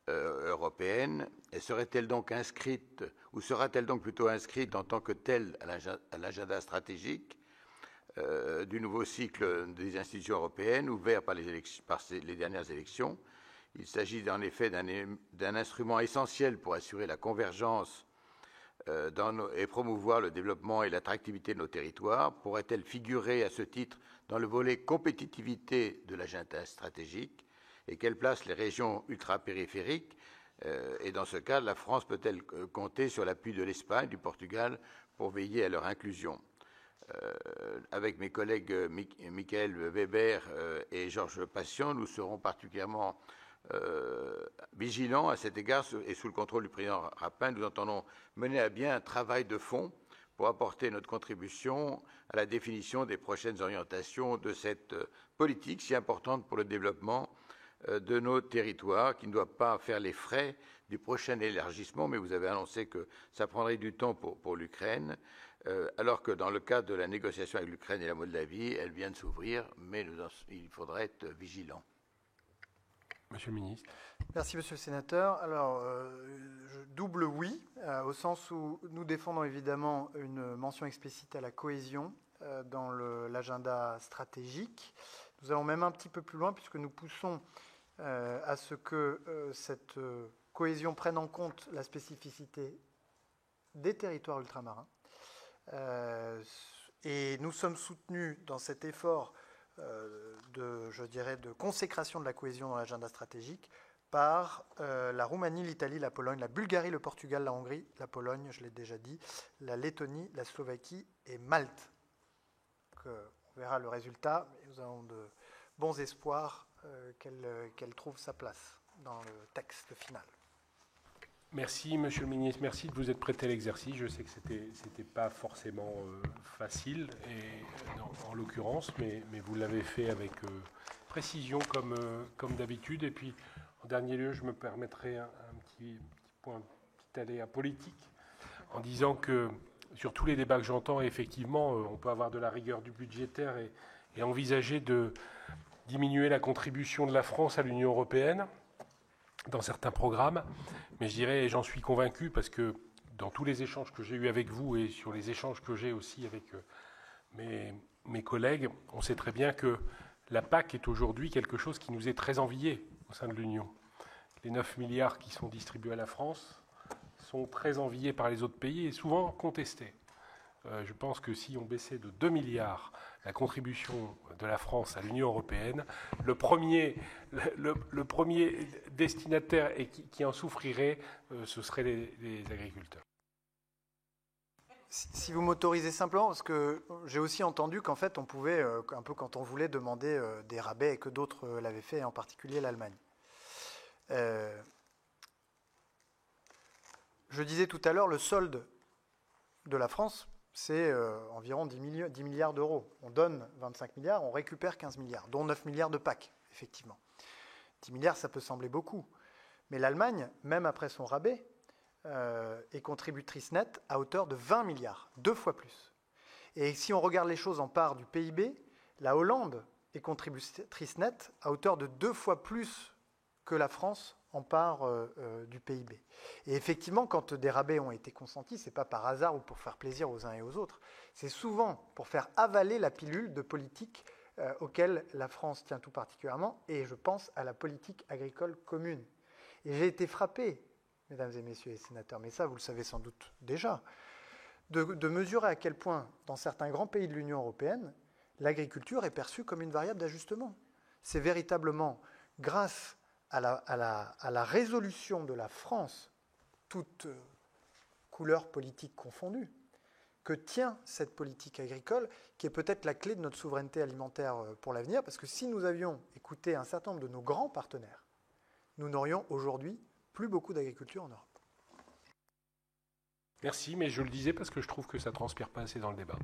européenne. Et serait-elle donc inscrite, ou sera-t-elle donc plutôt inscrite en tant que telle à l'agenda stratégique du nouveau cycle des institutions européennes ouvert par les dernières élections? Il s'agit en effet d'un instrument essentiel pour assurer la convergence et promouvoir le développement et l'attractivité de nos territoires. Pourrait-elle figurer à ce titre dans le volet compétitivité de l'agenda stratégique? Et quelle place les régions ultrapériphériques? Et dans ce cas, la France peut-elle compter sur l'appui de l'Espagne, du Portugal, pour veiller à leur inclusion? Avec mes collègues Michael Weber et Georges Patient, nous serons particulièrement vigilants à cet égard et sous le contrôle du président Rapin. Nous entendons mener à bien un travail de fond pour apporter notre contribution à la définition des prochaines orientations de cette politique si importante pour le développement de nos territoires, qui ne doit pas faire les frais du prochain élargissement, mais vous avez annoncé que ça prendrait du temps pour l'Ukraine, alors que dans le cadre de la négociation avec l'Ukraine et la Moldavie, elle vient de s'ouvrir, mais il faudrait être vigilant. Monsieur le ministre. Merci, monsieur le sénateur. Alors, double oui, au sens où nous défendons évidemment une mention explicite à la cohésion dans l'agenda stratégique. Nous allons même un petit peu plus loin, puisque nous poussons à ce que cette cohésion prenne en compte la spécificité des territoires ultramarins. Et nous sommes soutenus dans cet effort de consécration de la cohésion dans l'agenda stratégique par la Roumanie, l'Italie, la Pologne, la Bulgarie, le Portugal, la Hongrie, la Pologne, je l'ai déjà dit, la Lettonie, la Slovaquie et Malte. Donc, on verra le résultat, mais nous avons de bons espoirs qu'elle trouve sa place dans le texte final. Merci, Monsieur le Ministre. Merci de vous être prêté à l'exercice. Je sais que c'était pas forcément facile, en l'occurrence, mais vous l'avez fait avec précision comme d'habitude. Et puis, en dernier lieu, je me permettrai un petit point, petit aléa politique, en disant que sur tous les débats que j'entends, effectivement, on peut avoir de la rigueur du budgétaire et envisager de diminuer la contribution de la France à l'Union européenne dans certains programmes, mais je dirais, et j'en suis convaincu, parce que dans tous les échanges que j'ai eus avec vous et sur les échanges que j'ai aussi avec mes collègues, on sait très bien que la PAC est aujourd'hui quelque chose qui nous est très envié au sein de l'Union. Les 9 milliards qui sont distribués à la France sont très enviés par les autres pays et souvent contestés. Je pense que si on baissait de 2 milliards la contribution de la France à l'Union européenne, le premier destinataire et qui en souffrirait, ce seraient les agriculteurs. Si vous m'autorisez simplement, parce que j'ai aussi entendu qu'en fait on pouvait, un peu quand on voulait, demander des rabais et que d'autres l'avaient fait, et en particulier l'Allemagne. Je disais tout à l'heure, le solde de la France, c'est environ 10 milliards d'euros. On donne 25 milliards, on récupère 15 milliards, dont 9 milliards de PAC, effectivement. 10 milliards, ça peut sembler beaucoup. Mais l'Allemagne, même après son rabais, est contributrice nette à hauteur de 20 milliards, 2 fois plus. Et si on regarde les choses en part du PIB, la Hollande est contributrice nette à hauteur de 2 fois plus que la France en part du PIB. Et effectivement, quand des rabais ont été consentis, ce n'est pas par hasard ou pour faire plaisir aux uns et aux autres, c'est souvent pour faire avaler la pilule de politique auquel la France tient tout particulièrement, et je pense à la politique agricole commune. Et j'ai été frappé, mesdames et messieurs les sénateurs, mais ça vous le savez sans doute déjà, de mesurer à quel point, dans certains grands pays de l'Union européenne, l'agriculture est perçue comme une variable d'ajustement. C'est véritablement grâce à la résolution de la France, toute couleur politique confondue, que tient cette politique agricole, qui est peut-être la clé de notre souveraineté alimentaire pour l'avenir, parce que si nous avions écouté un certain nombre de nos grands partenaires, nous n'aurions aujourd'hui plus beaucoup d'agriculture en Europe. Merci, mais je le disais parce que je trouve que ça ne transpire pas assez dans le débat.